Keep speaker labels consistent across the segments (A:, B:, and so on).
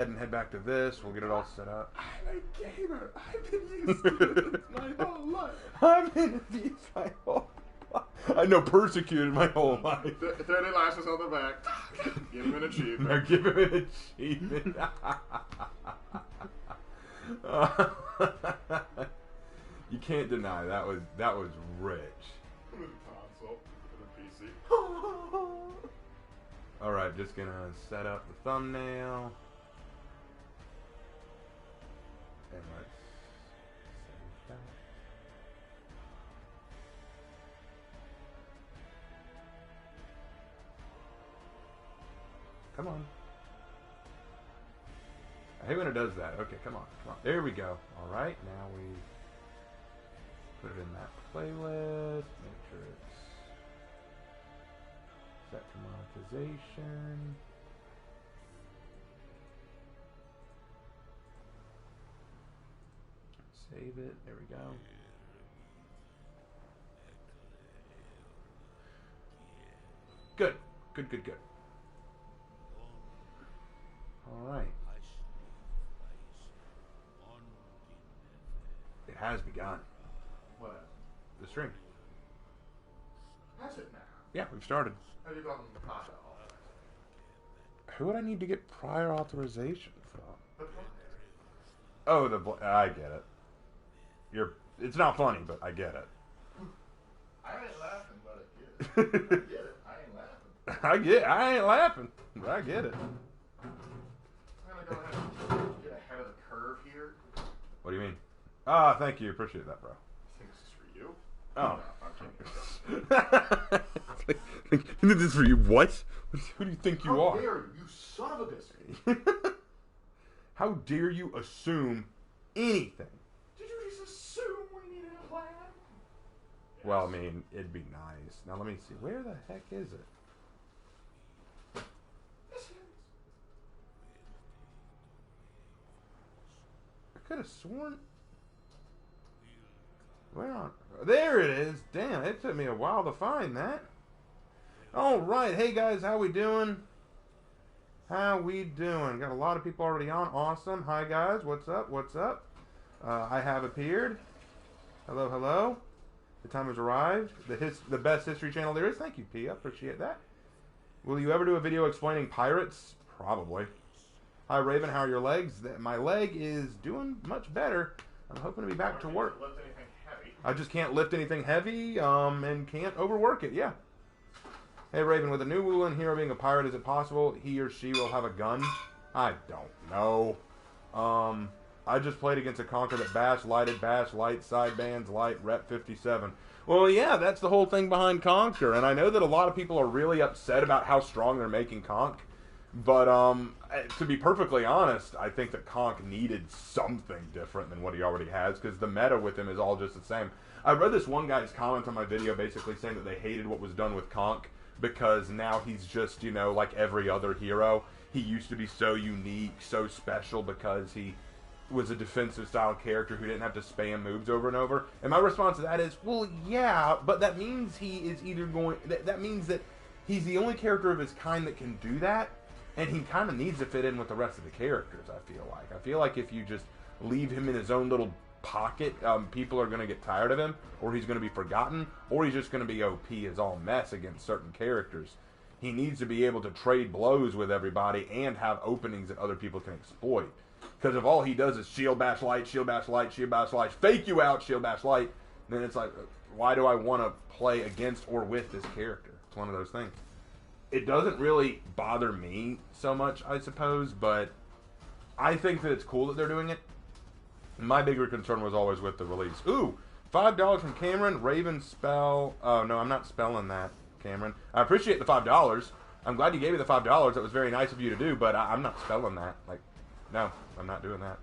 A: and head back to this. We'll get it all set up.
B: I'm a gamer. I've been used to it my whole life.
A: I've been abused my whole life. I know, persecuted my whole life.
B: 30 lashes on the back. Give him an achievement.
A: Now give him an achievement. You can't deny that was rich.
B: With a console, with a PC.
A: Alright, just gonna set up the thumbnail. And let's save that. Come on. I hate when it does that. Okay, come on, come on. There we go. Alright, now we put it in that playlist. Make sure it's set to monetization. Save it. There we go. Good. Good, good, good. Alright. It has begun.
B: What?
A: The stream.
B: Has it now?
A: Yeah, we've started.
B: Have you gotten the pasta?
A: Who would I need to get prior authorization from?
B: The players.
A: Oh, I get it. It's not funny, but I get it.
B: I ain't laughing, but I get it. I get it. I ain't laughing.
A: I ain't laughing, but I get it.
B: I'm gonna go ahead and get ahead of the curve here.
A: What do you mean? Ah, thank you. Appreciate that, bro.
B: I think this is for you.
A: Oh.
B: No, I'm kidding.
A: This is for you. What? Who do you think you
B: How
A: are?
B: dare you son of a biscuit.
A: How dare you assume anything?
B: Did you just assume we needed a plan?
A: Well, I mean, it'd be nice. Now, let me see. Where the heck is it?
B: This is.
A: I could have sworn... Where on... There it is. Damn, it took me a while to find that. Alright, hey guys, how we doing? How we doing? Got a lot of people already on. Awesome. Hi guys, what's up? What's up? I have appeared. Hello, hello. The time has arrived. The best history channel there is. Thank you, P. I appreciate that. Will you ever do a video explaining pirates? Probably. Hi Raven, how are your legs? My leg is doing much better. I'm hoping to be back to work.
B: Lift anything heavy.
A: I just can't lift anything heavy, and can't overwork it, yeah. Hey Raven, with a new Woolen hero being a pirate, is it possible he or she will have a gun? I don't know. I just played against a Conquer that bash, lighted, bash, light, sidebands, light, rep 57. Well, yeah, that's the whole thing behind Conquer, and I know that a lot of people are really upset about how strong they're making Conk, but, to be perfectly honest, I think that Conk needed something different than what he already has, because the meta with him is all just the same. I read this one guy's comment on my video basically saying that they hated what was done with Conk, because now he's just, you know, like every other hero. He used to be so unique, so special, because he was a defensive style character who didn't have to spam moves over and over. And my response to that is, well, yeah, but that means he is either going... That means that he's the only character of his kind that can do that, and he kind of needs to fit in with the rest of the characters, I feel like. I feel like if you just leave him in his own little pocket, people are going to get tired of him, or he's going to be forgotten, or he's just going to be OP as all mess against certain characters. He needs to be able to trade blows with everybody and have openings that other people can exploit. Because if all he does is shield bash light, shield bash light, shield bash light, fake you out, shield bash light, then it's like, why do I want to play against or with this character? It's one of those things. It doesn't really bother me so much, I suppose, but I think that it's cool that they're doing it. My bigger concern was always with the release. Ooh, $5 from Cameron. Raven spell. Oh, no, I'm not spelling that, Cameron. I appreciate the $5. I'm glad you gave me the $5. That was very nice of you to do, but I'm not spelling that. Like, no, I'm not doing that.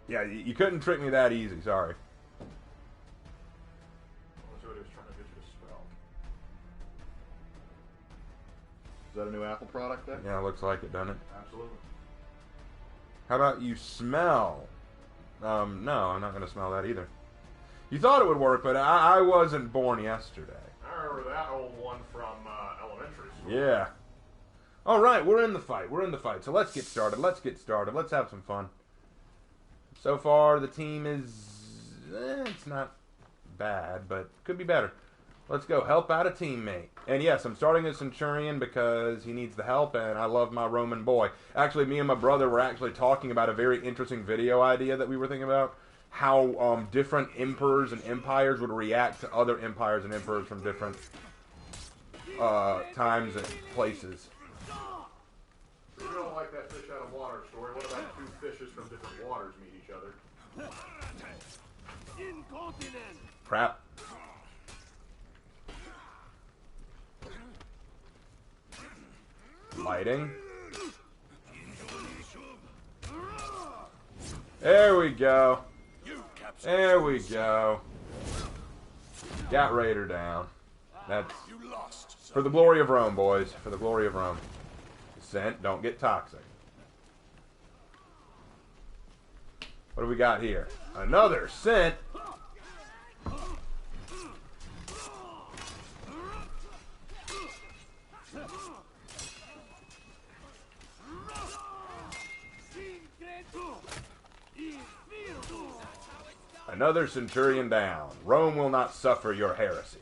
A: Yeah, you couldn't trick me that easy. Sorry.
B: That's what he was trying to get you to spell. Is that a new Apple product then?
A: Yeah, it looks like it, doesn't it?
B: Absolutely.
A: How about you smell? No, I'm not going to smell that either. You thought it would work, but I wasn't born yesterday.
B: I remember that old one from elementary school.
A: Yeah. All right, we're in the fight. We're in the fight. So let's get started. Let's get started. Let's have some fun. So far, the team is... it's not bad, but could be better. Let's go help out a teammate. And yes, I'm starting a Centurion because he needs the help, and I love my Roman boy. Actually, me and my brother were actually talking about a very interesting video idea that we were thinking about. How different emperors and empires would react to other empires and emperors from different times and places.
B: If you don't like that fish out of water story, what about two fishes from different waters meet each other?
A: Crap. Lighting. There we go. There we go. Got Raider down. That's for the glory of Rome, boys. For the glory of Rome. Scent, don't get toxic. What do we got here? Another scent. Another Centurion down. Rome will not suffer your heresy.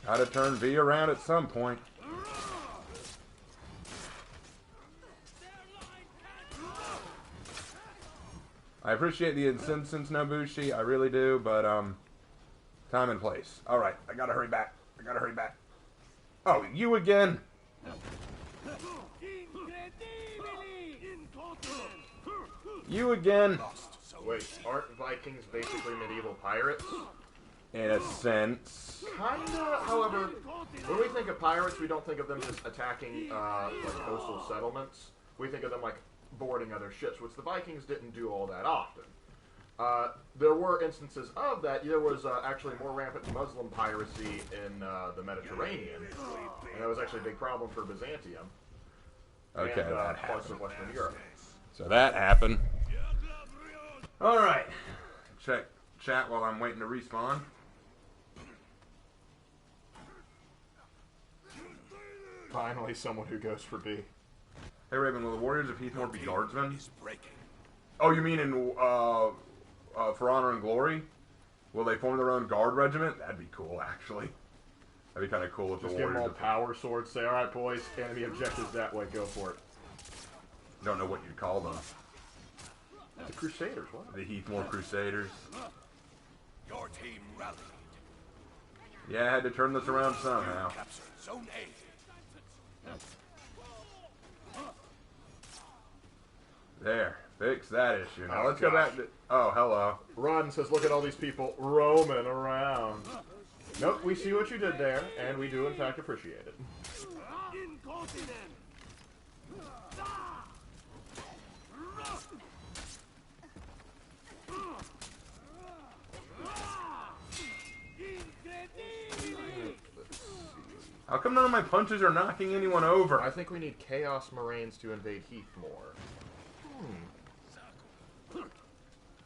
A: Gotta turn V around at some point. I appreciate the insistence, Nobushi. I really do, but time and place. All right, I gotta hurry back. I gotta hurry back. Oh, you again? You again?
B: Wait, aren't Vikings basically medieval pirates?
A: In a sense.
B: Kinda, however, when we think of pirates, we don't think of them just attacking like coastal settlements. We think of them like boarding other ships, which the Vikings didn't do all that often. There were instances of that. There was actually more rampant Muslim piracy in the Mediterranean, and that was actually a big problem for Byzantium.
A: Okay,
B: and
A: that
B: parts
A: happened.
B: of Western Europe.
A: So that happened. All right. Check chat while I'm waiting to respawn.
B: Finally, someone who goes for B.
A: Hey Raven, will the Warriors of Heathmore be guardsmen? Oh, you mean in For Honor and Glory? Will they form their own guard regiment? That'd be cool, actually. That'd be kind of cool if
B: Just
A: the
B: give them all
A: Warriors...
B: power swords. Say, all right, boys, enemy objectives that way. Go for it.
A: Don't know what you'd call them.
B: The Crusaders. What?
A: The Heathmore Crusaders.
C: Your team rallied.
A: Yeah, I had to turn this around somehow.
C: Captured Zone A.
A: There. Fix that issue. Now
B: Oh,
A: let's go back to... Oh, hello.
B: Rod says, look at all these people roaming around. Nope, we see what you did there, and we do in fact appreciate it.
A: How come none of my punches are knocking anyone over?
B: I think we need Chaos Marines to invade Heathmore.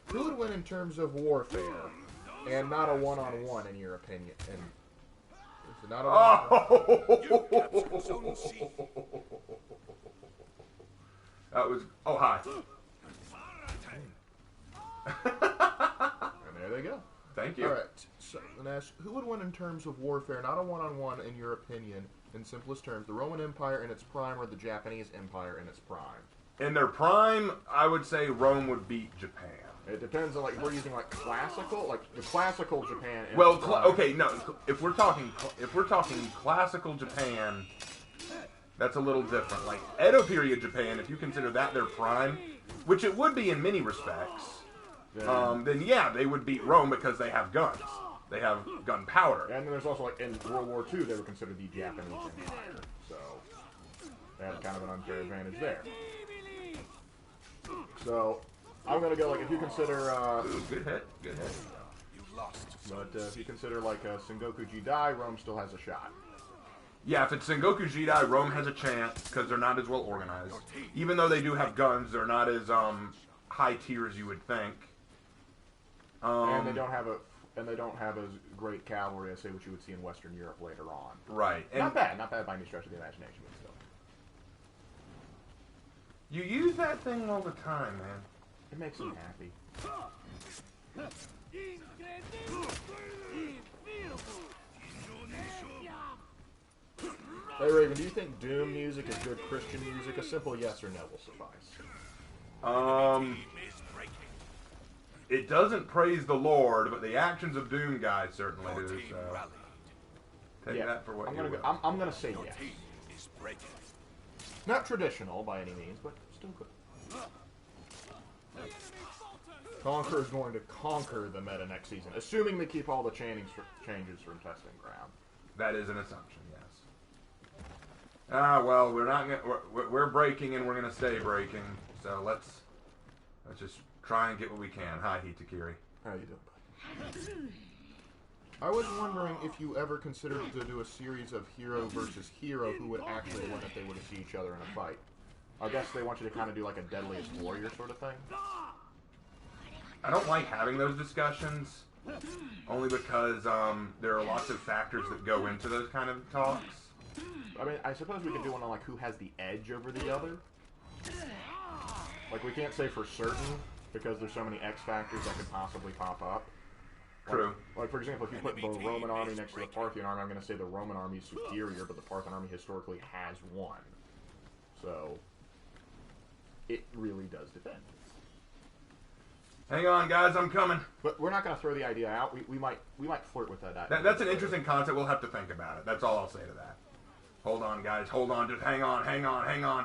B: Who would win in terms of warfare? And not a one-on-one, in your opinion? And is it not a
A: Oh! That was... Oh, hi.
B: And there they go.
A: Thank you.
B: Alright, so Nash, who would win in terms of warfare, not a one-on-one, in your opinion, in simplest terms, the Roman Empire in its prime or the Japanese Empire in its prime?
A: In their prime, I would say Rome would beat Japan.
B: It depends on, like, if we're using, like, classical, like, the classical Japan...
A: Well, okay, no, if we're talking classical Japan, that's a little different. Like, Edo period Japan, if you consider that their prime, which it would be in many respects, then yeah, they would beat Rome because they have guns. They have gunpowder.
B: And then there's also, like, in World War II, they were considered the Japanese Empire, so they had kind of an unfair advantage there. So, I'm gonna go, like, if you consider,
A: Good hit, good hit.
C: You lost.
B: but if you consider, like, Sengoku Jidai, Rome still has a shot.
A: Yeah, if it's Sengoku Jidai, Rome has a chance because they're not as well organized. Even though they do have guns, they're not as high tier as you would think.
B: And they don't have as great cavalry as say what you would see in Western Europe later on.
A: Right. And
B: not bad by any stretch of the imagination, but still.
A: You use that thing all the time, man.
B: It makes me happy. Hey Raven, do you think Doom music is good Christian music? A simple yes or no will suffice.
A: It doesn't praise the Lord, but the actions of Doom guys certainly do. So take that for what you will.
B: I'm gonna say yes. Not traditional by any means, but still good. Conquer is going to conquer the meta next season, assuming they keep all the changes from testing ground.
A: That is an assumption, yes. Well, we're not gonna, we're breaking and we're gonna stay breaking. So let's just try and get what we can. Hi, Hitakiri.
B: How you doing, bud? I was wondering if you ever considered to do a series of hero versus hero who would actually win if they were to see each other in a fight. I guess they want you to kind of do like a Deadliest warrior sort of thing.
A: I don't like having those discussions, only because there are lots of factors that go into those kind of talks.
B: I mean, I suppose we could do one on like who has the edge over the other. Like we can't say for certain because there's so many X factors that could possibly pop up.
A: True.
B: Like for example, if you put the Roman army next to the Parthian army, I'm going to say the Roman army is superior, but the Parthian army historically has won. So it really does depend.
A: Hang on, guys, I'm coming.
B: But we're not going to throw the idea out. We might flirt with that idea.
A: That's an interesting concept. We'll have to think about it. That's all I'll say to that. Hold on, guys. Hold on. Just hang on. Yeah.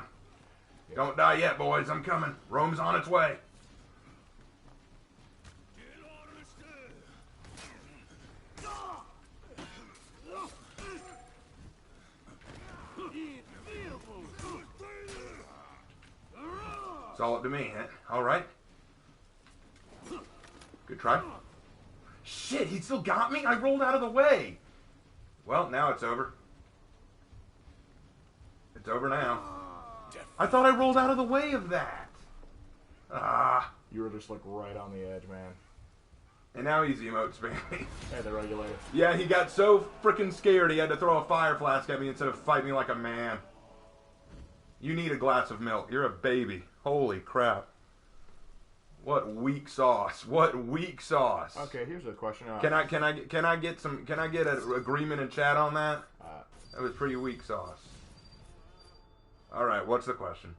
A: Don't die yet, boys. I'm coming. Rome's on its way. It's all up to me, huh? All right. Good try. Shit, he still got me? I rolled out of the way. Well, now it's over. It's over now. I thought I rolled out of the way of that.
B: You were just like right on the edge, man.
A: And now he's emote spamming.
B: Hey, the regulator.
A: Yeah, he got so freaking scared he had to throw a fire flask at me instead of fight me like a man. You need a glass of milk. You're a baby. Holy crap. What weak sauce. What weak sauce.
B: Okay, here's a question.
A: Can I get an agreement in chat on that? That was pretty weak sauce. Alright, what's the question?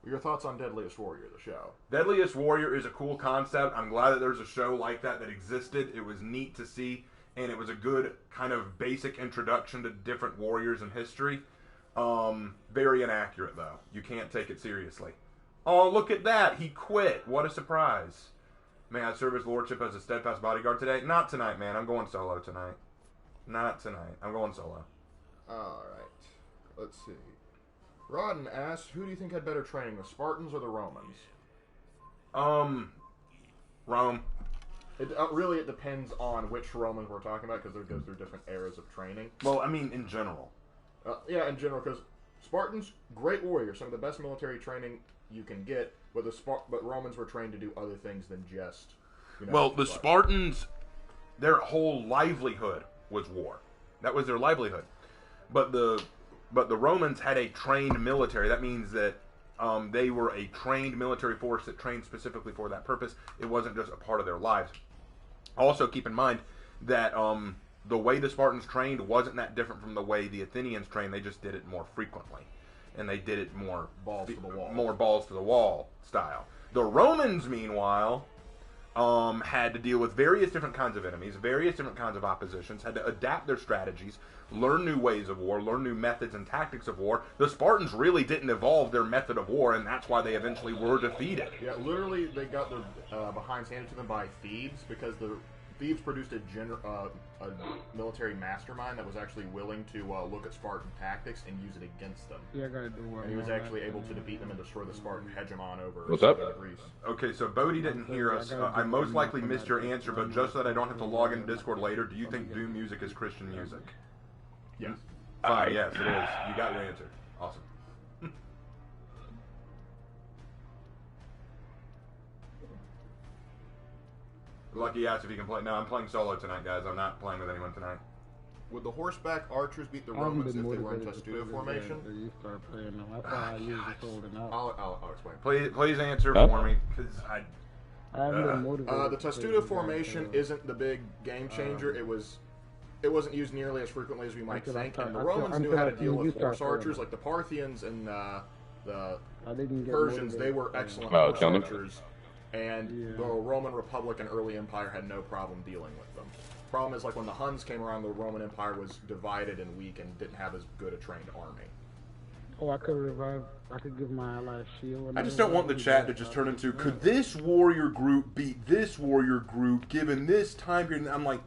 B: Your thoughts on Deadliest Warrior, the show?
A: Deadliest Warrior is a cool concept. I'm glad that there's a show like that existed. It was neat to see, and it was a good kind of basic introduction to different warriors in history. Very inaccurate, though. You can't take it seriously. Oh, look at that! He quit! What a surprise. May I serve his lordship as a steadfast bodyguard today? Not tonight, man. I'm going solo tonight. Not tonight. I'm going solo.
B: Alright. Let's see. Rodden asks, who do you think had better training, the Spartans or the Romans?
A: Rome.
B: It depends on which Romans we're talking about, because they go through different eras of training.
A: Well, I mean, in general.
B: Yeah, in general, because Spartans, great warriors, some of the best military training you can get, but Romans were trained to do other things than just,
A: Well, the Spartans, their whole livelihood was war. That was their livelihood. But the Romans had a trained military. That means that they were a trained military force that trained specifically for that purpose. It wasn't just a part of their lives. Also, keep in mind that the way the Spartans trained wasn't that different from the way the Athenians trained. They just did it more frequently. And they did it more
B: balls to the wall.
A: More balls to the wall style. The Romans, meanwhile, had to deal with various different kinds of enemies, various different kinds of oppositions, had to adapt their strategies, learn new ways of war, learn new methods and tactics of war. The Spartans really didn't evolve their method of war, and that's why they eventually were defeated.
B: Yeah, literally, they got their behinds handed to them by Thebes, because the Thebes produced a military mastermind that was actually willing to look at Spartan tactics and use it against them.
D: Yeah, I gotta do work.
B: And he was actually able to defeat them and destroy the Spartan hegemon over
E: What's up?
B: Greece.
A: Okay, so Bodhi didn't hear us. I most likely missed your answer, but just so that I don't have to log into Discord later, do you think Doom music is Christian music?
B: Yes.
A: Fine, yes, it is. You got your answer. Awesome. Lucky asked if he can play. No, I'm playing solo tonight, guys. I'm not playing with anyone tonight.
B: Would the horseback archers beat the Romans if they were in Testudo formation?
D: You start playing them. That's why I usually holding out.
B: I'll explain.
A: Please answer for me, because
D: I haven't been motivated.
B: The Testudo formation isn't the big game changer. It wasn't used nearly as frequently as we might think, and the Romans knew how to deal with horse archers, like the Parthians and the Persians. They were excellent horse archers, and the Roman Republic and early Empire had no problem dealing with them. Problem is, like, when the Huns came around, the Roman Empire was divided and weak and didn't have as good a trained army.
D: Oh, I could revive. I could give my ally a shield.
A: I just don't want the chat to just turn into, could this warrior group beat this warrior group given this time period? And I'm like,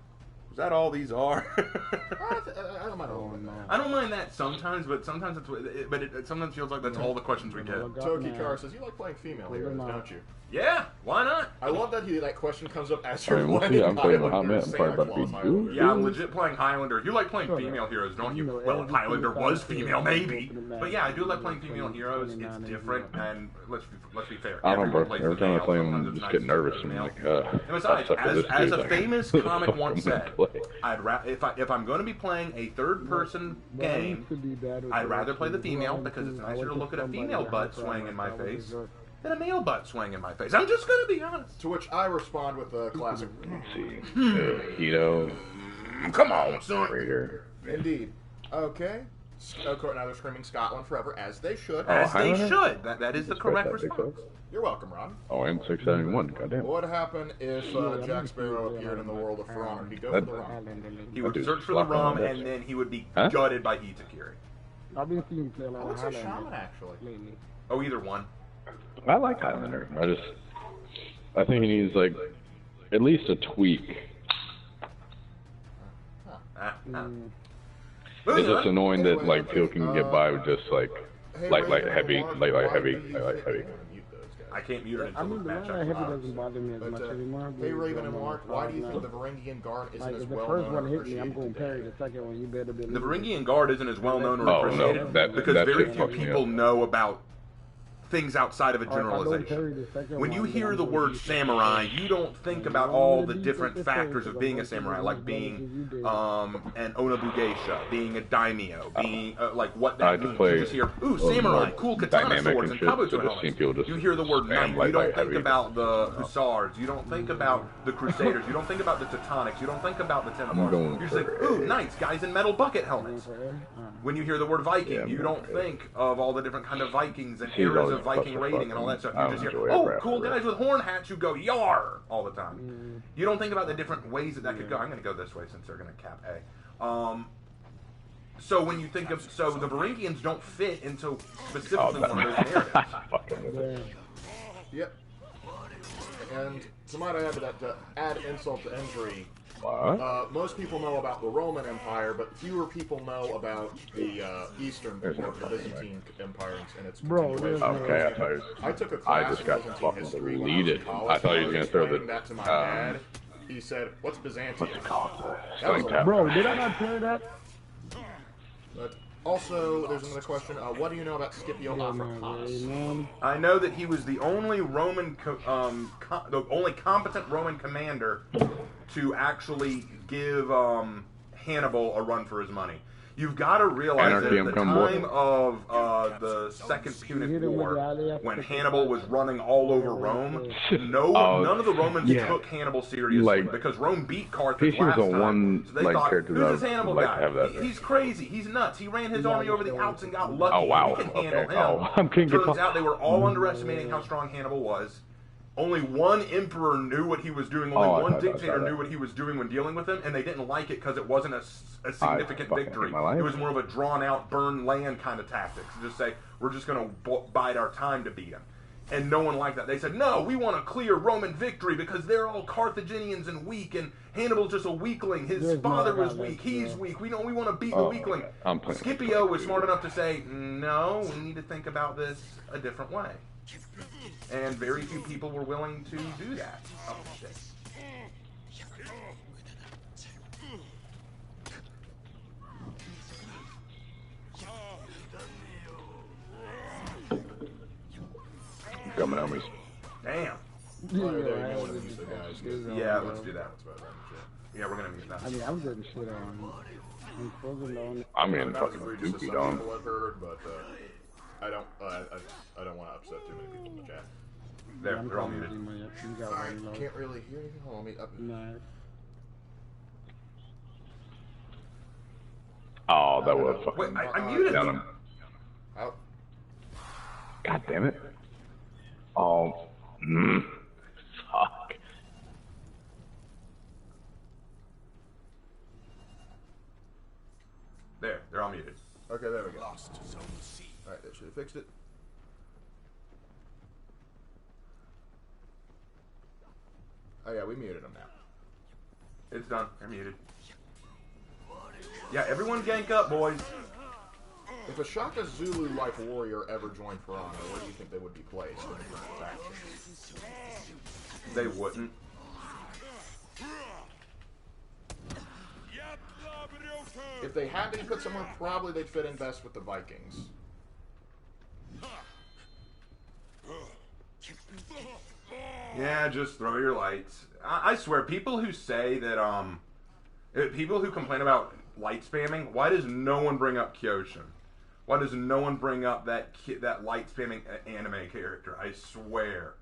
A: is that all these are?
B: I don't mind all of that.
A: I don't mind that sometimes, but sometimes it sometimes feels like that's all the questions we get.
B: Toki Kar says, you like playing female heroes, don't you?
A: Yeah, why not?
B: I love that question comes up as you're
E: I'm playing
B: Highlander,
E: Santa Claus Highlander.
A: Yeah, I'm legit playing Highlander. You like playing female heroes, don't you? Well, if Highlander was female, maybe. But yeah, I do like playing female heroes. It's different, and let's be fair.
E: I don't know,
A: Everyone plays
E: every
A: the
E: time I
A: male,
E: play
A: sometimes
E: them,
A: it's
E: I just
A: nice
E: get
A: to
E: nervous
A: play
E: and
A: male.
E: like,
A: And besides, as a famous comic once said, if I'm going to be playing a third-person game, I'd rather play the female because it's nicer to look at a female butt swaying in my face than a male butt swaying in my face. I'm just going to be honest.
B: To which I respond with a classic.
E: let's see, Hito,
A: Come on, son.
E: Raider.
B: Indeed. Okay. Of course, now they're screaming Scotland forever, as they should.
A: As they
E: Highlander?
A: should. That is the correct
E: That big
A: response.
E: folks.
B: You're welcome, Ron.
E: Oh, and 671. Goddamn.
B: What would happen if Jack Sparrow appeared in the world of For Honor? He'd go for the Ron.
A: He would
E: Dude,
A: search for the
E: slap on
A: rum,
E: that.
A: and then he would be
E: Huh?
A: gutted by Itakiri.
D: I've been seeing you play a
B: I
D: lot
B: would
D: of
B: say
D: Highlander
B: Shaman, actually.
D: lately.
A: Oh, either one.
E: I like Highlander. I think he needs like at least a tweak. It's just annoying that like people can get by with just like heavy.
A: I can't mute it
D: I
A: until
D: mean,
A: the
D: the
A: match
D: line of heavy
A: actually
D: doesn't bother me as much anymore.
B: Hey, Raven and Mark, why do you think the Varangian Guard isn't
D: Like,
B: as
D: if the
B: well
D: first
B: known
D: one
B: or
D: hit me, I'm
B: appreciated
D: going to parry
B: today?
D: the second one. You better believe
A: The
D: it.
A: Varangian Guard isn't as well known or
E: Oh, no,
A: appreciated
E: that
A: because very
E: shit
A: few
E: fucks me
A: people
E: up.
A: know about things outside of a
D: Or if I don't parry
A: generalization.
D: the second
A: When you
D: one,
A: hear
D: then
A: the
D: I'm
A: word
D: gonna
A: samurai, you don't think about all the different factors of being a samurai, like being an onabugeisha, being a daimyo, being like what
E: I
A: that
E: can
A: means.
E: play
A: You just hear, ooh,
E: a
A: samurai,
E: more
A: cool katana
E: dynamic
A: swords
E: and
A: and
E: shit,
A: kabuto
E: so just seeing people
A: helmets.
E: just
A: You hear the word
E: spam
A: knight, you
E: light
A: don't think
E: heavy.
A: about the hussars, you don't think about the crusaders, you don't think about the teutonics, you don't think about the templars.
E: going
A: You're just like,
E: for
A: ooh, knights, guys in metal bucket helmets. When you hear the word Viking,
E: Yeah,
A: you
E: I'm
A: don't
E: going
A: think of all the different kind of Vikings and
E: She's
A: eras
E: always
A: of Viking
E: clusterfuck
A: raiding and all that stuff.
E: and
A: You just
E: I
A: hear,
E: enjoy
A: oh,
E: rap
A: cool
E: for
A: guys
E: it.
A: with horn hats who go yar all the time. You don't think about the different ways that could go. I'm going to go this way since they're going to cap A. So when you think of, so the Varangians don't fit into specifically one of those narratives.
B: Yep. And to might add to that, to add insult to injury,
E: What?
B: most people know about the Roman Empire, but fewer people know about the Eastern, or the Byzantine Empire and its continuation.
E: Okay, I thought he was,
B: I took a
E: I
B: class
E: just
B: in
E: got
B: Byzantine
E: fucking
B: history when I was
E: deleted.
B: in college.
E: I thought he was
B: and
E: gonna throw
B: explaining
E: the,
B: that to my dad. He said, "What's Byzantium?"
E: what's it called?
B: That was
E: Spelling
B: a-
E: tap.
D: Bro, did I not play that?
B: But also, there's another question. What do you know about Scipio Africanus?
D: Man.
A: I know that he was the only the only competent Roman commander to actually give Hannibal a run for his money. You've got to realize that
E: Anarchy,
A: at the
E: I'm coming,
A: time of the Second Punic War, when Hannibal was running all over Rome, none of the Romans took Hannibal seriously
E: Like,
A: because Rome beat Carthage
E: he was
A: last
E: the
A: time.
E: one,
A: So they
E: like,
A: thought,
E: character
A: who's
E: that
A: this
E: I
A: Hannibal
E: would like
A: guy?
E: to have that.
A: He's crazy. He's nuts. He ran his army over the Alps and got lucky.
E: Oh, wow.
A: We can
E: Okay.
A: handle him.
E: Oh, I'm getting
A: Turns
E: guitar-
A: out they were all underestimating how strong Hannibal was. Only one emperor knew what he was doing. Only
E: I
A: one
E: saw
A: dictator
E: that.
A: knew what he was doing when dealing with him, and they didn't like it because it wasn't a significant
E: fucking
A: victory.
E: hate my life.
A: It was more of a drawn-out, burn land kind of tactics. Just say, we're just going to bide our time to beat him. And no one liked that. They said, no, we want a clear Roman victory because they're all Carthaginians and weak, and Hannibal's just a weakling. His father was weak. He's weak. We want to beat the weakling.
E: okay. I'm playing
A: Scipio was smart enough to say, no, we need to think about this a different way. And very few people were willing to do that. Oh, shit.
E: coming at me.
A: Damn.
B: Oh, there, you want to use the guys.
A: Yeah, let's do that.
B: That's about that shit.
A: Yeah, we're gonna mute that.
D: I mean, I'm getting shit on. I'm frozen on.
E: I'm getting
B: Not as
E: fucking
B: egregious as
E: dookie
B: some
E: on.
B: people have heard, but I don't want to upset too many people in the chat.
A: There, they're all muted.
D: You got
B: I
D: one low.
B: can't really hear anything. Hold on, let me up.
D: Nah.
E: Oh, that
B: No,
E: was
B: no.
E: fucking.
A: Wait, I muted
E: down
A: them.
E: him.
B: Out.
E: God damn it. Oh. Fuck.
A: There, they're all muted.
B: Okay, there we go.
C: Lost Zone C.
B: Alright, that should have fixed it. Oh yeah, we muted them now.
A: It's done. They're muted. Yeah, everyone gank up, boys.
B: If a Shaka Zulu-like warrior ever joined For Honor, where do you think they would be placed in the different factions?
A: They wouldn't.
B: If they had to be put somewhere, probably they'd fit in best with the Vikings.
A: Yeah, just throw your lights. I swear, people who say that, people who complain about light spamming, why does no one bring up Kyoshin? Why does no one bring up that light spamming anime character? I swear.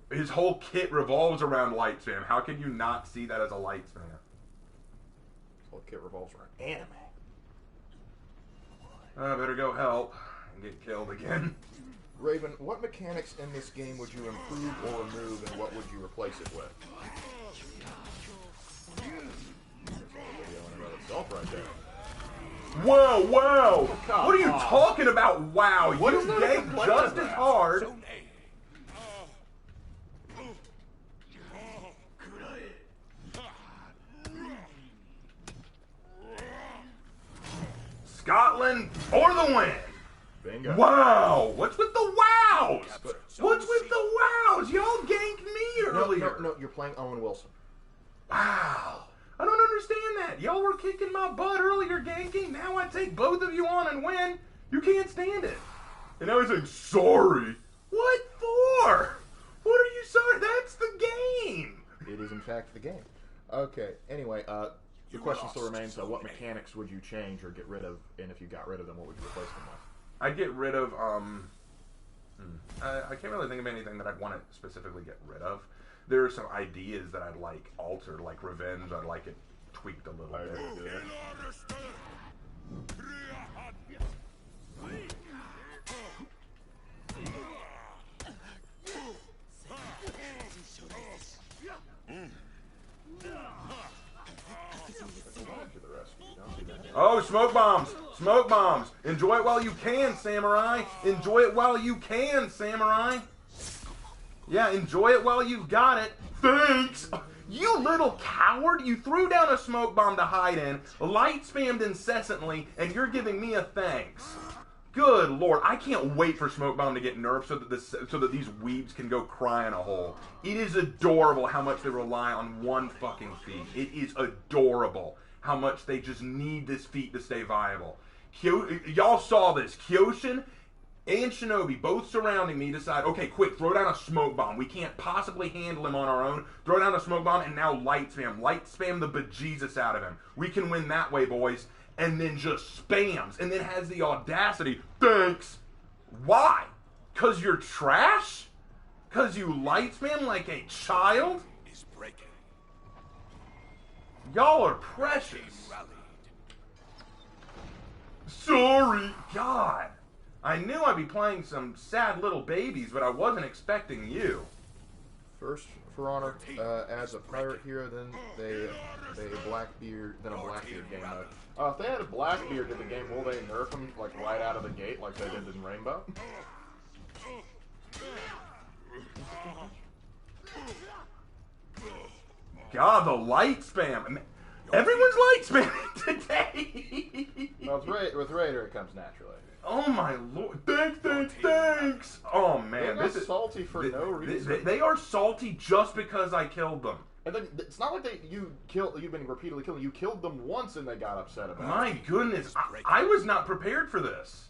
A: His whole kit revolves around light spam. How can you not see that as a light spam?
B: This whole kit revolves around anime.
A: I better go help and get killed again.
B: Raven, what mechanics in this game would you improve or remove, and what would you replace it with? There's a whole video in and of itself right there.
A: Whoa, whoa!
B: Come
A: What are you
B: on.
A: talking about? Wow,
B: What
A: you
B: is there to
A: gank
B: complain
A: just
B: about?
A: as hard.
C: Zone A.
A: Scotland for the win!
B: Bingo.
A: Wow! What's with the wows? What's with the wows? Y'all ganked me earlier.
B: No, you're playing Owen Wilson.
A: Wow. I don't understand that. Y'all were kicking my butt earlier, ganking. Now I take both of you on and win. You can't stand it. And now he's saying, sorry. What for? What are you sorry? That's the game.
B: It is, in fact, the game. Okay, anyway, the question still remains, what mechanics would you change or get rid of, and if you got rid of them, what would you replace them with?
A: I'd get rid of, I can't really think of anything that I'd want to specifically get rid of. There are some ideas that I'd like altered, like revenge. I'd like it tweaked a little bit. Oh, smoke bombs! Smoke bombs! Enjoy it while you can, samurai! Enjoy it while you can, samurai! Yeah, enjoy it while you've got it. Thanks! You little coward! You threw down a smoke bomb to hide in, light spammed incessantly, and you're giving me a thanks. Good lord, I can't wait for smoke bomb to get nerfed so that these weebs can go cry in a hole. It is adorable how much they rely on one fucking feat. It is adorable how much they just need this feat to stay viable. Y'all saw this. Kyoshin and Shinobi both surrounding me decide, okay, quick, throw down a smoke bomb. We can't possibly handle him on our own. Throw down a smoke bomb, and now light spam. Light spam the bejesus out of him. We can win that way, boys. And then just spams, and then has the audacity, thanks. Why? 'Cause you're trash? 'Cause you light spam like a child?
C: Is breaking.
A: Y'all are precious.
C: Rallied.
A: Sorry. God. I knew I'd be playing some sad little babies, but I wasn't expecting you.
B: First, For Honor adds a pirate hero, then a Blackbeard, then a Blackbeard game mode. If they had a Blackbeard in the game, will they nerf him like right out of the gate like they did in Rainbow?
A: God, the light spam. Everyone's light spamming today.
B: Well, with Raider, it comes naturally.
A: Oh my lord! Thanks! Oh man,
B: They're not salty for no reason.
A: They are salty just because I killed them.
B: And then it's not like you've been repeatedly killing. You killed them once and they got upset about it.
A: My goodness, I was not prepared for this.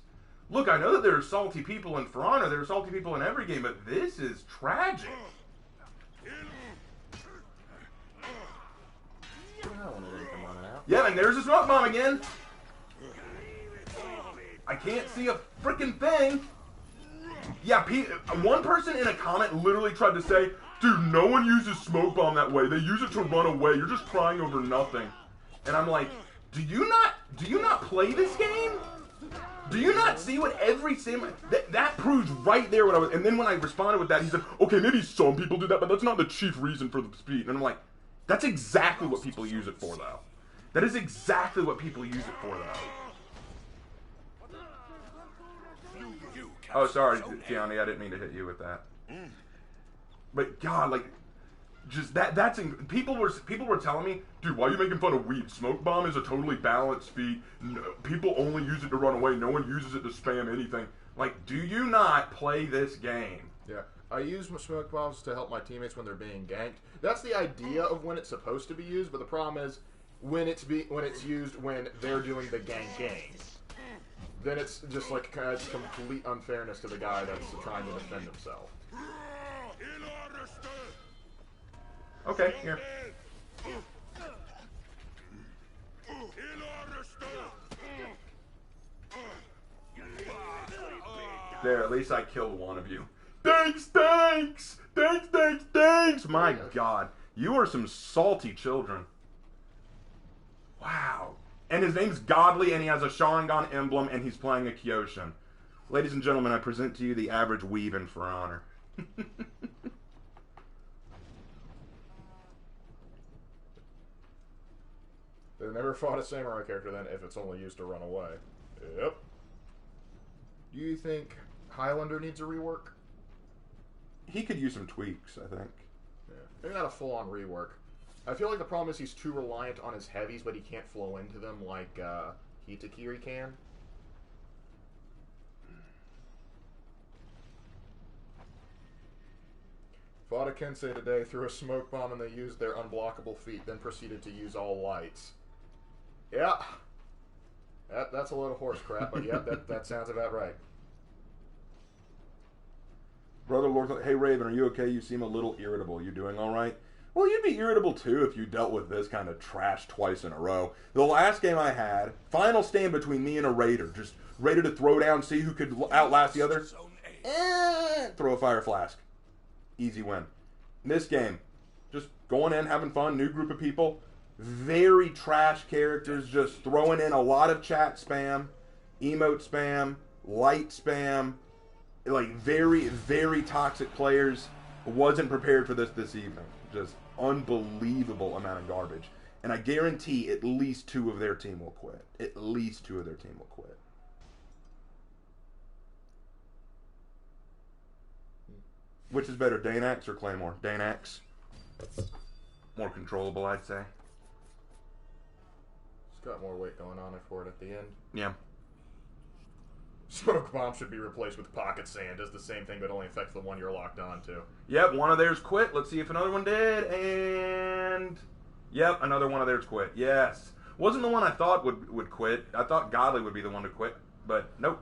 A: Look, I know that there are salty people in For Honor, there are salty people in every game, but this is tragic. Yeah, and there's a smoke bomb again. I can't see a freaking thing. Yeah, one person in a comment literally tried to say, dude, no one uses smoke bomb that way. They use it to run away. You're just crying over nothing. And I'm like, do you not play this game? Do you not see what every sim... That proves right there what I was... And then when I responded with that, he said, okay, maybe some people do that, but that's not the chief reason for the speed. And I'm like, that's exactly what people use it for, though. That is exactly what people use it for, though. Oh, sorry, Gianni, I didn't mean to hit you with that. But God, like, just people were telling me, dude, why are you making fun of weed? Smoke bomb is a totally balanced feat. No, people only use it to run away. No one uses it to spam anything. Like, do you not play this game?
B: Yeah, I use smoke bombs to help my teammates when they're being ganked. That's the idea of when it's supposed to be used, but the problem is when it's used when they're doing the ganking. Then it's just like it's complete unfairness to the guy that's trying to defend himself.
A: Okay, here. There, at least I killed one of you. Thanks, thanks! Thanks, thanks, thanks! My God, you are some salty children. Wow. And his name's Godly, and he has a Sharingan emblem, and he's playing a Kyoshin. Ladies and gentlemen, I present to you the average weeb in For Honor.
B: They've never fought a samurai character then if it's only used to run away. Yep. Do you think Highlander needs a rework?
A: He could use some tweaks, I think.
B: Yeah. Maybe not a full-on rework. I feel like the problem is he's too reliant on his heavies, but he can't flow into them like Hitakiri can. Fought a Kensei today, threw a smoke bomb, and they used their unblockable feat, then proceeded to use all lights. Yeah. That's a load of horse crap, but yeah, that sounds about right.
A: Brother Lord, hey Raven, are you okay? You seem a little irritable. You doing all right? Well, you'd be irritable too if you dealt with this kind of trash twice in a row. The last game I had, final stand between me and a raider. Just raider to throw down, see who could outlast the other. Throw a fire flask. Easy win. In this game, just going in, having fun, new group of people. Very trash characters, just throwing in a lot of chat spam, emote spam, light spam. Like, very, very toxic players. Wasn't prepared for this evening. Just unbelievable amount of garbage. And I guarantee at least 2 of their team will quit. At least 2 of their team will quit. Which is better, Danax or Claymore? Danax. More controllable, I'd say.
B: It's got more weight going on for it at the end.
A: Yeah.
B: Smoke bomb should be replaced with pocket sand. Does the same thing, but only affects the one you're locked onto.
A: Yep, one of theirs quit. Let's see if another one did. And yep, another one of theirs quit. Yes. Wasn't the one I thought would quit. I thought Godly would be the one to quit, but nope.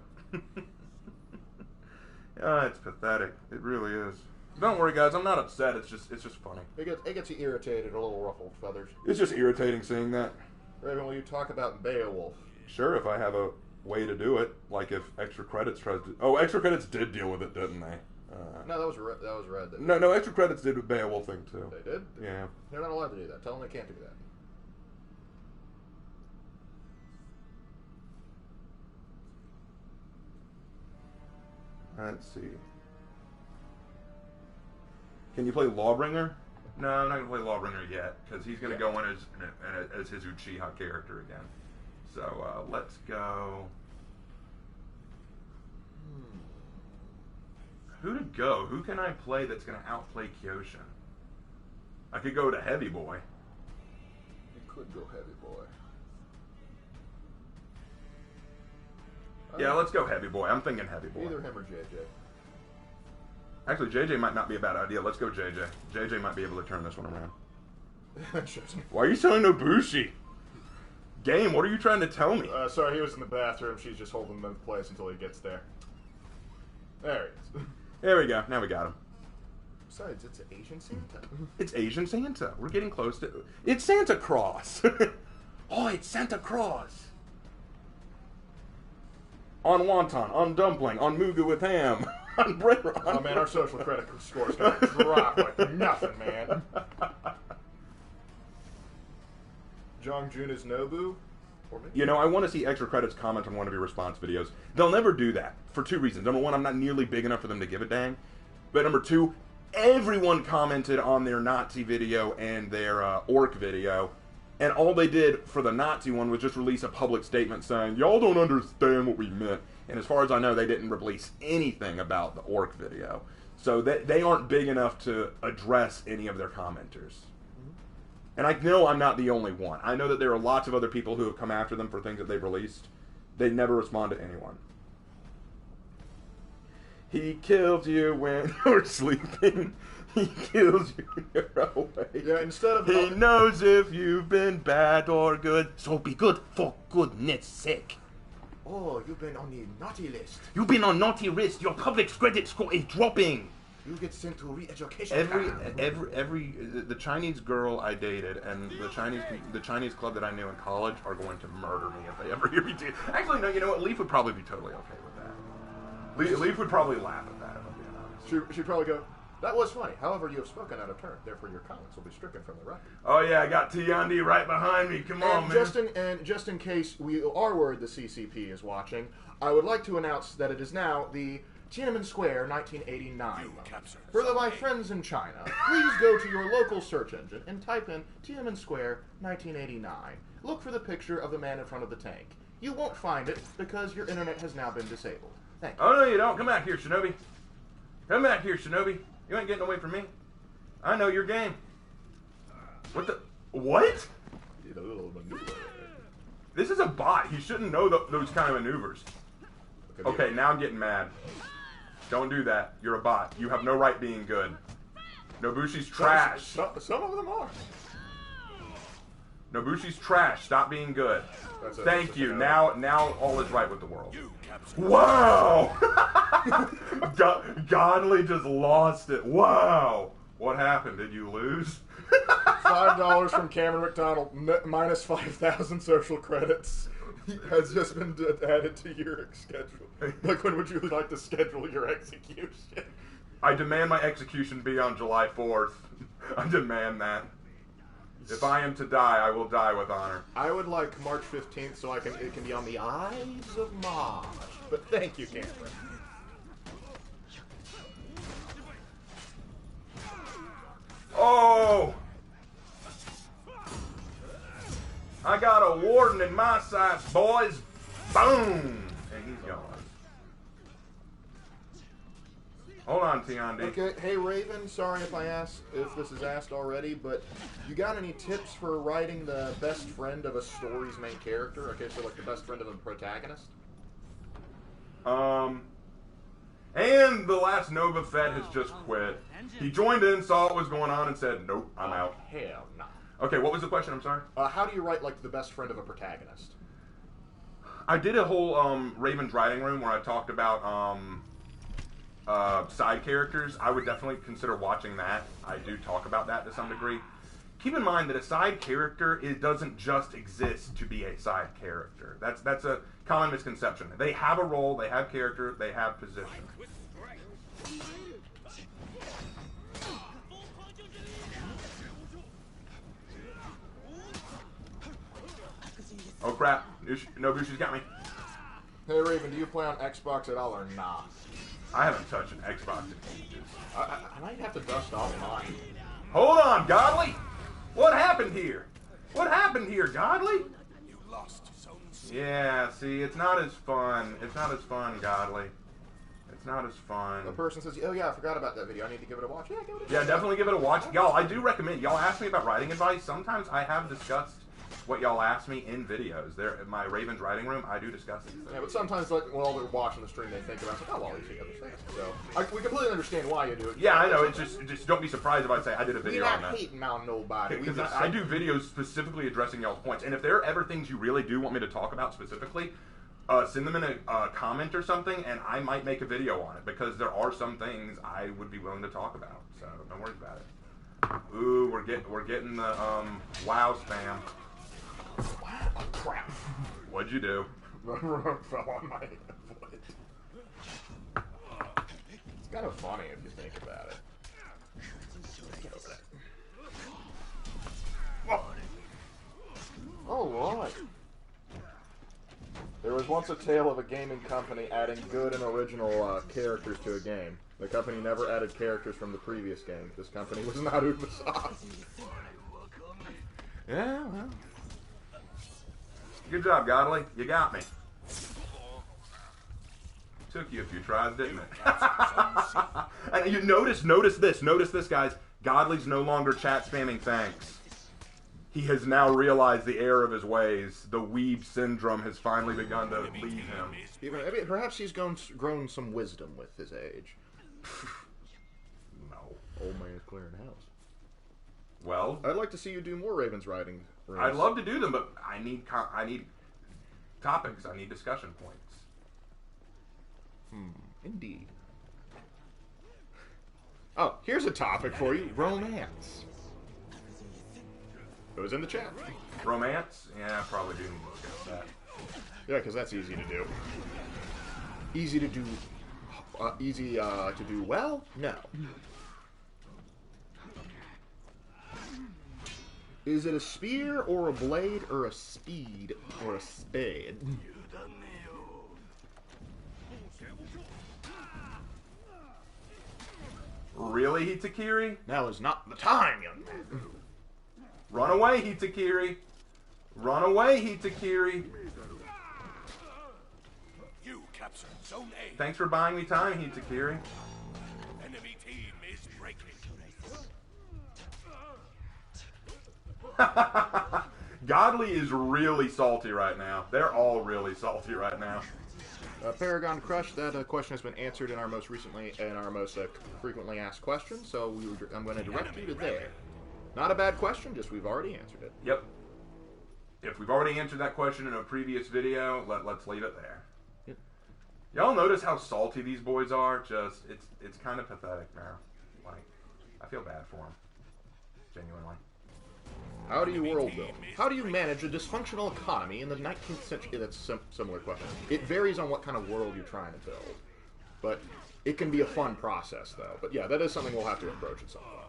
A: It's pathetic. It really is. Don't worry, guys. I'm not upset. It's just funny.
B: It gets you irritated, a little ruffled feathers.
A: It's just irritating seeing that.
B: Raven, will you talk about Beowulf?
A: Sure, if I have a way to do it. Like if Extra Credits tries to... Oh, Extra Credits did deal with it, didn't they?
B: No, that was red.
A: No, Extra Credits did with Beowulf thing, too.
B: They did?
A: Yeah.
B: They're not allowed to do that. Tell them they can't do that.
A: Let's see. Can you play Lawbringer? No, I'm not going to play Lawbringer yet, because he's going to go in as his Uchiha character again. So, let's go... Who to go? Who can I play that's going to outplay Kyoshin? I could go to Heavy Boy.
B: You could go Heavy Boy.
A: Yeah, let's go Heavy Boy. I'm thinking Heavy Boy.
B: Either him or JJ.
A: Actually, JJ might not be a bad idea. Let's go JJ. JJ might be able to turn this one around. Why are you selling Nobushi? Game, what are you trying to tell me?
B: Sorry, he was in the bathroom. She's just holding him in place until he gets there. There he is.
A: There we go. Now we got him.
B: Besides, it's Asian Santa.
A: It's Asian Santa. We're getting close to... It's Santa Claus. Oh, it's Santa Claus. On wonton, on dumpling, on mugu with ham, on bread.
B: Oh man, our social credit score is gonna drop like nothing, man. Jongjun is Nobu? Or maybe?
A: You know, I want to see extra credits comment on one of your response videos. They'll never do that for two reasons. Number one, I'm not nearly big enough for them to give a dang. But number two, everyone commented on their Nazi video and their orc video. And all they did for the Nazi one was just release a public statement saying, y'all don't understand what we meant. And as far as I know, they didn't release anything about the orc video. So they aren't big enough to address any of their commenters. And I know I'm not the only one. I know that there are lots of other people who have come after them for things that they've released. They never respond to anyone. He kills you when you're sleeping. He kills you when you're awake.
B: Yeah, instead of...
A: He knows if you've been bad or good, so be good for goodness sake.
B: Oh, you've been on the naughty list.
A: You've been on naughty list. Your public credit score is dropping.
B: You get sent to re-education.
A: The Chinese girl I dated and the Chinese club that I knew in college are going to murder me if they ever hear me do. Actually, no. You know what? Leaf would probably be totally okay with that. Leaf would probably laugh at that if I'm being honest.
B: She'd probably go, "That was funny. However, you have spoken out of turn. Therefore, your comments will be stricken from the record."
A: Oh yeah, I got Tiandi right behind me. Come on, man.
B: Just in case we are worried the CCP is watching, I would like to announce that it is now the Tiananmen Square 1989. For my friends in China, please go to your local search engine and type in Tiananmen Square 1989. Look for the picture of the man in front of the tank. You won't find it because your internet has now been disabled. Thank you.
A: Oh no, you don't. Come back here, Shinobi. Come back here, Shinobi. You ain't getting away from me. I know your game. What the? What?
B: Did a little maneuver.
A: This is a bot. He shouldn't know those kind of maneuvers. Okay, now I'm getting mad. Don't do that. You're a bot. You have no right being good. Nobushi's trash.
B: Some of them are.
A: Nobushi's trash. Stop being good. Thank you. Now all is right with the world. Wow! Godly just lost it. Wow! What happened? Did you lose?
B: $5 from Cameron McDonald, minus 5,000 social credits. Has just been added to your schedule. Like, when would you like to schedule your execution?
A: I demand my execution be on July 4th. I demand that. If I am to die, I will die with honor.
B: I would like March 15th so it can be on the Ides of March. But thank you, Cameron.
A: Oh! I got a warden in my sights, boys. Boom! And he's gone. Hold on, Tiandi.
B: Okay, hey Raven, sorry if this is asked already, but you got any tips for writing the best friend of a story's main character? Okay, so like the best friend of a protagonist?
A: And the last Nova Fett has just quit. He joined in, saw what was going on, and said, nope, I'm out.
B: Hell no.
A: Okay, what was the question? I'm sorry?
B: How do you write, like, the best friend of a protagonist?
A: I did a whole Raven's Writing Room where I talked about side characters. I would definitely consider watching that. I do talk about that to some degree. Keep in mind that a side character doesn't just exist to be a side character. That's a common misconception. They have a role, they have character, they have position. Oh crap, Nobushi's got me.
B: Hey Raven, do you play on Xbox at all or not?
A: I haven't touched an Xbox in ages.
B: I might have to dust off mine.
A: Hold on, Godly! What happened here? What happened here, Godly?
C: You lost zone C.
A: Yeah, see, it's not as fun. It's not as fun, Godly. It's not as fun.
B: The person says, oh yeah, I forgot about that video. I need to give it a watch. Yeah, give it a watch.
A: Yeah, definitely give it a watch. Y'all, I do recommend. Y'all ask me about writing advice. Sometimes I have discussed what y'all ask me in videos. There, in my Ravens writing room, I do discuss these things.
B: Yeah, but sometimes, like, while they're watching the stream, they think about, oh, well, these other things. So, we completely understand why you do it.
A: Yeah, I know. It's just don't be surprised if I say I did a video on
B: We're
A: that.
B: not hating on nobody.
A: Because I do videos specifically addressing y'all's points. And if there are ever things you really do want me to talk about specifically, send them in a comment or something, and I might make a video on it. Because there are some things I would be willing to talk about. So don't worry about it. Ooh, we're getting the WoW spam.
B: Wow, oh, crap.
A: What'd you do?
B: Fell on my foot. It's kind of funny if you think about it. Get over that. Oh, right. There was once a tale of a gaming company adding good and original characters to a game. The company never added characters from the previous game. This company was not Ubisoft.
A: Yeah, well. Good job, Godly. You got me. Took you a few tries, didn't it? And you notice this, guys. Godly's no longer chat spamming thanks. He has now realized the error of his ways. The weeb syndrome has finally begun to leave him.
B: Perhaps he's grown some wisdom with his age.
A: No.
B: Old man is clearing house.
A: Well,
B: I'd like to see you do more Ravens writing.
A: I'd love to do them, but I need topics. I need discussion points.
B: Indeed. Oh, here's a topic for you. Romance. It was in the chat.
A: Romance? Yeah, I probably do need to discuss that.
B: Yeah, because that's easy to do. Easy to do. Easy to do well? No. Is it a spear or a blade or a speed or a spade?
A: Really, Hitakiri?
B: Now is not the time, young man.
A: Run away, Hitakiri. Run away, Hitakiri.
C: You captured Zone A.
A: Thanks for buying me time, Hitakiri.
C: Enemy team is breaking.
A: Godly is really salty right now. They're all really salty right now.
B: Paragon Crush, that question has been answered in our most frequently asked questions, so I'm going to direct you to there. Not a bad question, just we've already answered it.
A: Yep. If we've already answered that question in a previous video, let's leave it there.
B: Yep.
A: Y'all notice how salty these boys are? Just, it's kind of pathetic now. Like, I feel bad for them. Genuinely.
B: How do you world build? How do you manage a dysfunctional economy in the 19th century? That's a similar question. It varies on what kind of world you're trying to build. But it can be a fun process, though. But yeah, that is something we'll have to approach at some point.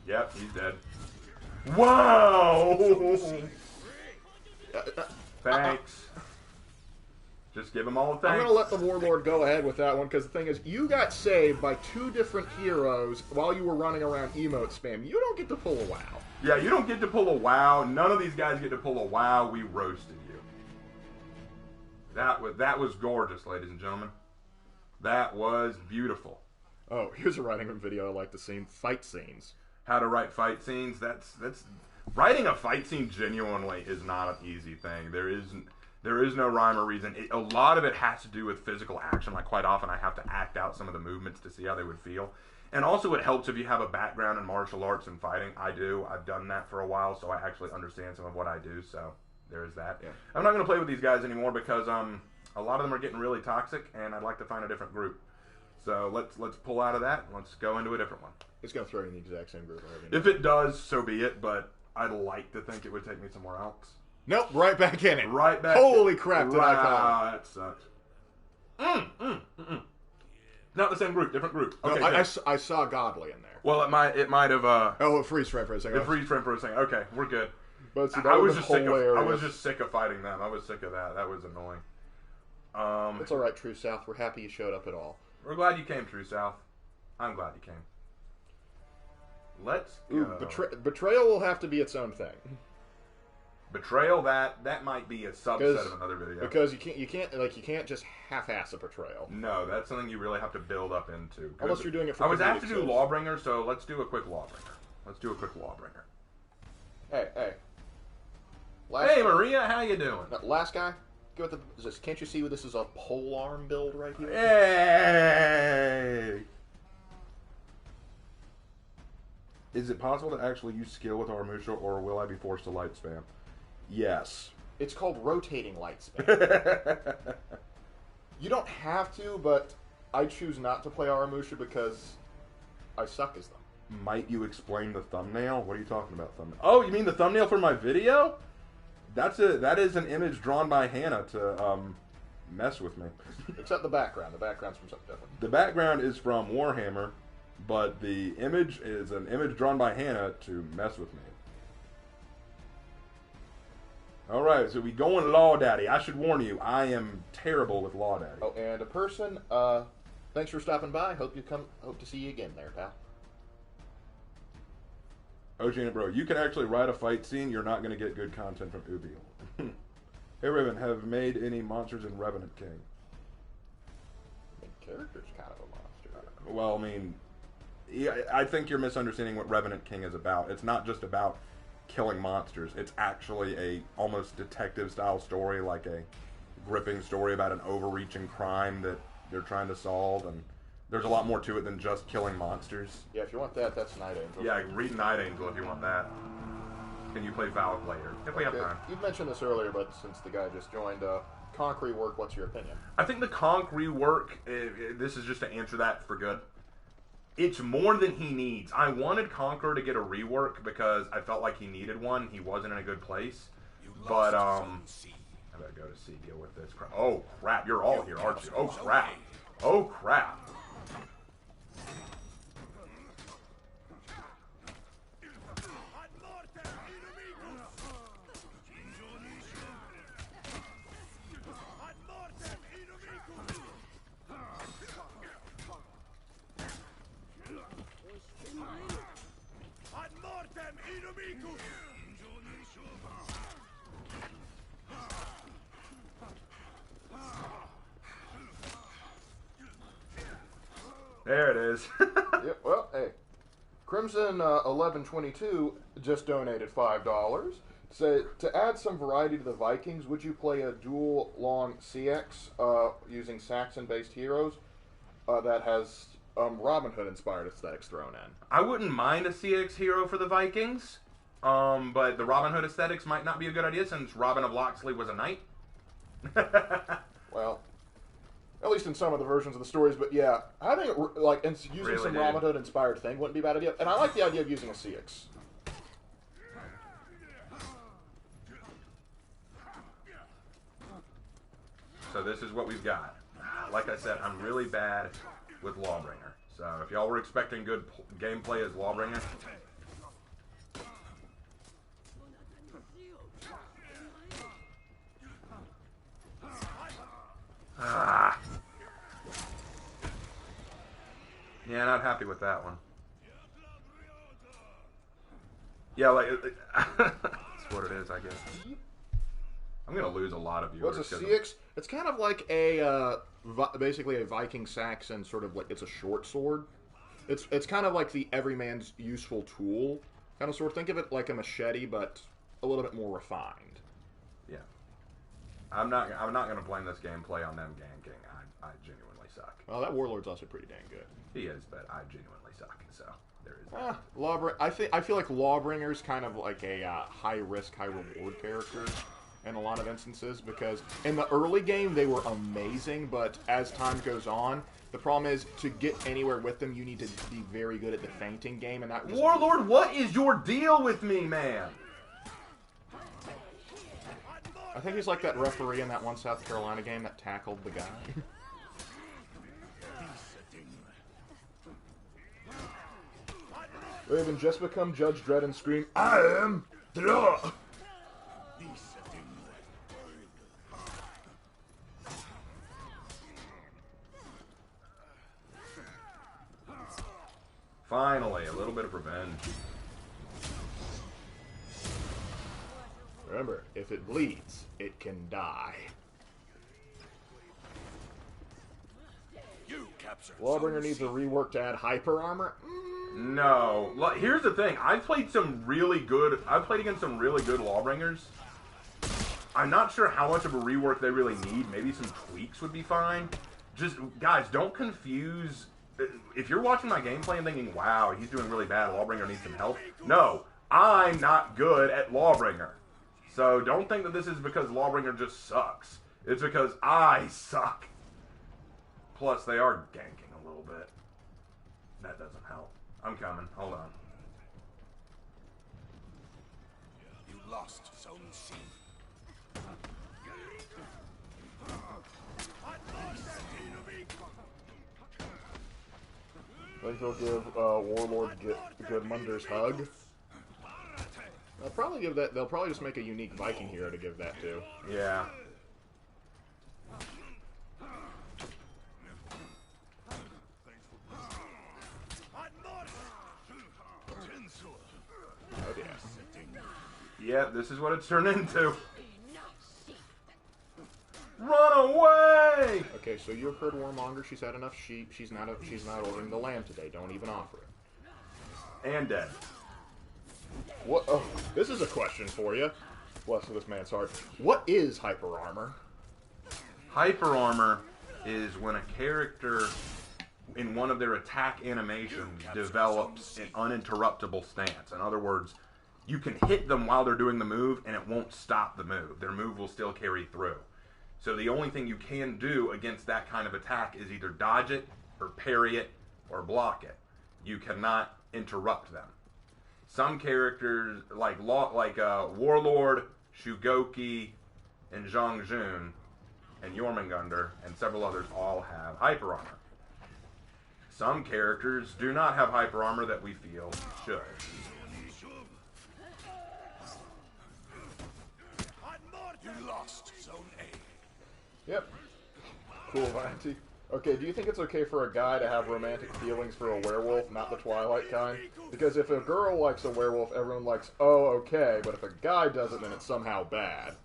A: Yep, he's dead. Whoa! Thanks. Just give them all a thanks.
B: I'm going to let the Warlord go ahead with that one, because the thing is, you got saved by 2 different heroes while you were running around emote spam. You don't get to pull a WoW.
A: Yeah, you don't get to pull a WoW. None of these guys get to pull a WoW. We roasted you. That was gorgeous, ladies and gentlemen. That was beautiful.
B: Oh, here's a writing room video I like to see. Fight scenes.
A: How to write fight scenes. That's writing a fight scene genuinely is not an easy thing. There is no rhyme or reason. A lot of it has to do with physical action. Like, quite often I have to act out some of the movements to see how they would feel. And also it helps if you have a background in martial arts and fighting. I do. I've done that for a while, so I actually understand some of what I do. So there is that. Yeah. I'm not going to play with these guys anymore because a lot of them are getting really toxic, and I'd like to find a different group. So let's pull out of that. And let's go into a different one.
B: It's going to throw you in the exact same group.
A: If it does, so be it. But I'd like to think it would take me somewhere else.
B: Nope, right back in it.
A: Right back.
B: Holy crap! Did I call it?
A: That sucks. Not the same group, different group. Okay,
B: no, I saw Godly in there.
A: Well, it might have.
B: Oh, it freeze frame for a second.
A: It freeze frame for a second. Okay, we're good.
B: But see,
A: I was just sick of fighting them. I was sick of that. That was annoying.
B: It's all right, True South. We're happy you showed up at all.
A: We're glad you came, True South. I'm glad you came. Let's go.
B: Ooh, betrayal will have to be its own thing.
A: Betrayal, that might be a subset of another video.
B: Because you can't just half-ass a betrayal.
A: No, that's something you really have to build up into.
B: Unless you're doing it for
A: I was asked to
B: comedic
A: do
B: sense.
A: Lawbringer, so let's do a quick Lawbringer.
B: Hey.
A: Hey, Maria, how you doing?
B: Last guy. Go with the. Can't you see this is a polearm build right here?
A: Hey! Is it possible to actually use skill with Aramusha, or will I be forced to light spam? Yes.
B: It's called rotating light spam. You don't have to, but I choose not to play Aramusha because I suck as them.
A: Might you explain the thumbnail? What are you talking about, thumbnail? Oh, you mean the thumbnail for my video? That is an image drawn by Hannah to mess with me.
B: Except the background. The background's from something different.
A: The background is from Warhammer, but the image is an image drawn by Hannah to mess with me. Alright, so we going Law Daddy. I should warn you, I am terrible with Law Daddy.
B: Oh, and a person, thanks for stopping by. Hope to see you again there, pal.
A: Oceanic Bro, you can actually write a fight scene, you're not going to get good content from Ubi. Hey Raven, have made any monsters in Revenant King?
B: The character's kind of a monster.
A: Well, I mean, yeah, I think you're misunderstanding what Revenant King is about. It's not just about killing monsters. It's actually a almost detective-style story, like a gripping story about an overreaching crime that they're trying to solve, and there's a lot more to it than just killing monsters.
B: Yeah, if you want that, that's Night Angel.
A: Yeah, read Night Angel if you want that. Can you play Valak later? If we have time.
B: You mentioned this earlier, but since the guy just joined, Conch rework, what's your opinion?
A: I think the Conch rework, this is just to answer that for good. It's more than he needs. I wanted Conqueror to get a rework because I felt like he needed one. He wasn't in a good place. But, I better go to C, deal with this crap. Oh, crap. You're all here, aren't you? Oh, crap. Oh, crap. There it is.
B: Yep, well, hey. Crimson 1122 just donated $5. Say, to add some variety to the Vikings, would you play a dual long CX using Saxon-based heroes that has Robin Hood-inspired aesthetics thrown in?
A: I wouldn't mind a CX hero for the Vikings, but the Robin Hood aesthetics might not be a good idea since Robin of Locksley was a knight.
B: Well, at least in some of the versions of the stories, but yeah, having it, using
A: Really,
B: some
A: dude.
B: Robin Hood inspired thing wouldn't be a bad idea. And I like the idea of using a CX.
A: So this is what we've got. Like I said, I'm really bad with Lawbringer. So if y'all were expecting good gameplay as Lawbringer, yeah, not happy with that one. Yeah, like that's what it is, I guess. I'm gonna lose a lot of viewers.
B: What's a
A: 'cause of-
B: CX? It's kind of like a basically a Viking Saxon sort of like it's a short sword. It's kind of like the everyman's useful tool kind of sword. Think of it like a machete, but a little bit more refined.
A: Yeah, I'm not gonna blame this gameplay on them ganking. I genuinely suck.
B: Well, that warlord's also pretty dang good.
A: He is, but I genuinely suck. So there is. That.
B: I feel like Lawbringer's kind of like a high risk, high reward character in a lot of instances because in the early game they were amazing, but as time goes on, the problem is to get anywhere with them, you need to be very good at the feinting game, and that.
A: Warlord, what is your deal with me, man?
B: I think he's like that referee in that one South Carolina game that tackled the guy. Raven, just become Judge Dredd and scream, I am the law!
A: Finally, a little bit of revenge.
B: Remember, if it bleeds, it can die.
C: You captured
B: Lawbringer
C: Zone
B: needs a
C: C.
B: rework to add hyper armor.
A: No. Here's the thing. I've played against some really good Lawbringers. I'm not sure how much of a rework they really need. Maybe some tweaks would be fine. Just, guys, don't confuse... If you're watching my gameplay and thinking, wow, he's doing really bad, Lawbringer needs some help. No, I'm not good at Lawbringer. So don't think that this is because Lawbringer just sucks. It's because I suck. Plus, they are ganking a little bit. That doesn't help. I'm coming. Hold on.
C: You lost Zone C.
B: Think they'll give Warlord Goodmunder's hug. They'll probably give that. They'll probably just make a unique Viking hero to give that to.
A: Yeah.
B: Oh yeah.
A: Yeah, this is what it's turned into. Run away!
B: Okay, so you heard Warmonger. She's had enough sheep. She's not ordering the lamb today. Don't even offer it.
A: And dead.
B: What? Oh, this is a question for you. Bless this man's heart. What is hyper armor?
A: Hyper armor is when a character in one of their attack animations develops an uninterruptible stance. In other words, you can hit them while they're doing the move and it won't stop the move. Their move will still carry through. So the only thing you can do against that kind of attack is either dodge it, or parry it, or block it. You cannot interrupt them. Some characters, like Warlord, Shugoki, and Zhongjun, and Jormungandr, and several others all have hyper armor. Some characters do not have hyper armor that we feel should.
C: You lost Zone A.
B: Yep. Cool, Vanty. Okay, do you think it's okay for a guy to have romantic feelings for a werewolf, not the Twilight kind? Because if a girl likes a werewolf, everyone likes, oh, okay, but if a guy does it, then it's somehow bad.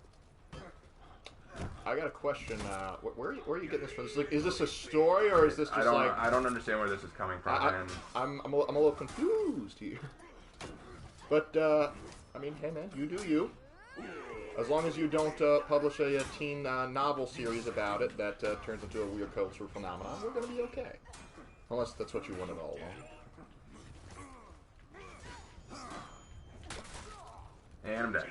B: I got a question, where are you getting this from? Is this a story, or is this just
A: I don't understand where this is coming from, man.
B: I'm a little confused here. But, I mean, hey man, you do you. As long as you don't publish a teen novel series about it that turns into a weird cultural phenomenon, we're going to be okay. Unless that's what you wanted all along.
A: And I'm dead.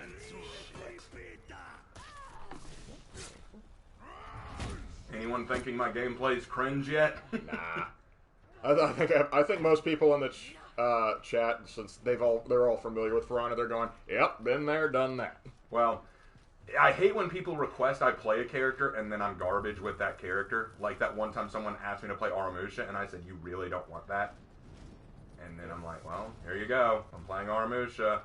A: Anyone thinking my gameplay's cringe yet?
B: Nah. I think most people in the chat, since they're all familiar with Piranha, they're going, yep, been there, done that.
A: Well, I hate when people request I play a character and then I'm garbage with that character. Like that one time someone asked me to play Aramusha and I said, you really don't want that? And then I'm like, well, here you go. I'm playing Aramusha.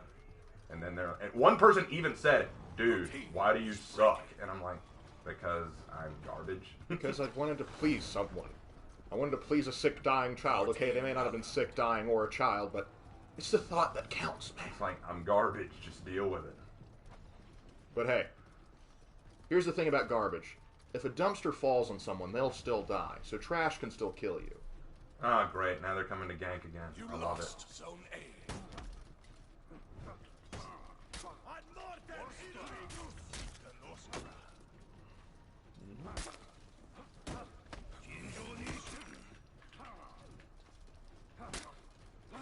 A: And then one person even said, dude, why do you suck? And I'm like, because I'm garbage.
B: Because I wanted to please someone. I wanted to please a sick, dying child. Okay, they may not have been sick, dying, or a child, but it's the thought that counts, man.
A: It's like, I'm garbage. Just deal with it.
B: But hey, here's the thing about garbage. If a dumpster falls on someone, they'll still die. So trash can still kill you.
A: Oh, great. Now they're coming to gank again.
C: You
A: I love it.
C: lost Zone A.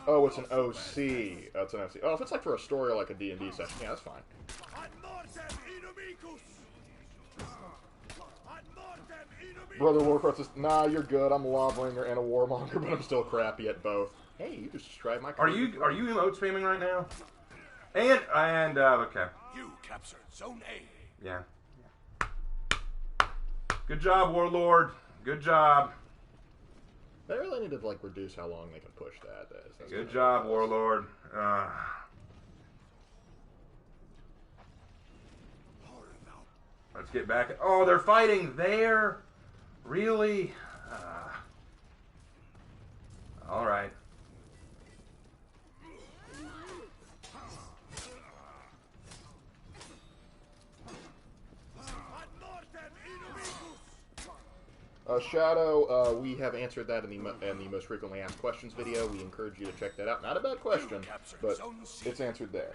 B: Oh, it's an OC. Oh, it's an OC. Oh, if it's like for a story or like a D&D session, yeah, that's fine. Brother Warcraft says, nah, you're good. I'm a Lawbringer and a Warmonger, but I'm still crappy at both. Hey, you just described my
A: Are you emote spamming right now? And okay.
C: You captured Zone A.
A: Yeah. Good job, Warlord. Good job.
B: They really need to like reduce how long they can push that. That's
A: Good job, Warlord. Let's get back. Oh, they're fighting there? Really? All right.
B: Shadow, we have answered that in the most frequently asked questions video. We encourage you to check that out. Not a bad question, but it's answered there.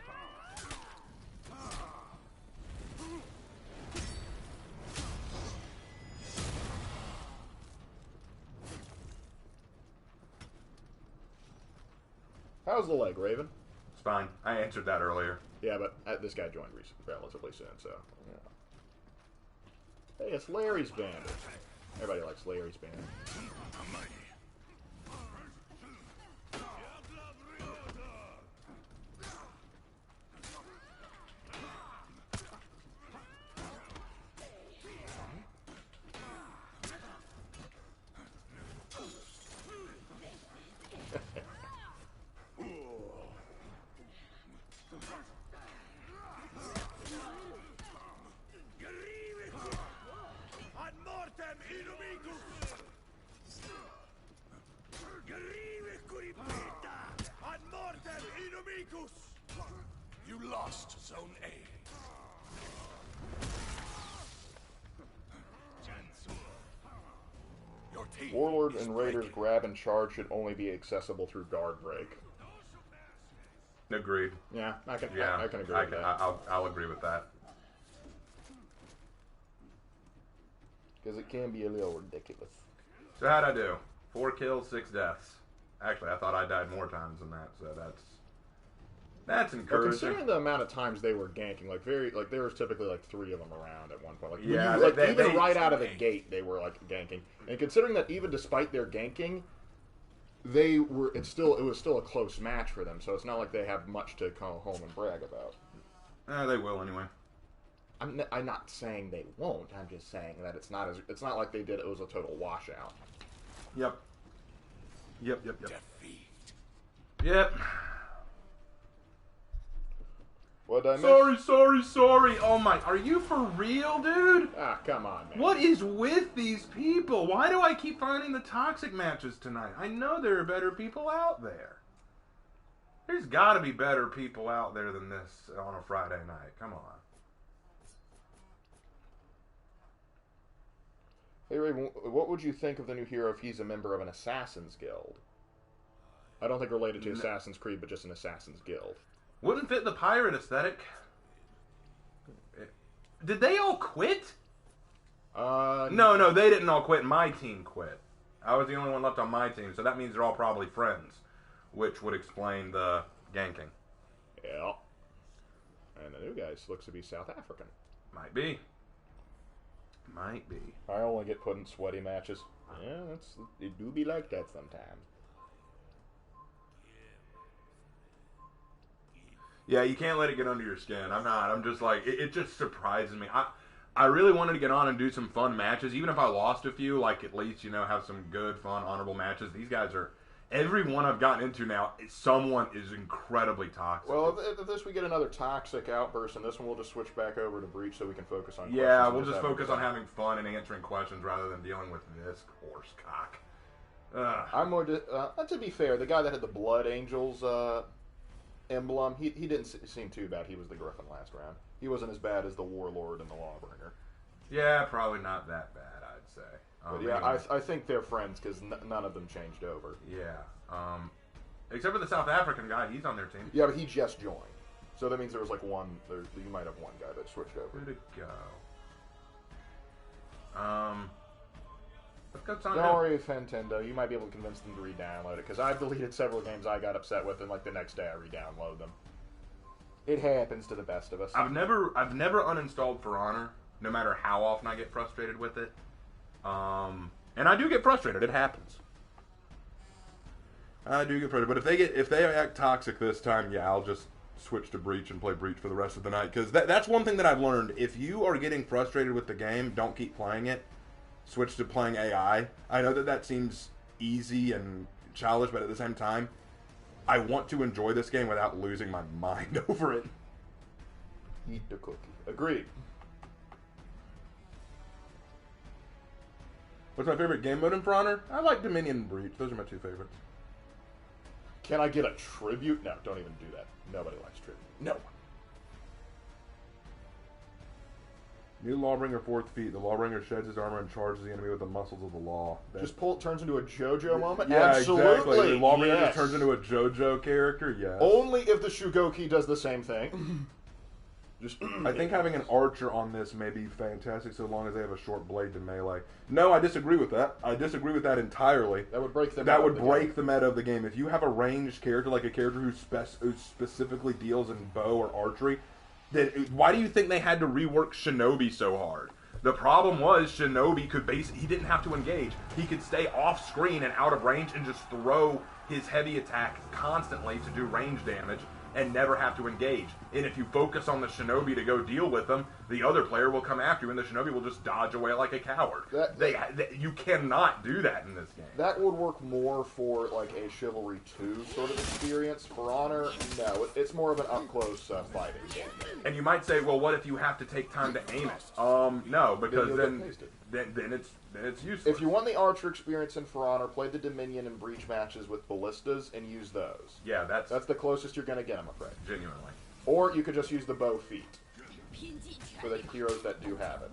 B: How's the leg, Raven?
A: It's fine. I answered that earlier.
B: Yeah, but this guy joined relatively soon, so... Yeah. Hey, it's Larry's band. Everybody likes Larry's band.
C: You lost Zone A. Your team
B: Warlord
C: is
B: and Raiders
C: breaking.
B: grab and charge should only be accessible through guard break.
A: Agreed.
B: Yeah, I can agree with that.
A: I'll agree with that.
B: Because it can be a little ridiculous.
A: So how'd I do? 4 kills, 6 deaths. Actually, I thought I died more times than that, so that's
B: But
A: encouraging.
B: considering the amount of times they were ganking, there was typically 3 of them around at one point. Like,
A: Yeah,
B: even right out of the gate, they were ganking. And considering that even despite their ganking, it was still a close match for them. So it's not like they have much to come home and brag about.
A: They will anyway.
B: I'm not saying they won't. I'm just saying that it's not like they did. It was a total washout.
A: Yep.
C: Defeat.
A: Yep.
B: What did I miss?
A: Sorry. Oh my, are you for real, dude?
B: Ah, come on, man.
A: What is with these people? Why do I keep finding the toxic matches tonight? I know there are better people out there. There's got to be better people out there than this on a Friday night. Come on.
B: Hey, Raven, what would you think of the new hero if he's a member of an Assassin's Guild? I don't think related to Assassin's Creed, but just an Assassin's Guild.
A: Wouldn't fit the pirate aesthetic. Did they all quit? No, they didn't all quit. My team quit. I was the only one left on my team, so that means they're all probably friends, which would explain the ganking.
B: Yeah. And the new guy looks to be South African.
A: Might be.
B: I only get put in sweaty matches. Yeah, it do be like that sometimes.
A: Yeah, you can't let it get under your skin. I'm not. I'm just like, it just surprises me. I really wanted to get on and do some fun matches. Even if I lost a few, like at least, have some good, fun, honorable matches. These guys are, every one I've gotten into now, someone is incredibly toxic.
B: Well, if this we get another toxic outburst, and this one we'll just switch back over to Breach so we can focus on questions.
A: Yeah, we'll just focus on having fun and answering questions rather than dealing with this horse cock.
B: I'm more, to be fair, the guy that had the Blood Angels emblem, he didn't seem too bad. He was the Griffin last round. He wasn't as bad as the Warlord and the Lawbringer.
A: Yeah, probably not that bad, I'd say.
B: But yeah, anyway. I think they're friends because none of them changed over.
A: Yeah. Except for the South African guy, he's on their team.
B: Yeah, but he just joined. So that means there was like one, you might have one guy that switched over.
A: Where'd it go? Let's go to
B: Don't worry, Fantendo. You might be able to convince them to re-download it, because I've deleted several games I got upset with, and like the next day I re-download them. It happens to the best of us.
A: I've never uninstalled For Honor, no matter how often I get frustrated with it. And I do get frustrated. It happens. I do get frustrated, but if they act toxic this time, yeah, I'll just switch to Breach and play Breach for the rest of the night, because that's one thing that I've learned. If you are getting frustrated with the game, don't keep playing it. Switch to playing AI. I know that seems easy and childish, but at the same time, I want to enjoy this game without losing my mind over it.
B: Eat the cookie. Agreed.
A: What's my favorite game mode in For Honor? I like Dominion and Breach. Those are my 2 favorites.
B: Can I get a tribute? No, don't even do that. Nobody likes tribute. No one.
A: New Lawbringer 4th feat. The Lawbringer sheds his armor and charges the enemy with the muscles of the law.
B: Just turns into a JoJo moment?
A: Yeah,
B: Absolutely.
A: exactly. The Lawbringer
B: yes.
A: just turns into a JoJo character, yes.
B: Only if the Shugoki does the same thing. Just
A: I think having an archer on this may be fantastic so long as they have a short blade to melee. No, I disagree with that. I disagree with that entirely.
B: That would break the
A: That
B: meta
A: would
B: of the
A: break
B: game.
A: the meta of the game. If you have a ranged character, like a character who specifically deals in bow or archery, then why do you think they had to rework Shinobi so hard? The problem was Shinobi could he didn't have to engage. He could stay off screen and out of range and just throw his heavy attack constantly to do range damage and never have to engage. And if you focus on the Shinobi to go deal with them, the other player will come after you and the Shinobi will just dodge away like a coward. You cannot do that in this game.
B: That would work more for like a Chivalry 2 sort of experience. For Honor, no. It's more of an up-close fighting game.
A: And you might say, well, what if you have to take time to aim it? No, because then it's useless.
B: If you want the Archer experience in For Honor, play the Dominion and Breach matches with ballistas and use those.
A: Yeah, that's
B: the closest you're going to get, I'm afraid.
A: Genuinely.
B: Or you could just use the bow feat for the heroes that do have it.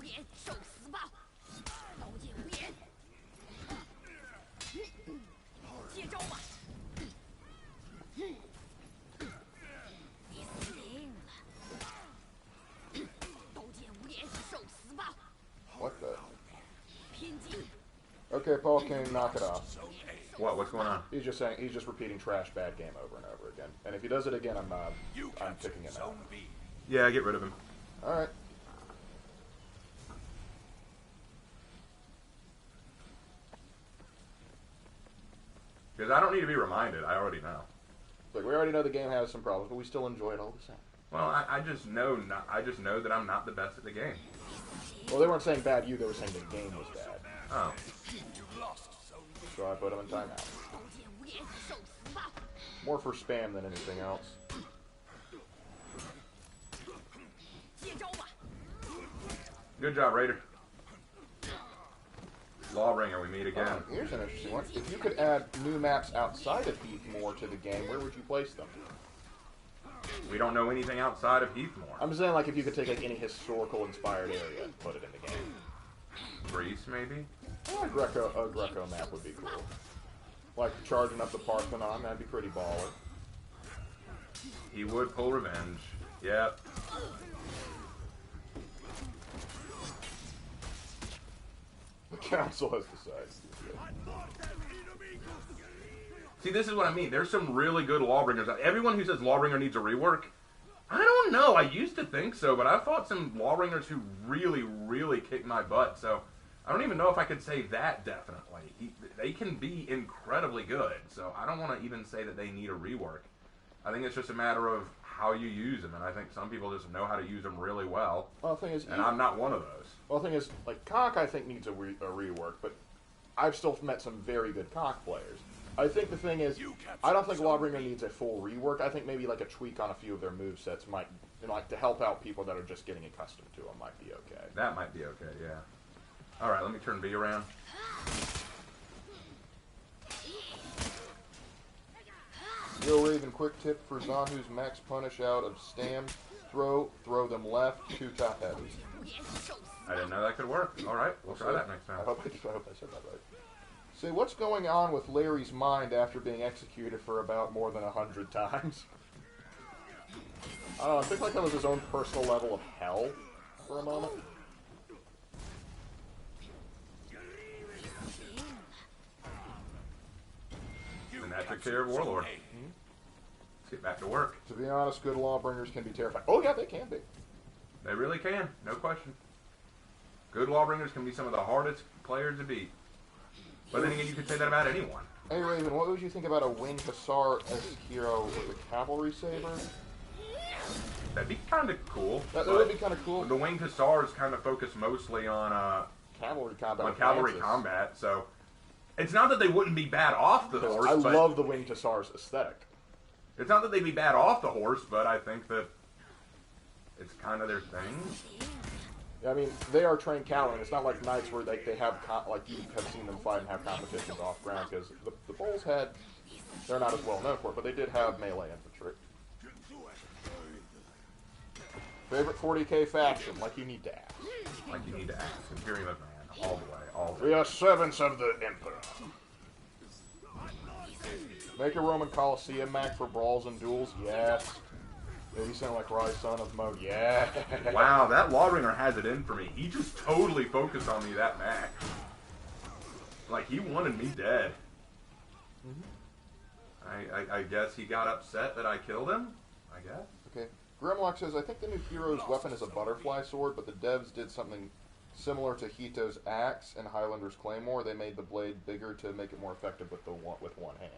B: What the? Okay, Paul King, knock it off.
A: What? What's going on?
B: He's just repeating trash bad game over and over again. And if he does it again, I'm kicking him out.
A: Yeah, get rid of him.
B: All right.
A: Because I don't need to be reminded. I already know.
B: Look, we already know the game has some problems, but we still enjoy it all the same.
A: Well, I just know that I'm not the best at the game.
B: Well, they weren't saying bad you, they were saying the game was bad.
A: Oh.
B: So I put him in timeout. More for spam than anything else.
A: Good job, Raider. Lawbringer, we meet again.
B: Here's an interesting one. If you could add new maps outside of Heathmore to the game, where would you place them?
A: We don't know anything outside of Heathmore.
B: I'm saying, like, if you could take like any historical-inspired area and put it in the game.
A: Greece, maybe?
B: A Greco map would be cool. Like charging up the Parthenon, that'd be pretty baller.
A: He would pull revenge. Yep.
B: The council has decided.
A: See, this is what I mean. There's some really good Lawbringers. Everyone who says Lawbringer needs a rework, I don't know. I used to think so, but I've fought some Lawbringers who really, really kicked my butt. So I don't even know if I could say that definitely. They can be incredibly good. So I don't want to even say that they need a rework. I think it's just a matter of how you use them, and I think some people just know how to use them really well.
B: Well, the thing is,
A: and I'm not one of those.
B: Well, the thing is, like, Conk, I think, needs a rework, but I've still met some very good Conk players. I think the thing is, I don't think Lawbringer needs a full rework. I think maybe like a tweak on a few of their movesets might, like, to help out people that are just getting accustomed to them might be okay.
A: That might be okay, yeah. All right, let me turn B around.
B: Yo, Raven, quick tip for Zanhu's max punish out of Stam. Throw them left, 2 top heavies.
A: I didn't know that could work. All right, we'll try that next time.
B: I hope I said that right. Say, what's going on with Larry's mind after being executed for about more than 100 times? I don't know, I think like that was his own personal level of hell for a moment.
A: And that took care of Warlord. Let's get back to work.
B: To be honest, good Lawbringers can be terrifying. Oh yeah, they can be.
A: They really can, no question. Good Lawbringers can be some of the hardest players to beat. But then again, you could say that about anyone.
B: Hey Raven, what would you think about a winged Hussar as hero with a cavalry saber?
A: That'd be kind of cool.
B: That would be kind of cool.
A: The winged Hussars kind of focus mostly on
B: cavalry combat.
A: On cavalry combat, so it's not that they wouldn't be bad off the horse.
B: I love the winged Hussars aesthetic. It's
A: not that they'd be bad off the horse, but I think that it's kind of their thing.
B: I mean, they are trained cavalry. It's not like knights where they have, like you have seen them fight and have competitions off ground, because the Bulls they're not as well known for it, but they did have melee infantry. Favorite 40k faction, like you need to ask.
A: Like you need to ask. Imperium of Man, all the way, all the way.
B: We are servants of the Emperor. Make a Roman Coliseum Mac for brawls and duels? Yes. Maybe sound like Rise Son of Mo? Yeah.
A: Wow, that Lawbringer has it in for me. He just totally focused on me that match. Like, he wanted me dead. I guess he got upset that I killed him, I guess.
B: Okay. Grimlock says, I think the new hero's weapon is a butterfly sword, but the devs did something similar to Hito's axe and Highlander's claymore. They made the blade bigger to make it more effective with one hand.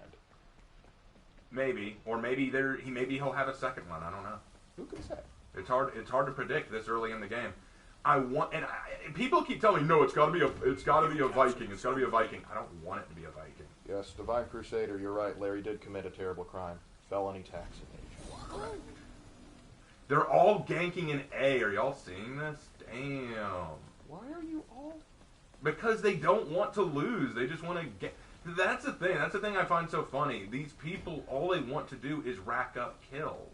A: Maybe, or maybe he'll have a second one. I don't know.
B: Who can say?
A: It's hard to predict this early in the game. People keep telling me, no, it's got to be a Viking. It's got to be a Viking. I don't want it to be a Viking.
B: Yes, Divine Crusader, you're right. Larry did commit a terrible crime. Felony tax evasion.
A: They're all ganking in A. Are y'all seeing this? Damn.
B: Why are you all?
A: Because they don't want to lose. They just want to get. That's the thing. That's the thing I find so funny. These people, all they want to do is rack up kills.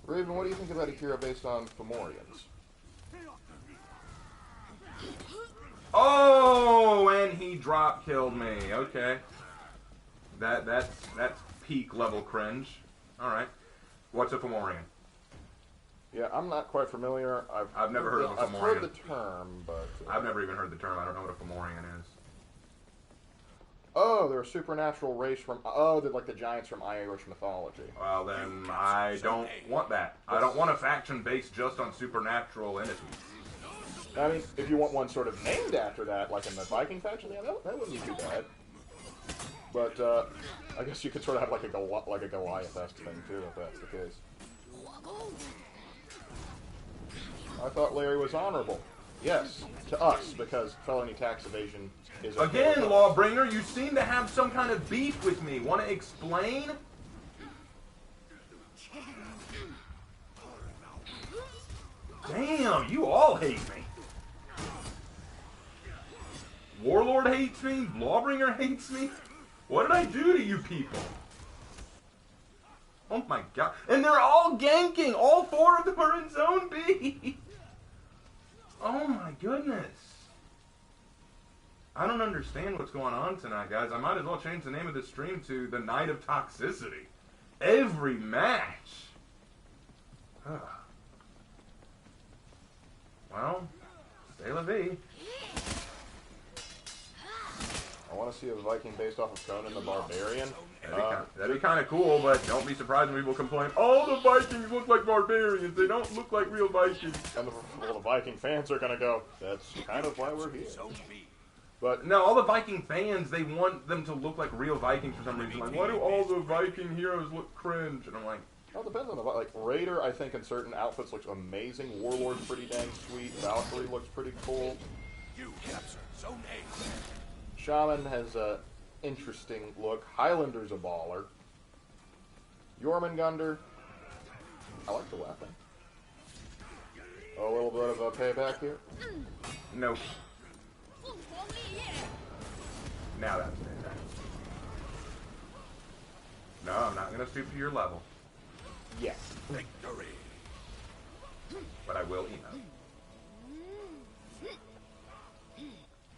B: Raven, what do you think about a hero based on Fomorians?
A: Oh, and he drop killed me. Okay, that's peak level cringe. All right, what's a Fomorian?
B: Yeah, I'm not quite familiar.
A: I've never heard of a Fomorian.
B: I've heard the term, but
A: I've never even heard the term. I don't know what a Fomorian is.
B: Oh, they're a supernatural race from. Oh, they're like the giants from Irish mythology.
A: Well, then I don't want that. I don't want a faction based just on supernatural entities.
B: I mean, if you want one sort of named after that, like in the Viking faction, yeah, that wouldn't be too bad. But I guess you could sort of have like a Goliath-esque thing too, if that's the case. I thought Larry was honorable. Yes, to us, because felony tax evasion is okay.
A: Again, Lawbringer, you seem to have some kind of beef with me. Want to explain? Damn, you all hate me. Warlord hates me. Lawbringer hates me. What did I do to you people? Oh my god. And they're all ganking. All four of them are in Zone B. Oh my goodness. I don't understand what's going on tonight, guys. I might as well change the name of this stream to The Night of Toxicity. Every match. Well, stay la vie.
B: I want to see a Viking based off of Conan the Barbarian.
A: That'd be kind of cool, but don't be surprised when people complain, all the Vikings look like barbarians. They don't look like real Vikings.
B: And the Viking fans are going to go, that's kind of why we're here.
A: But no, all the Viking fans, they want them to look like real Vikings for some reason. Like, why do all the Viking heroes look cringe? And I'm like,
B: well, it depends on the like Raider. I think in certain outfits looks amazing. Warlord's pretty dang sweet. Valkyrie looks pretty cool.
C: You capture Zone A.
B: Shaman has a interesting look. Highlander's a baller. Jormungandr, I like the weapon. A little bit of a payback here.
A: nope. Now that's payback. No, I'm not going to stoop to your level.
B: Yes.
C: Victory.
A: But I will emo.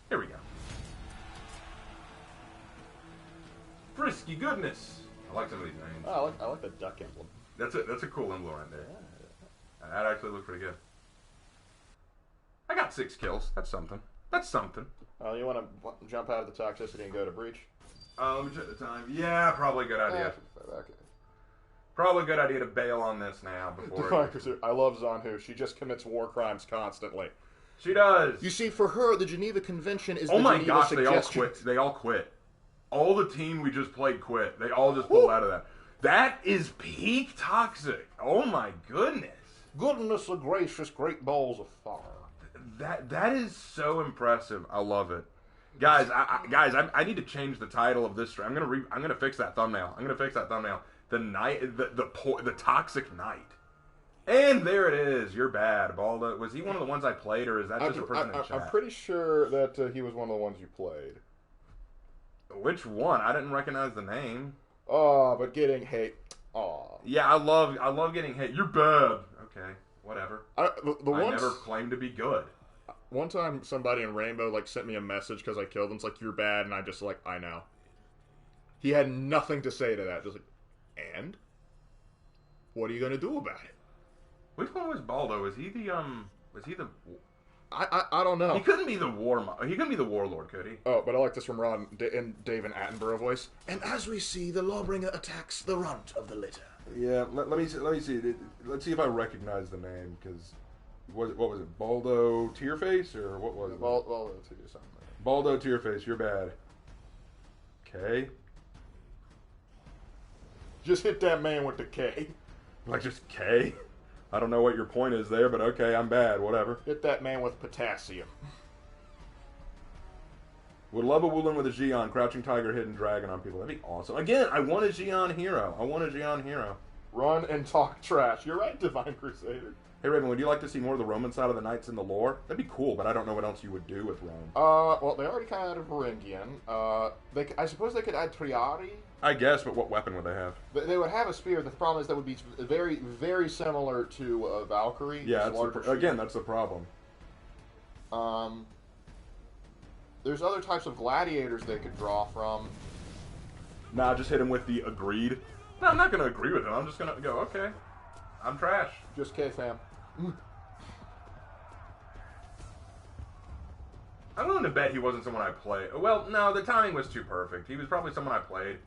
A: Here we go. Frisky goodness. I like some of these names.
B: Oh, I like the duck emblem.
A: That's a cool emblem right there. That actually looked pretty good. I got 6 kills. That's something. That's something.
B: You want to jump out of the toxicity and go to breach?
A: Let me check the time. Yeah, probably a good idea.
B: Okay.
A: Probably a good idea to bail on this now before.
B: I love Zanhu. She just commits war crimes constantly.
A: She does.
B: You see, for her, the Geneva Convention is
A: oh
B: the
A: my
B: Geneva
A: gosh,
B: Suggestion.
A: they all quit. They all quit. All the team we just played quit. They all just pulled out of that. That is peak toxic. Oh my goodness.
B: Goodness of gracious, great balls of fire.
A: That is so impressive. I love it. Guys, I need to change the title of this stream. I'm gonna fix that thumbnail. The toxic knight. And there it is. You're bad, Baldo. Was he one of the ones I played, or is that just a person in chat?
B: I'm pretty sure that he was one of the ones you played.
A: Which one? I didn't recognize the name.
B: Oh, but getting hate. Oh.
A: Yeah, I love getting hate. You're bad. Okay, whatever. I never claimed to be good.
B: One time, somebody in Rainbow sent me a message because I killed him. It's like, you're bad, and I just I know. He had nothing to say to that. Just and what are you gonna do about it?
A: Which one was Baldo? Was he the
B: I don't know.
A: He couldn't be the he couldn't be the warlord, could he?
B: Oh, but I like this from Rod in Dave and Attenborough voice. And as we see, the Lawbringer attacks the runt of the litter.
A: Yeah, let me see. Let's see if I recognize the name, because what was it? Baldo Tearface, or what was it?
B: Baldo Tear something.
A: Baldo Tearface, you're bad. Okay.
B: Just hit that man with the K.
A: Just K? I don't know what your point is there, but okay, I'm bad, whatever.
B: Hit that man with potassium.
A: Would love a Woolen with a Xion, Crouching Tiger, Hidden Dragon on people. That'd be awesome. Again, I want a Xion hero. Run and talk trash. You're right, Divine Crusader. Hey, Raven, would you like to see more of the Roman side of the Knights in the lore? That'd be cool, but I don't know what else you would do with Rome.
B: Well, they already kind of added Varangian. I suppose they could add Triari.
A: I guess, but what weapon would they have?
B: They would have a spear. The problem is that would be very, very similar to Valkyrie.
A: Yeah, that's the problem.
B: There's other types of gladiators they could draw from.
A: Nah, just hit him with the agreed. No, I'm not going to agree with him. I'm just going to go, okay, I'm trash.
B: Just K-fam.
A: I'm willing to bet he wasn't someone I played. Well, no, the timing was too perfect. He was probably someone I played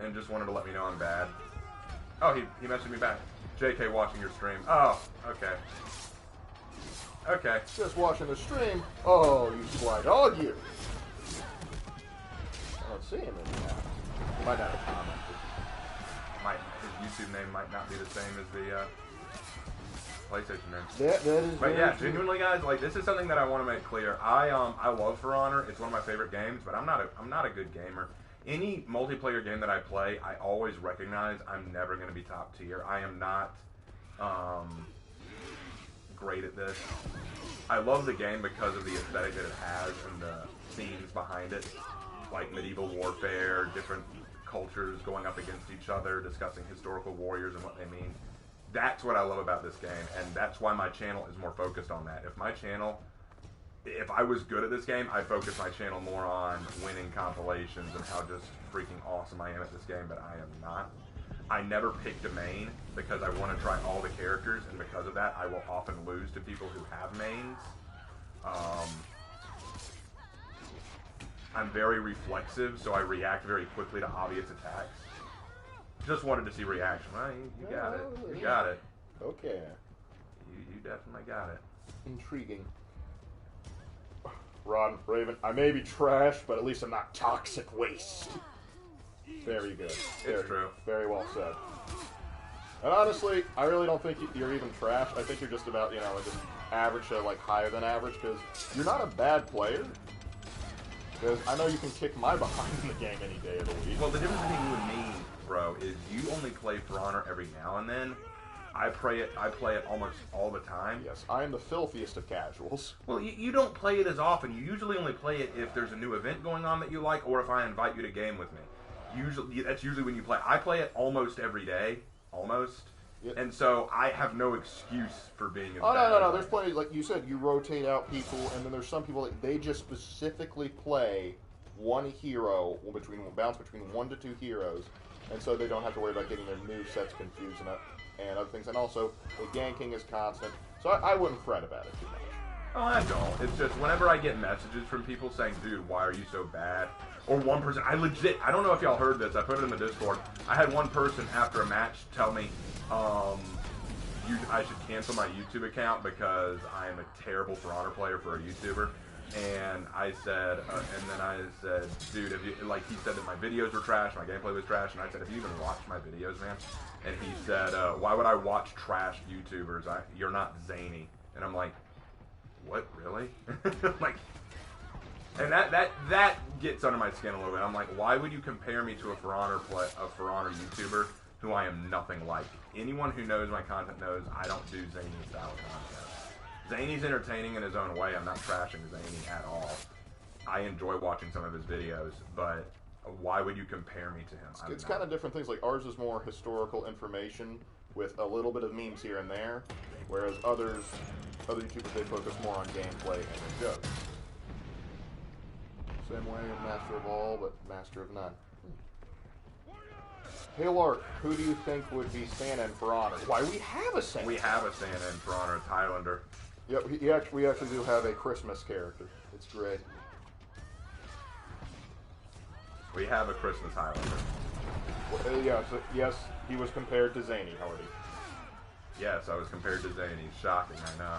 A: and just wanted to let me know I'm bad. Oh, he messaged me back. JK watching your stream. Oh, okay. Okay.
B: Just watching the stream. Oh, you slight. Oh, you. I don't see him in there. He might not have commented.
A: His YouTube name might not be the same as the PlayStation name.
B: That is.
A: But yeah, genuinely, guys, this is something that I want to make clear. I love For Honor. It's one of my favorite games, but I'm not a good gamer. Any multiplayer game that I play, I always recognize I'm never going to be top tier. I am not great at this. I love the game because of the aesthetic that it has and the themes behind it, like medieval warfare, different cultures going up against each other, discussing historical warriors and what they mean. That's what I love about this game, and that's why my channel is more focused on that. If I was good at this game, I'd focus my channel more on winning compilations and how just freaking awesome I am at this game, but I am not. I never picked a main because I want to try all the characters, and because of that, I will often lose to people who have mains. I'm very reflexive, so I react very quickly to obvious attacks. Just wanted to see reaction. Well, you got it. You got it.
B: Okay.
A: You definitely got it.
B: Intriguing. Rod, Raven, I may be trash, but at least I'm not toxic waste. Very good.
A: It's true.
B: Very well said. And honestly, I really don't think you're even trash. I think you're just about, just average to, higher than average, because you're not a bad player. Because I know you can kick my behind in the game any day of the week.
A: Well, the difference between you and me, bro, is you only play For Honor every now and then. I play it almost all the time.
B: Yes, I am the filthiest of casuals.
A: Well, you don't play it as often. You usually only play it if there's a new event going on that you like, or if I invite you to game with me. That's usually when you play. I play it almost every day, almost. Yep. And so I have no excuse for being as bad.
B: No. There's plenty, like you said, you rotate out people, and then there's some people that they just specifically play one hero, bounce between 1 to 2 heroes, and so they don't have to worry about getting their move sets confused and other things. And also, the ganking is constant, so I wouldn't fret about it too much.
A: Oh, I don't. It's just whenever I get messages from people saying, dude, why are you so bad? Or one person, I don't know if y'all heard this, I put it in the Discord. I had one person after a match tell me, I should cancel my YouTube account because I am a terrible For Honor player for a YouTuber. And I said, dude, he said that my videos were trash, my gameplay was trash, and I said, have you even watched my videos, man? And he said, why would I watch trash YouTubers? You're not zany. And I'm like, what, really? And that gets under my skin a little bit. I'm like, why would you compare me to a For Honor YouTuber who I am nothing like? Anyone who knows my content knows I don't do zany style content. Zany's entertaining in his own way. I'm not trashing Zany at all. I enjoy watching some of his videos, but why would you compare me to him?
B: It's kind of different things. Like, ours is more historical information with a little bit of memes here and there, whereas other YouTubers, they focus more on gameplay and their jokes. Same way with Master of All, but Master of None. Hey Lark, who do you think would be Santa in For Honor? Why, we have a Santa.
A: We have a Santa in For Honor, it's Highlander.
B: Yep, we actually do have a Christmas character. It's great.
A: We have a Christmas Highlander.
B: Well, yes, he was compared to Zany Hardy.
A: Yes, I was compared to Zany. Shocking, I know.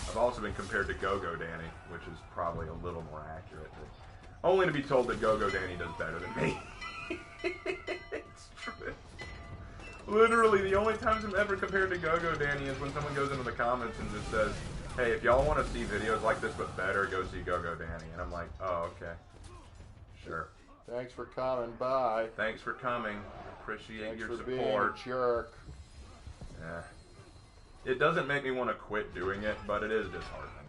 A: I've also been compared to Go-Go Danny, which is probably a little more accurate. Only to be told that Go-Go Danny does better than me. It's true. Literally, the only times I'm ever compared to Go-Go Danny is when someone goes into the comments and just says, hey, if y'all want to see videos like this but better, go see Go-Go Danny. And I'm like, oh, okay. Sure.
B: Thanks for coming by.
A: Thanks for coming. Appreciate
B: Thanks
A: your
B: for
A: support.
B: being a jerk.
A: Yeah. It doesn't make me want to quit doing it, but it is disheartening.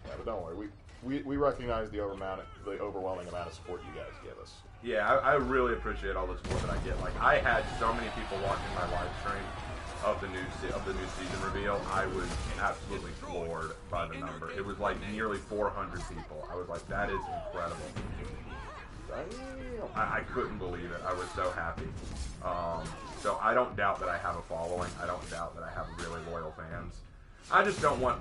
B: Yeah, but don't worry. We recognize the overwhelming amount of support you guys give us.
A: Yeah, I really appreciate all the support that I get. Like, I had so many people watching my live stream of the new season reveal. I was absolutely floored by the number. It was like nearly 400 people. I was like, that is incredible. I couldn't believe it. I was so happy. So I don't doubt that I have a following. I don't doubt that I have really loyal fans. I just don't want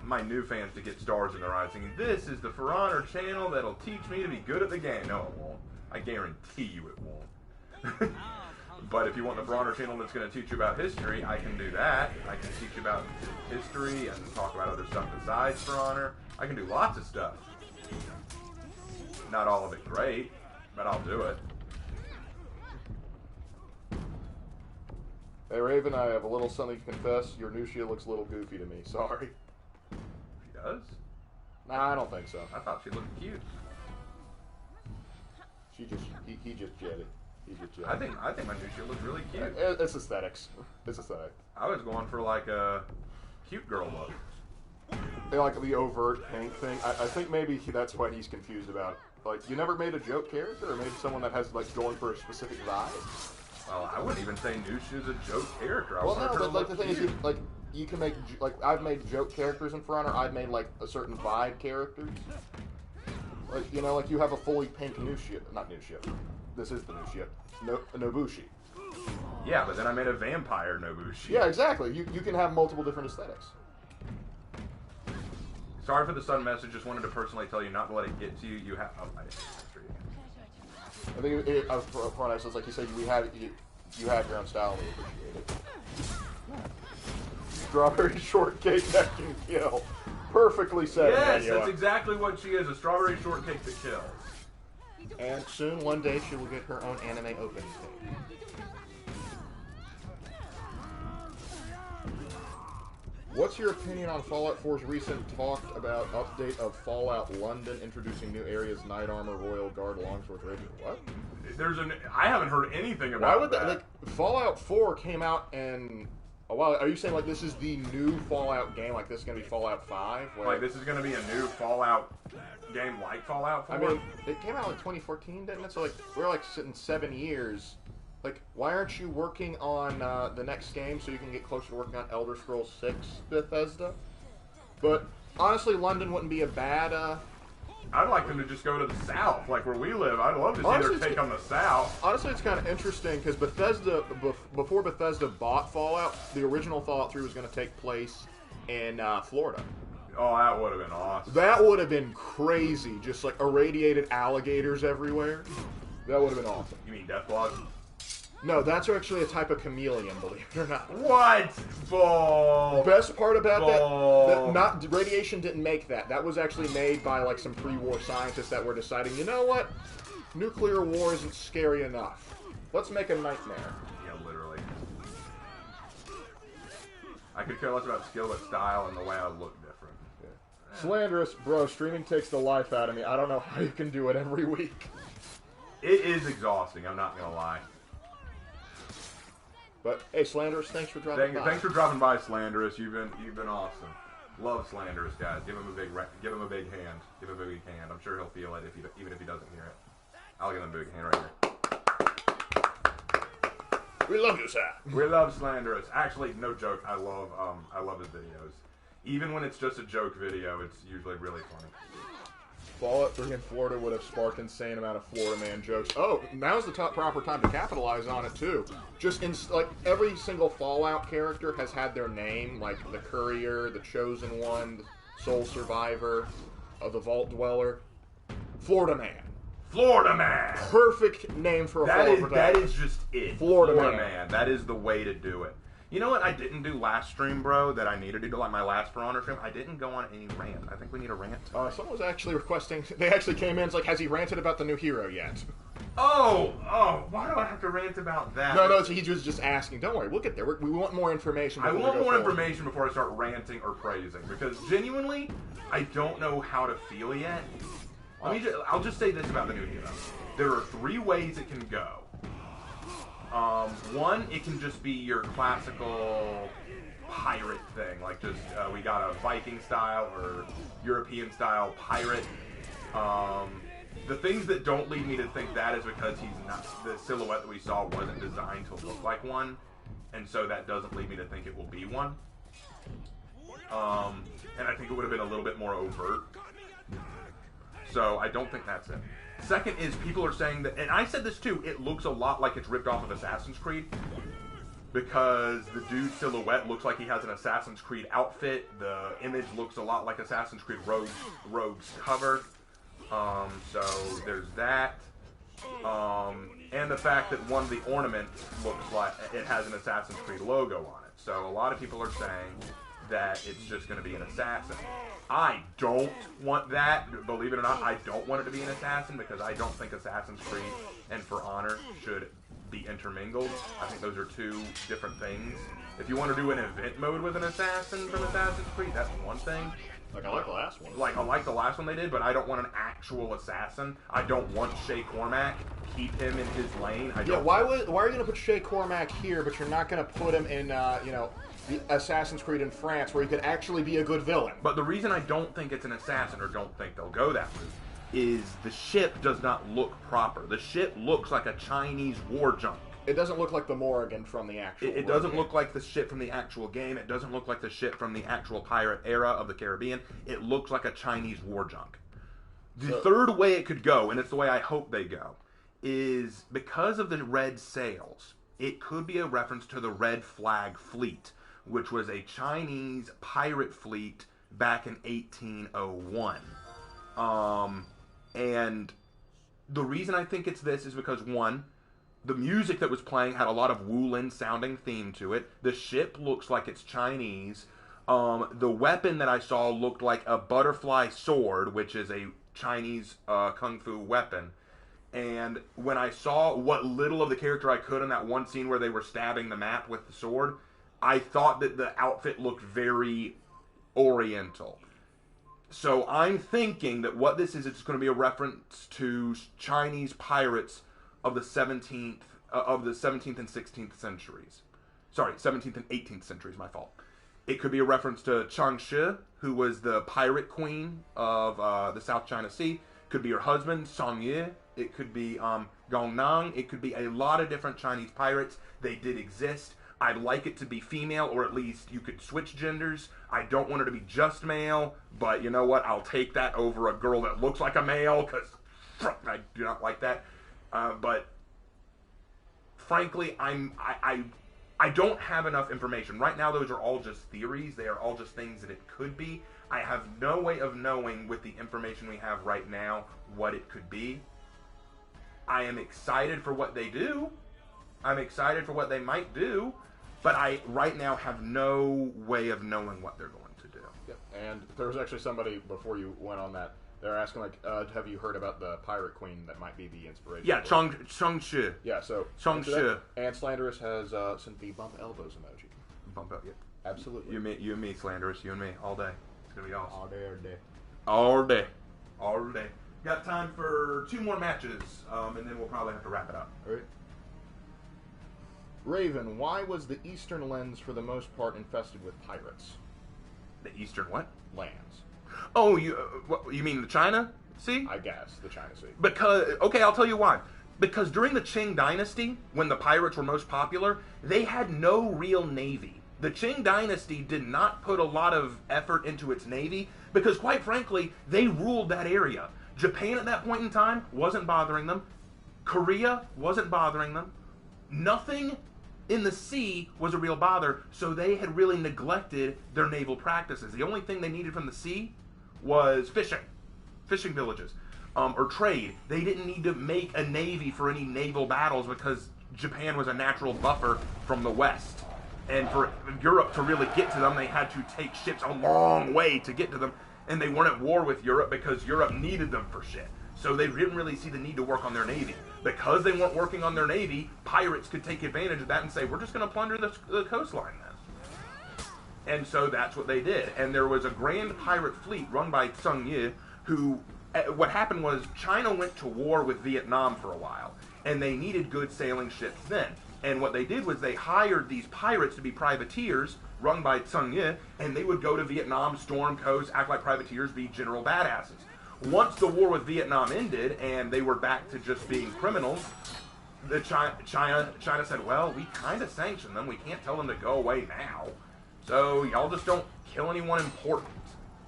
A: my new fans to get stars in their eyes thinking, this is the For Honor channel that'll teach me to be good at the game. No, it won't. I guarantee you it won't. But if you want the For Honor channel that's going to teach you about history, I can do that. I can teach you about history and talk about other stuff besides For Honor. I can do lots of stuff. Not all of it great, but I'll do it.
B: Hey Raven, I have a little something to confess. Your new shield looks a little goofy to me. Sorry.
A: She does?
B: Nah, I don't think so.
A: I thought she looked cute.
B: He just jetted. He just jetted.
A: I think my new shield looks really cute.
B: It's aesthetics. It's aesthetic.
A: I was going for like a cute girl look.
B: They like the overt pink thing. I think maybe that's what he's confused about. Like, you never made a joke character, or maybe someone that has like going for a specific vibe.
A: Well, I wouldn't even say Nushu's a joke character. I
B: Well,
A: want her
B: no,
A: to
B: but like
A: look
B: the thing
A: cute.
B: is, you can make like I've made joke characters in For Honor. I've made like a certain vibe characters. Like like you have a fully pink new ship, not new ship. This is the new ship, Nobushi.
A: Yeah, but then I made a vampire Nobushi.
B: Yeah, exactly. You can have multiple different aesthetics.
A: Sorry for the sudden message. Just wanted to personally tell you not to let it get to you. You have. Oh, I didn't answer you.
B: I think for Honor, it's like you said, you have your own style, and we appreciate it. Strawberry shortcake that can kill. Perfectly said.
A: Yes,
B: Manuel.
A: that's exactly what she is. A strawberry shortcake that kills.
B: And soon, one day, she will get her own anime opening page. What's your opinion on Fallout 4's recent talk about update of Fallout London, introducing new areas, Knight Armor, Royal Guard, Longsword, Ranger? What?
A: I haven't heard anything about
B: Why would
A: that.
B: Like, Fallout 4 came out in a while. Are you saying like this is the new Fallout game? Like this is gonna be Fallout 5?
A: Like this is going to be a new Fallout game like Fallout 4?
B: I mean, it came out in 2014, didn't it? So like we're like sitting 7 years. Like, why aren't you working on the next game so you can get closer to working on Elder Scrolls 6, Bethesda? But honestly, London wouldn't be a bad.
A: I'd like them to just go to the south, like where we live. I'd love to see their take on the south.
B: Honestly, it's kind of interesting because Bethesda, before Bethesda bought Fallout, the original Fallout 3 was going to take place in Florida.
A: Oh, that would have been awesome.
B: That would have been crazy. Just like irradiated alligators everywhere. That would have been awesome.
A: You mean Deathblood?
B: No, that's actually a type of chameleon, believe it or not.
A: What? Bull.
B: Best part about that, not radiation didn't make that. That was actually made by like some pre-war scientists that were deciding, you know what? Nuclear war isn't scary enough. Let's make a nightmare.
A: Yeah, literally. I could care less about skill but style and the way I look different.
B: Yeah. Slanderous, bro, streaming takes the life out of me. I don't know how you can do it every week.
A: It is exhausting, I'm not gonna lie.
B: But hey, Slanderous, thanks for dropping by.
A: Thanks for dropping by, Slanderous. You've been awesome. Love Slanderous, guys. Give him a big hand. Give him a big hand. I'm sure he'll feel it even if he doesn't hear it. I'll give him a big hand right here.
B: We love you, sir.
A: We love Slanderous. Actually, no joke. I love his videos. Even when it's just a joke video, it's usually really funny.
B: Fallout 3 in Florida would have sparked insane amount of Florida man jokes. Oh, now's the proper time to capitalize on it too. Just like every single Fallout character has had their name, like the Courier, the Chosen One, the Soul Survivor, the Vault Dweller. Florida Man.
A: Florida Man.
B: Perfect name for a Fallout protagonist.
A: That is just it.
B: Florida Man.
A: That is the way to do it. You know what I didn't do last stream, bro, that I needed to do, like my last For Honor stream? I didn't go on any rant. I think we need a rant.
B: Someone was actually requesting, they actually came in, it's like, has he ranted about the new hero yet?
A: Oh, why do I have to rant about that?
B: No, he was just asking. Don't worry, we'll get there. We want more information.
A: I want more information before I start ranting or praising, because genuinely, I don't know how to feel yet. I'll just say this about the new hero. There are 3 ways it can go. One, it can just be your classical pirate thing, like just we got a Viking style or European style pirate. The things that don't lead me to think that is because the silhouette that we saw wasn't designed to look like one, and so that doesn't lead me to think it will be one. And I think it would have been a little bit more overt. So I don't think that's it. Second is people are saying that, and I said this too, it looks a lot like it's ripped off of Assassin's Creed. Because the dude's silhouette looks like he has an Assassin's Creed outfit. The image looks a lot like Assassin's Creed Rogue's cover. So there's that. And the fact that one of the ornaments looks like it has an Assassin's Creed logo on it. So a lot of people are saying that it's just going to be an assassin. I don't want that. Believe it or not, I don't want it to be an assassin because I don't think Assassin's Creed and For Honor should be intermingled. I think those are 2 different things. If you want to do an event mode with an assassin from Assassin's Creed, that's one thing.
B: Like, I like the last one.
A: Like, I like the last one they did, but I don't want an actual assassin. I don't want Shay Cormac. Keep him in his lane.
B: Why are you going to put Shay Cormac here, but you're not going to put him in, the Assassin's Creed in France, where he could actually be a good villain?
A: But the reason I don't think it's an assassin, or don't think they'll go that route, is the ship does not look proper. The ship looks like a Chinese war junk.
B: It doesn't look like the Morrigan from the actual
A: It doesn't look like the ship from the actual game. It doesn't look like the ship from the actual pirate era of the Caribbean. It looks like a Chinese war junk. The third way it could go, and it's the way I hope they go, is because of the red sails, it could be a reference to the Red Flag Fleet, which was a Chinese pirate fleet back in 1801. And the reason I think it's this is because, one, the music that was playing had a lot of Wulin sounding theme to it. The ship looks like it's Chinese. The weapon that I saw looked like a butterfly sword, which is a Chinese kung fu weapon. And when I saw what little of the character I could in that one scene where they were stabbing the map with the sword, I thought that the outfit looked very oriental. So I'm thinking that what this is, it's going to be a reference to Chinese pirates of the 17th and 16th centuries. Sorry, 17th and 18th centuries, my fault. It could be a reference to Changshi, who was the pirate queen of the South China Sea. Could be her husband, Song Ye. It could be Gong Nang. It could be a lot of different Chinese pirates. They did exist. I'd like it to be female, or at least you could switch genders. I don't want her to be just male, but you know what? I'll take that over a girl that looks like a male, because I do not like that. But frankly, I don't have enough information. Right now, those are all just theories. They are all just things that it could be. I have no way of knowing with the information we have right now what it could be. I am excited for what they do. I'm excited for what they might do. But I, right now, have no way of knowing what they're going to do.
B: Yep. And there was actually somebody, before you went on that, they're asking, like, have you heard about the Pirate Queen that might be the inspiration?
A: Yeah, Changshi.
B: Yeah, so...
A: Changshi.
B: And Slanderous has sent the bump elbows emoji.
A: Bump out, yeah.
B: Absolutely.
A: You and me, Slanderous. You and me, all day. It's gonna be awesome.
B: All day, every day.
A: All day. All day. Got time for 2 more matches, and then we'll probably have to wrap it up.
B: All right. Raven, why was the eastern lens for the most part infested with pirates?
A: The Eastern what?
B: Lands.
A: Oh, you mean the China Sea?
B: I guess, the China Sea.
A: Because, okay, I'll tell you why. Because during the Qing Dynasty, when the pirates were most popular, they had no real navy. The Qing Dynasty did not put a lot of effort into its navy because, quite frankly, they ruled that area. Japan at that point in time wasn't bothering them. Korea wasn't bothering them. Nothing in the sea was a real bother, so they had really neglected their naval practices. The only thing they needed from the sea was fishing villages, or trade. They didn't need to make a navy for any naval battles because Japan was a natural buffer from the west. And for Europe to really get to them, they had to take ships a long way to get to them, and they weren't at war with Europe because Europe needed them for shit. So they didn't really see the need to work on their navy. Because they weren't working on their navy, pirates could take advantage of that and say, we're just going to plunder the coastline then. And so that's what they did. And there was a grand pirate fleet run by Tsung Yi, who, what happened was China went to war with Vietnam for a while, and they needed good sailing ships then. And what they did was they hired these pirates to be privateers, run by Tsung Yi, and they would go to Vietnam, storm coasts, act like privateers, be general badasses. Once the war with Vietnam ended and they were back to just being criminals, China said, well, we kind of sanctioned them. We can't tell them to go away now. So y'all just don't kill anyone important.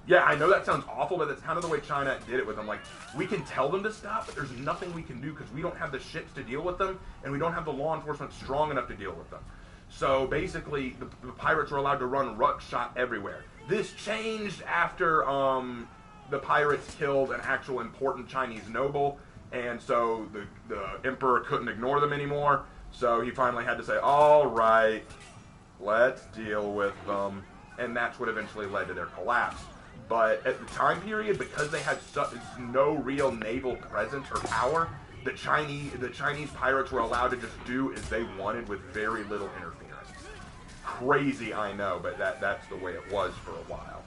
A: Yeah, I know that sounds awful, but that's kind of the way China did it with them. Like, we can tell them to stop, but there's nothing we can do because we don't have the ships to deal with them, and we don't have the law enforcement strong enough to deal with them. So basically, the pirates were allowed to run ruckshot everywhere. This changed after the pirates killed an actual important Chinese noble, and so the emperor couldn't ignore them anymore. So he finally had to say, all right, let's deal with them. And that's what eventually led to their collapse. But at the time period, because they had no real naval presence or power, the Chinese pirates were allowed to just do as they wanted with very little interference. Crazy, I know, but that's the way it was for a while.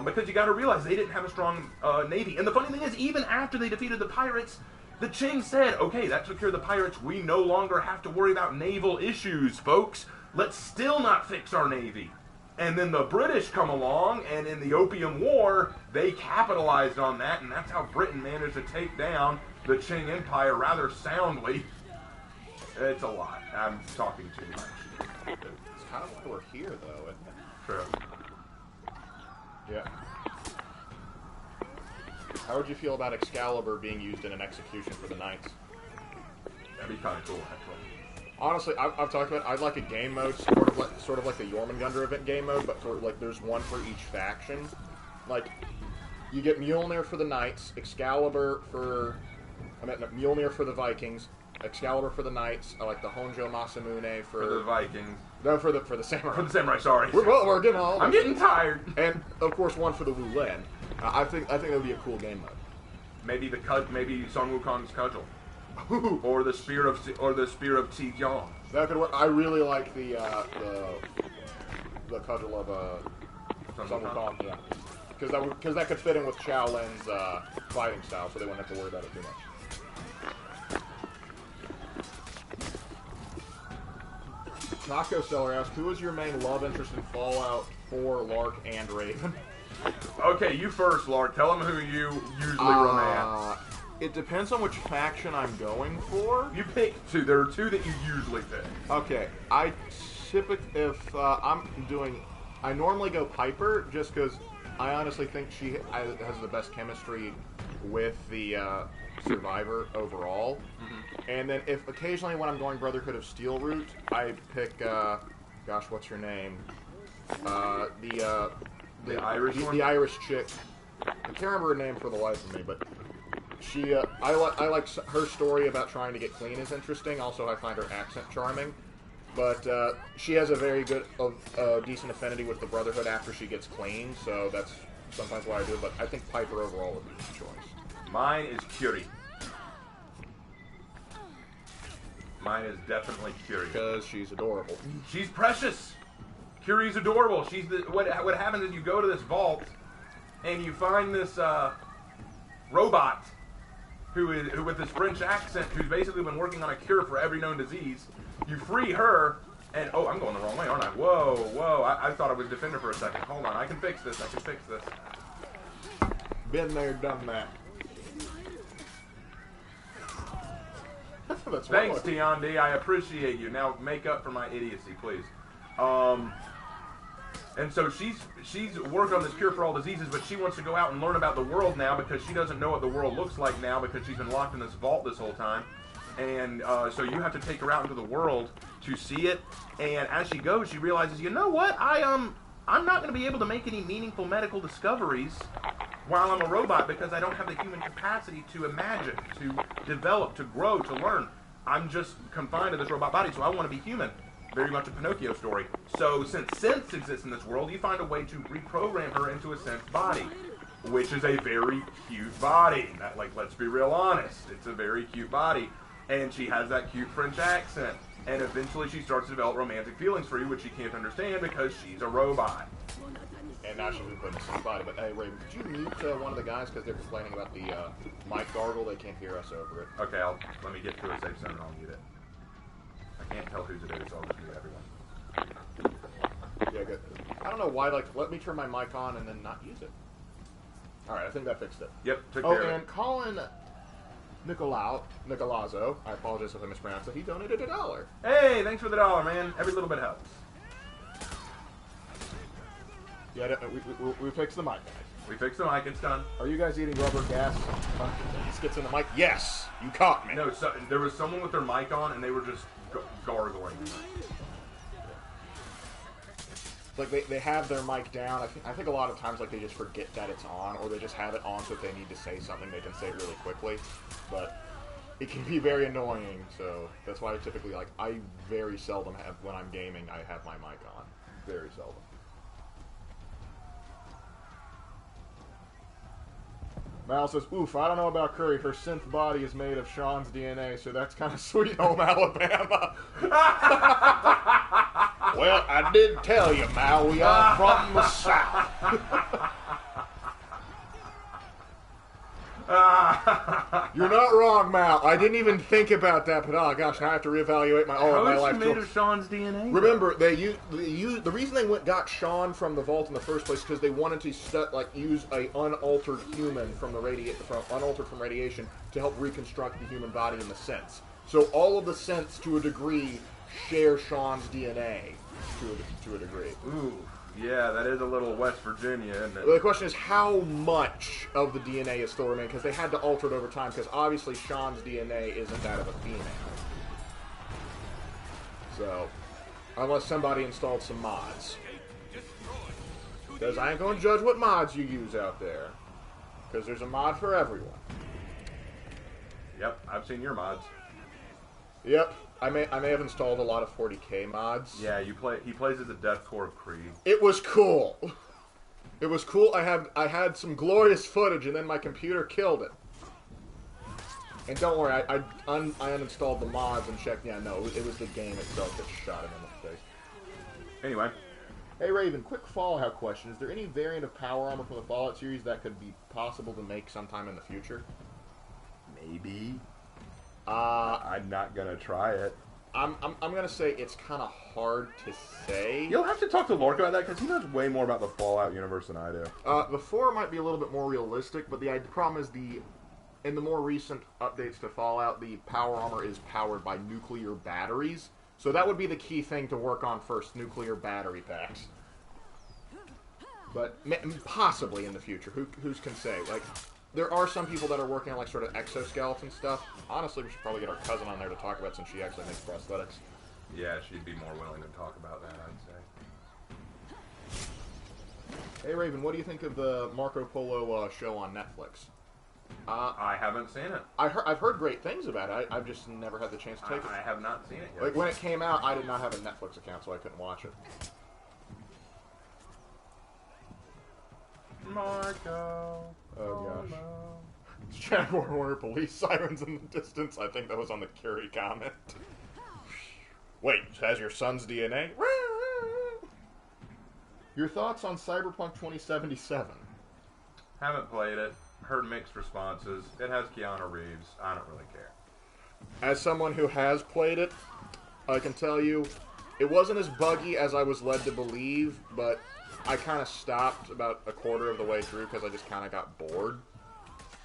A: Because you got to realize they didn't have a strong navy. And the funny thing is, even after they defeated the pirates, the Qing said, okay, that took care of the pirates. We no longer have to worry about naval issues, folks. Let's still not fix our navy. And then the British come along, and in the Opium War, they capitalized on that, and that's how Britain managed to take down the Qing Empire rather soundly. It's a lot. I'm talking too much.
B: It's kind of why we're here, though, isn't it?
A: True.
B: Yeah. How would you feel about Excalibur being used in an execution for the Knights?
A: That'd be kind of cool, actually.
B: Honestly, I've talked about it. I'd like a game mode, sort of like the Jormungandr event game mode, but for like there's one for each faction. Like, you get Mjolnir for the Knights, Excalibur for, Mjolnir for the Vikings, Excalibur for the Knights. I like the Honjo Masamune for
A: the Vikings.
B: No, for the Samurai.
A: For the Samurai, sorry.
B: We're getting all.
A: I'm getting tired.
B: And of course, one for the Wulen. I think that would be a cool game mode.
A: Maybe maybe Sun Wukong's cudgel. or the spear of Ti Jiang.
B: That could work. I really like the cudgel of Sun Wukong. Yeah, because that could fit in with Shaolin's fighting style, so they wouldn't have to worry about it too much. Taco Seller asks, who is your main love interest in Fallout 4, Lark, and Raven?
A: Okay, you first, Lark. Tell them who you usually romance.
B: It depends on which faction I'm going for.
A: You pick two. There are two that you usually pick.
B: Okay, I normally go Piper just because I honestly think she has the best chemistry with the Survivor overall. Mm-hmm. And then if occasionally when I'm going Brotherhood of Steel route, I pick gosh, what's her name? The Irish one? The Irish chick. I can't remember her name for the life of me, but she, I like her story about trying to get clean is interesting. Also, I find her accent charming. But she has a very good, decent affinity with the Brotherhood after she gets clean, so that's sometimes why I do it. But I think Piper overall would be the choice.
A: Mine is Curie. Mine is definitely Curie.
B: Because she's adorable.
A: She's precious. Curie's adorable. She's what happens is you go to this vault, and you find this robot who with this French accent, who's basically been working on a cure for every known disease. You free her, and oh, I'm going the wrong way, aren't I? Whoa, whoa! I thought I was Defender for a second. Hold on, I can fix this. I can fix this.
B: Been there, done that. That's
A: Thanks, Tion D. I appreciate you. Now make up for my idiocy, please. And so she's working on this cure for all diseases, but she wants to go out and learn about the world now because she doesn't know what the world looks like now because she's been locked in this vault this whole time. And so you have to take her out into the world to see it. And as she goes, she realizes, you know what? I'm not going to be able to make any meaningful medical discoveries while I'm a robot because I don't have the human capacity to imagine, to develop, to grow, to learn. I'm just confined to this robot body, so I want to be human. Very much a Pinocchio story. So since synths exist in this world, you find a way to reprogram her into a synth body, which is a very cute body. Let's be real honest. It's a very cute body. And she has that cute French accent. And eventually she starts to develop romantic feelings for you, which she can't understand because she's a robot.
B: And now she's been put in a synth body. But hey, Raven, could you mute one of the guys because they're complaining about the mic gargle? They can't hear us over it.
A: Okay, let me get to a safe zone and I'll mute it. I can't tell whose it is, so I'll just mute everyone.
B: Yeah, good. I don't know why, let me turn my mic on and then not use it. Alright, I think that fixed it.
A: Yep, took care of it.
B: And Colin Nicolazzo, I apologize if I mispronounced it, he donated $1.
A: Hey, thanks for the $1, man. Every little bit helps.
B: Yeah, we fixed the mic, guys.
A: We fixed the mic, it's done.
B: Are you guys eating rubber gas? Gets in the mic? Yes! You caught me.
A: No, so, there was someone with their mic on and they were just gargling.
B: Like they have their mic down. I think a lot of times they just forget that it's on, or they just have it on so if they need to say something they can say it really quickly. But it can be very annoying, so that's why I typically I very seldom have, when I'm gaming, I have my mic on. Very seldom. Mal says, oof, I don't know about Curry. Her synth body is made of Sean's DNA, so that's kind of sweet home Alabama. Well, I did tell you, Mal, we are from the South. You're not wrong, Mal. I didn't even think about that, but oh gosh, now I have to reevaluate my life.
A: How is she made of Sean's DNA?
B: Remember, the reason they got Sean from the vault in the first place is because they wanted to use a unaltered human from unaltered from radiation to help reconstruct the human body in the synths. So all of the synths, to a degree, share Sean's DNA to a degree.
A: Ooh. Yeah, that is a little West Virginia, isn't it?
B: Well, the question is, how much of the DNA is still remaining? Because they had to alter it over time, because obviously Sean's DNA isn't that of a female. So, unless somebody installed some mods. Because I ain't going to judge what mods you use out there. Because there's a mod for everyone.
A: Yep, I've seen your mods.
B: Yep. I may have installed a lot of 40k mods.
A: Yeah, he plays as a deathcore of Creed.
B: It was cool. It was cool. I had some glorious footage, and then my computer killed it. And don't worry, I uninstalled the mods and checked. Yeah, no, it was the game itself that shot him in the face.
A: Anyway.
B: Hey Raven, quick Fallout question: is there any variant of power armor from the Fallout series that could be possible to make sometime in the future?
A: Maybe. I'm not gonna try it.
B: I'm gonna say it's kind of hard to say.
A: You'll have to talk to Lork about that because he knows way more about the Fallout universe than I do.
B: The 4 might be a little bit more realistic, but the problem is in the more recent updates to Fallout, the power armor is powered by nuclear batteries. So that would be the key thing to work on first: nuclear battery packs. But possibly in the future, who can say? There are some people that are working on sort of exoskeleton stuff. Honestly, we should probably get our cousin on there to talk about since she actually makes prosthetics.
A: Yeah, she'd be more willing to talk about that, I'd
B: say. Hey Raven, what do you think of the Marco Polo show on Netflix?
A: I haven't seen it.
B: I've heard great things about it. I've just never had the chance to take it.
A: I have not seen it yet.
B: When it came out, I did not have a Netflix account, so I couldn't watch it.
A: Marco.
B: Oh gosh. Jaguar Warner police sirens in the distance. I think that was on the Curie comment. Wait, has your son's DNA? Your thoughts on Cyberpunk 2077?
A: Haven't played it. Heard mixed responses. It has Keanu Reeves. I don't really care.
B: As someone who has played it, I can tell you, it wasn't as buggy as I was led to believe, but I kind of stopped about a quarter of the way through because I just kind of got bored.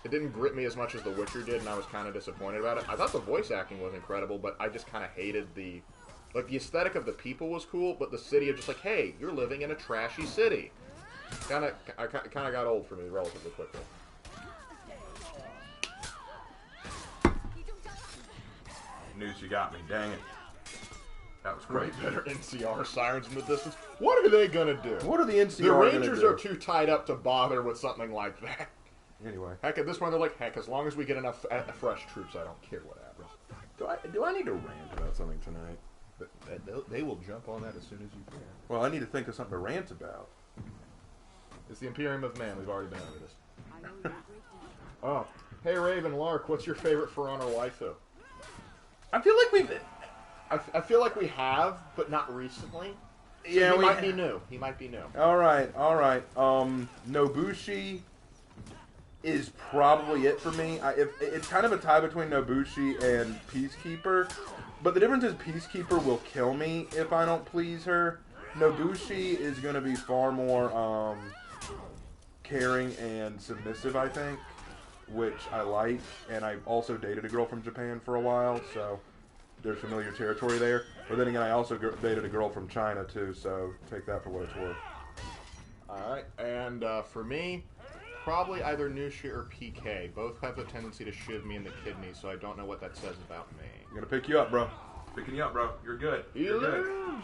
B: It didn't grip me as much as The Witcher did, and I was kind of disappointed about it. I thought the voice acting was incredible, but I just kind of hated the... Like, the aesthetic of the people was cool, but the city of just like, hey, you're living in a trashy city. I kind of got old for me relatively quickly.
A: News you got me. Dang it. That was great.
B: Better NCR sirens in the distance. What are they gonna do?
A: What are the NCR
B: The Rangers
A: do?
B: are too tied up to bother with something like that.
A: Anyway.
B: Heck, at this point they're like, heck, as long as we get enough fresh troops, I don't care what happens.
A: Do I need to rant about something tonight?
B: But they will jump on that as soon as you can.
A: Well, I need to think of something to rant about.
B: It's the Imperium of Man. We've already been over this. Oh, hey Raven, Lark, what's your favorite For Honor waifu?
A: I feel like we've...
B: I feel like we have, but not recently. So
A: Yeah,
B: he
A: we
B: might be new. He might be new.
A: All right. Nobushi is probably it for me. It's kind of a tie between Nobushi and Peacekeeper, but the difference is Peacekeeper will kill me if I don't please her. Nobushi is going to be far more caring and submissive, I think, which I like, and I also dated a girl from Japan for a while, so there's familiar territory there. But then again, I also dated a girl from China, too, so take that for what it's worth.
B: Alright, and for me, probably either Nushi or PK. Both have a tendency to shiv me in the kidney, so I don't know what that says about me.
A: I'm gonna pick you up, bro. Picking you up, bro. You're good. You're good.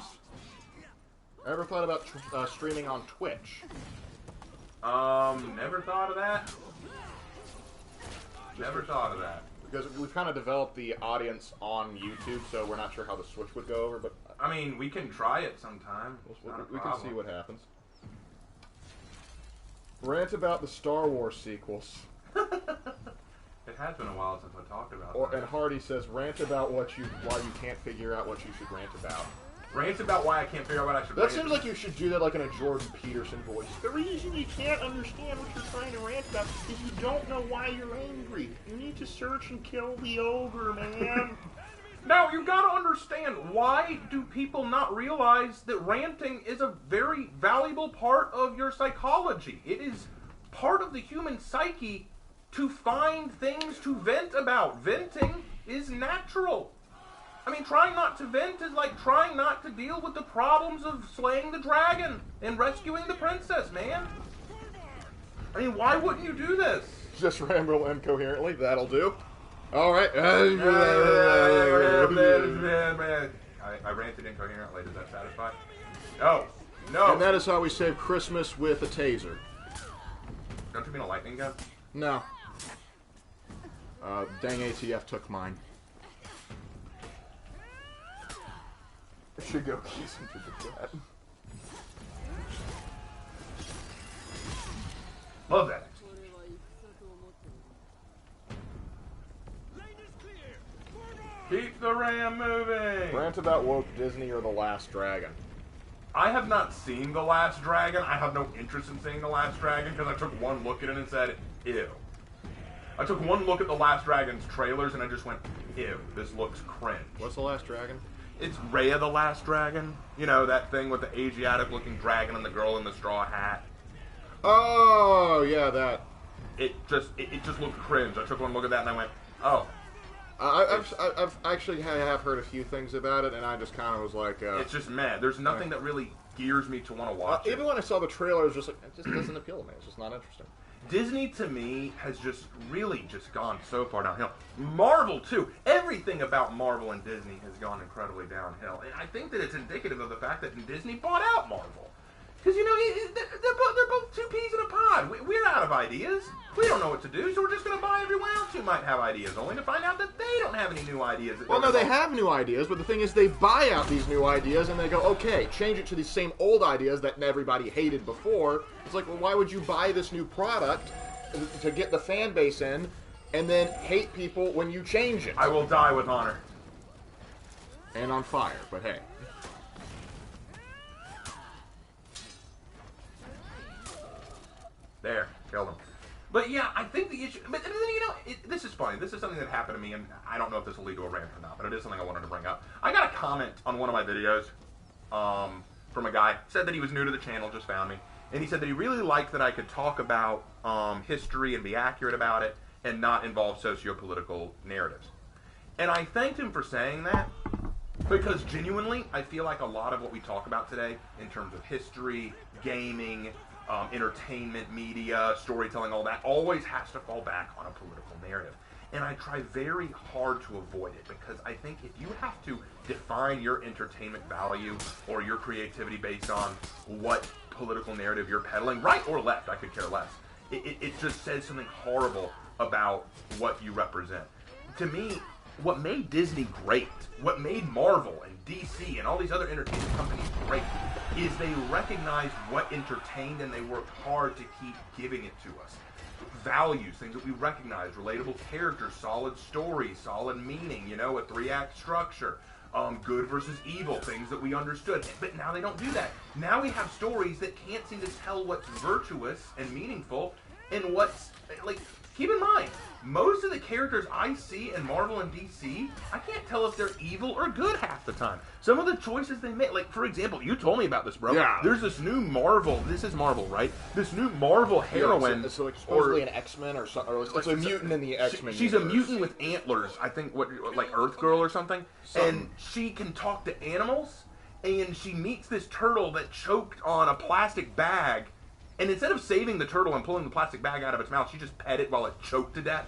B: Ever thought about streaming on Twitch?
A: Never thought of that. Never thought of that.
B: Because we've kind of developed the audience on YouTube, so we're not sure how the switch would go over, but...
A: I mean, we can try it sometime.
B: We can see what happens. Rant about the Star Wars sequels.
A: It has been a while since I talked about that.
B: And Hardy says, rant about why you can't figure out what you should rant about.
A: Rant about why I can't figure out what I should
B: That
A: rant
B: seems
A: about.
B: like you should do that like in a Jordan Peterson voice. The reason you can't understand what you're trying to rant about is you don't know why you're angry. You need to search and kill the ogre, man.
A: Now, you've got to understand, why do people not realize that ranting is a very valuable part of your psychology? It is part of the human psyche to find things to vent about. Venting is natural. I mean, trying not to vent is like trying not to deal with the problems of slaying the dragon and rescuing the princess, man. I mean, why wouldn't you do this?
B: Just ramble incoherently, that'll do. Alright.
A: I ranted incoherently. Does that satisfy? No. No.
B: And that is how we save Christmas with a taser.
A: Don't you mean a lightning gun?
B: No. Dang ATF took mine. I should go kiss him to the cat.
A: Love that. Keep the ram moving.
B: Rant about woke Disney or The Last Dragon.
A: I have not seen The Last Dragon. I have no interest in seeing The Last Dragon because I took one look at it and said, ew. I took one look at The Last Dragon's trailers and I just went, ew, this looks cringe.
B: What's The Last Dragon?
A: It's Raya the Last Dragon. You know, that thing with the Asiatic-looking dragon and the girl in the straw hat.
B: Oh, yeah, that.
A: It just looked cringe. I took one look at that and I went, oh.
B: I've actually have heard a few things about it, and I just kind of was like...
A: it's just meh. There's nothing that really gears me to want to watch it.
B: Even when I saw the trailer, I was just like, it just doesn't appeal to me. It's just not interesting.
A: Disney, to me, has just really just gone so far downhill. Marvel, too. Everything about Marvel and Disney has gone incredibly downhill. And I think that it's indicative of the fact that Disney bought out Marvel. Because, you know, they're both two peas in a pod. We're out of ideas. We don't know what to do, so we're just going to buy everyone else who might have ideas, only to find out that they don't have any new ideas.
B: Well, no, they have new ideas, but the thing is they buy out these new ideas and they go, okay, change it to these same old ideas that everybody hated before. It's like, well, why would you buy this new product to get the fan base in and then hate people when you change it?
A: I will die with honor.
B: And on fire, but hey.
A: There, killed him. But yeah, I think the issue. But this is funny. This is something that happened to me, and I don't know if this will lead to a rant or not, but it is something I wanted to bring up. I got a comment on one of my videos from a guy. Said that he was new to the channel, just found me, and he said that he really liked that I could talk about history and be accurate about it, and not involve socio-political narratives. And I thanked him for saying that, because genuinely, I feel like a lot of what we talk about today, in terms of history, gaming, entertainment, media, storytelling, all that, always has to fall back on a political narrative. And I try very hard to avoid it, because I think if you have to define your entertainment value or your creativity based on what political narrative you're peddling, right or left, I could care less, it just says something horrible about what you represent. To me, what made Disney great, what made Marvel and DC and all these other entertainment companies great, is they recognized what entertained, and they worked hard to keep giving it to us. Values, things that we recognize, relatable characters, solid stories, solid meaning, a 3-act structure, good versus evil, things that we understood. But now they don't do that. Now we have stories that can't seem to tell what's virtuous and meaningful and what's, keep in mind, most of the characters I see in Marvel and DC, I can't tell if they're evil or good half the time. Some of the choices they make, for example, you told me about this, bro.
B: Yeah.
A: There's this new Marvel, this is Marvel, right? This new Marvel heroine.
B: It's supposedly an X-Men or something, or it's a mutant in the X-Men
A: She's
B: universe.
A: a mutant with antlers, I think, like Earth Girl or something. And she can talk to animals, and she meets this turtle that choked on a plastic bag. And instead of saving the turtle and pulling the plastic bag out of its mouth, she just pet it while it choked to death.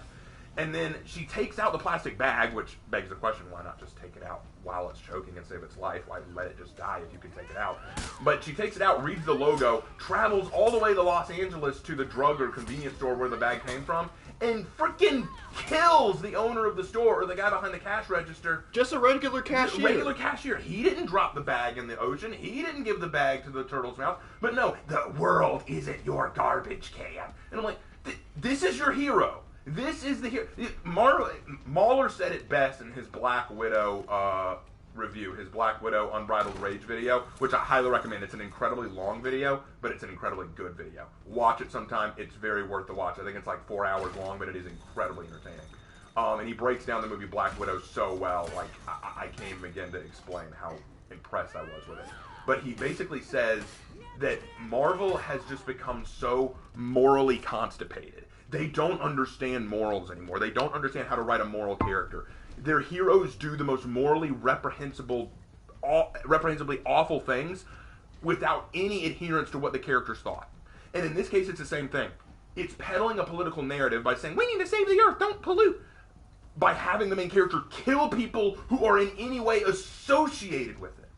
A: And then she takes out the plastic bag, which begs the question, why not just take it out while it's choking and save its life? Why let it just die if you can take it out? But she takes it out, reads the logo, travels all the way to Los Angeles to the drug or convenience store where the bag came from, and freaking kills the owner of the store or the guy behind the cash register.
B: Just a regular cashier.
A: He didn't drop the bag in the ocean. He didn't give the bag to the turtle's mouth. But no, the world isn't your garbage can. And I'm like, this is your hero. This is the hero. Mahler said it best in his Black Widow review, his Black Widow Unbridled Rage video, which I highly recommend. It's an incredibly long video, but it's an incredibly good video. Watch it sometime. It's very worth the watch. I think it's like 4 hours long, but it is incredibly entertaining. And he breaks down the movie Black Widow so well, I can't even begin to explain how impressed I was with it. But he basically says that Marvel has just become so morally constipated. They don't understand morals anymore. They don't understand how to write a moral character. Their heroes do the most morally reprehensibly awful things without any adherence to what the characters thought. And in this case, it's the same thing. It's peddling a political narrative by saying, we need to save the earth, don't pollute. By having the main character kill people who are in any way associated with it.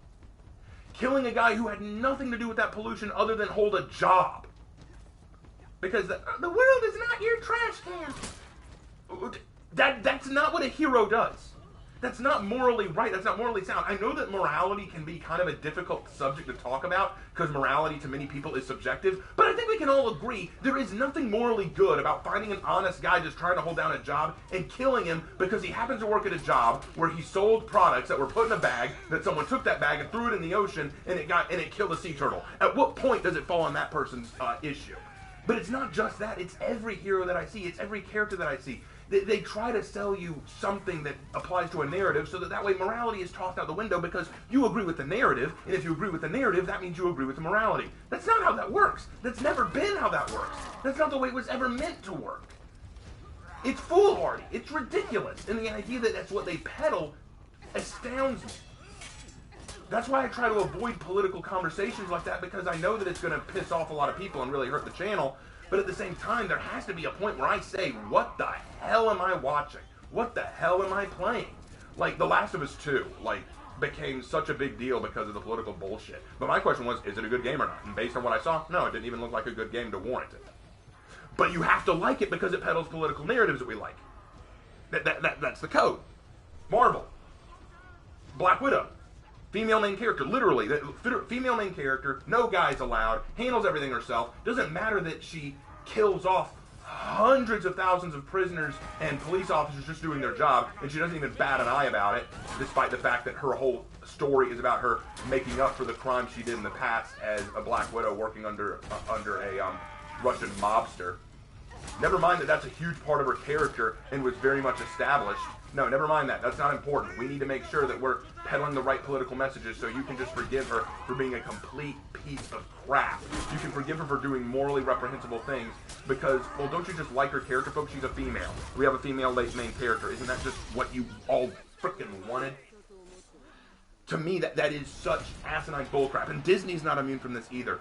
A: Killing a guy who had nothing to do with that pollution other than hold a job. Because the world is not your trash can. That's not what a hero does. That's not morally right. That's not morally sound. I know that morality can be kind of a difficult subject to talk about because morality to many people is subjective, but I think we can all agree there is nothing morally good about finding an honest guy just trying to hold down a job and killing him because he happens to work at a job where he sold products that were put in a bag, that someone took that bag and threw it in the ocean and it killed a sea turtle. At what point does it fall on that person's issue? But it's not just that. It's every hero that I see. It's every character that I see. They try to sell you something that applies to a narrative so that way morality is tossed out the window because you agree with the narrative, and if you agree with the narrative, that means you agree with the morality. That's not how that works. That's never been how that works. That's not the way it was ever meant to work. It's foolhardy. It's ridiculous. And the idea that that's what they peddle astounds me. That's why I try to avoid political conversations like that, because I know that it's going to piss off a lot of people and really hurt the channel. But at the same time, there has to be a point where I say, what the hell am I watching? What the hell am I playing? Like, The Last of Us 2, became such a big deal because of the political bullshit. But my question was, is it a good game or not? And based on what I saw, no, it didn't even look like a good game to warrant it. But you have to like it because it peddles political narratives that we like. That's the code. Marvel. Black Widow. Female main character, literally, female main character, no guys allowed, handles everything herself. Doesn't matter that she kills off hundreds of thousands of prisoners and police officers just doing their job, and she doesn't even bat an eye about it, despite the fact that her whole story is about her making up for the crimes she did in the past as a Black Widow working under a Russian mobster. Never mind that that's a huge part of her character and was very much established. No, never mind that. That's not important. We need to make sure that we're peddling the right political messages, so you can just forgive her for being a complete piece of crap. You can forgive her for doing morally reprehensible things because, well, don't you just like her character, folks? She's a female. We have a female main character. Isn't that just what you all freaking wanted? To me, that is such asinine bullcrap. And Disney's not immune from this either.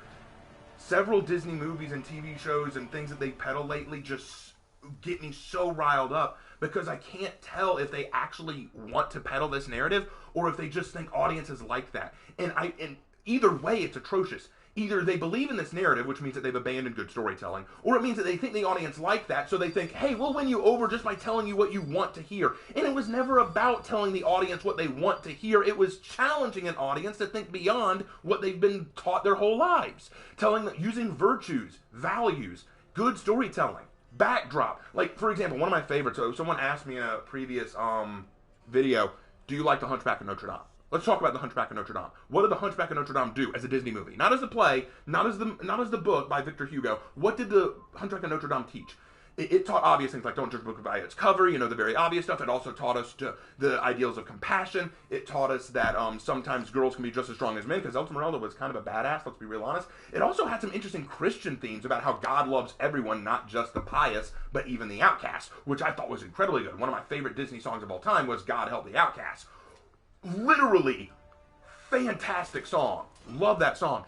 A: Several Disney movies and TV shows and things that they peddle lately just get me so riled up because I can't tell if they actually want to peddle this narrative or if they just think audiences like that. And either way, it's atrocious. Either they believe in this narrative, which means that they've abandoned good storytelling, or it means that they think the audience like that, so they think, hey, we'll win you over just by telling you what you want to hear. And it was never about telling the audience what they want to hear. It was challenging an audience to think beyond what they've been taught their whole lives. Using virtues, values, good storytelling, backdrop. Like, for example, one of my favorites, so someone asked me in a previous video, do you like The Hunchback of Notre Dame? Let's talk about The Hunchback of Notre Dame. What did The Hunchback of Notre Dame do as a Disney movie? Not as a play, not as the book by Victor Hugo. What did The Hunchback of Notre Dame teach? It taught obvious things like don't judge a book by its cover, the very obvious stuff. It also taught us the ideals of compassion. It taught us that sometimes girls can be just as strong as men, because Esmeralda was kind of a badass, let's be real honest. It also had some interesting Christian themes about how God loves everyone, not just the pious, but even the outcast, which I thought was incredibly good. One of my favorite Disney songs of all time was God Help the Outcast. Literally fantastic song. Love that song.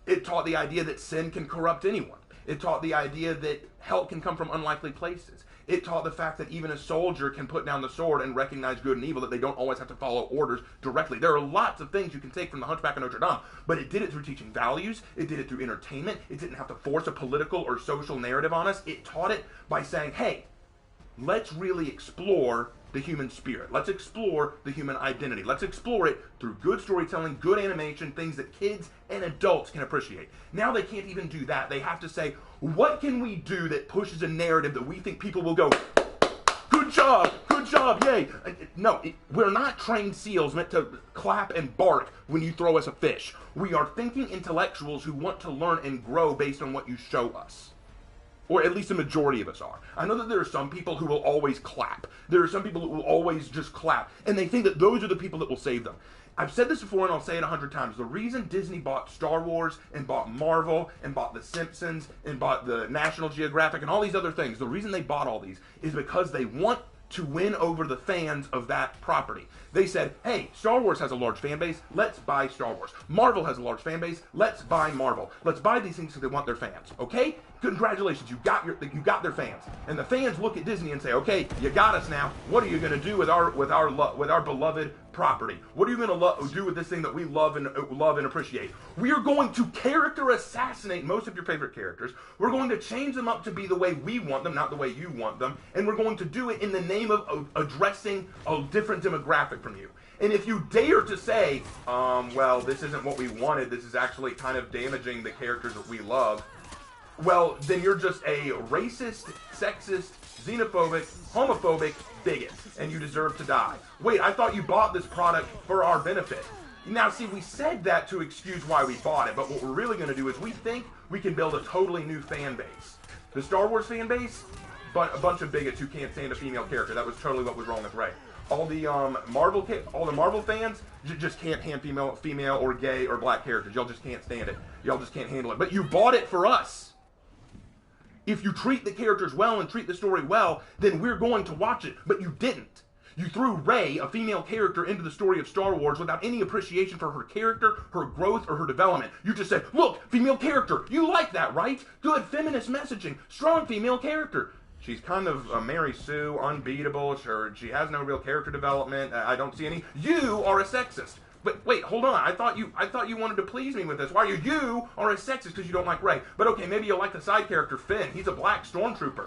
A: It taught the idea that sin can corrupt anyone. It taught the idea that help can come from unlikely places. It taught the fact that even a soldier can put down the sword and recognize good and evil, that they don't always have to follow orders directly. There are lots of things you can take from The Hunchback of Notre Dame, but it did it through teaching values. It did it through entertainment. It didn't have to force a political or social narrative on us. It taught it by saying, hey, let's really explore the human spirit. Let's explore the human identity. Let's explore it through good storytelling, good animation, things that kids and adults can appreciate. Now they can't even do that. They have to say, what can we do that pushes a narrative that we think people will go, good job, yay. No, we're not trained seals meant to clap and bark when you throw us a fish. We are thinking intellectuals who want to learn and grow based on what you show us. Or at least a majority of us are. I know that there are some people who will always clap. There are some people who will always just clap. And they think that those are the people that will save them. I've said this before and I'll say it 100 times. The reason Disney bought Star Wars and bought Marvel and bought The Simpsons and bought the National Geographic and all these other things, the reason they bought all these is because they want to win over the fans of that property. They said, hey, Star Wars has a large fan base, let's buy Star Wars. Marvel has a large fan base, let's buy Marvel. Let's buy these things because they want their fans, okay? Congratulations, you got their fans. And the fans look at Disney and say, okay, you got us now. What are you going to do with our beloved property? What are you going to do with this thing that we love and appreciate? We are going to character assassinate most of your favorite characters. We're going to change them up to be the way we want them, not the way you want them. And we're going to do it in the name of addressing a different demographic from you. And if you dare to say, well, this isn't what we wanted, this is actually kind of damaging the characters that we love, well, then you're just a racist, sexist, xenophobic, homophobic bigot, and you deserve to die. Wait, I thought you bought this product for our benefit. Now, see, we said that to excuse why we bought it, but what we're really going to do is we think we can build a totally new fan base. The Star Wars fan base, but a bunch of bigots who can't stand a female character. That was totally what was wrong with Rey. All the Marvel fans just can't hand female or gay or black characters. Y'all just can't stand it. Y'all just can't handle it. But you bought it for us. If you treat the characters well and treat the story well, then we're going to watch it. But you didn't. You threw Rey, a female character, into the story of Star Wars without any appreciation for her character, her growth, or her development. You just said, look, female character, you like that, right? Good feminist messaging, strong female character. She's kind of a Mary Sue, unbeatable, she has no real character development, I don't see any. You are a sexist. But wait, hold on. I thought you wanted to please me with this. Why are you are a sexist because you don't like Rey? But okay, maybe you'll like the side character Finn. He's a black stormtrooper.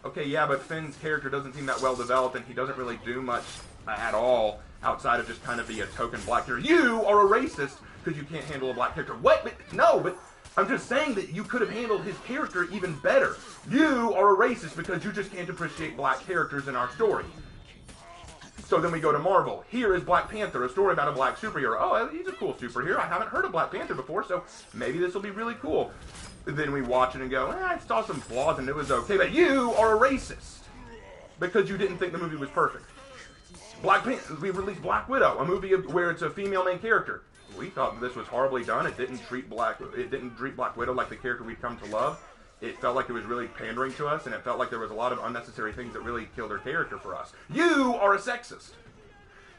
A: Okay, yeah, but Finn's character doesn't seem that well developed, and he doesn't really do much at all outside of just kind of be a token black character. You are a racist because you can't handle a black character. What? But I'm just saying that you could have handled his character even better. You are a racist because you just can't appreciate black characters in our story. So then we go to Marvel. Here is Black Panther, a story about a black superhero. Oh, he's a cool superhero. I haven't heard of Black Panther before, so maybe this will be really cool. then we watch it and go, I saw some flaws and it was okay. But you are a racist because you didn't think the movie was perfect. Black Panther, we released Black Widow, a movie where it's a female main character. We thought this was horribly done. It didn't treat Black Widow like the character we've come to love. It felt like it was really pandering to us, and it felt like there was a lot of unnecessary things that really killed her character for us. You are a sexist.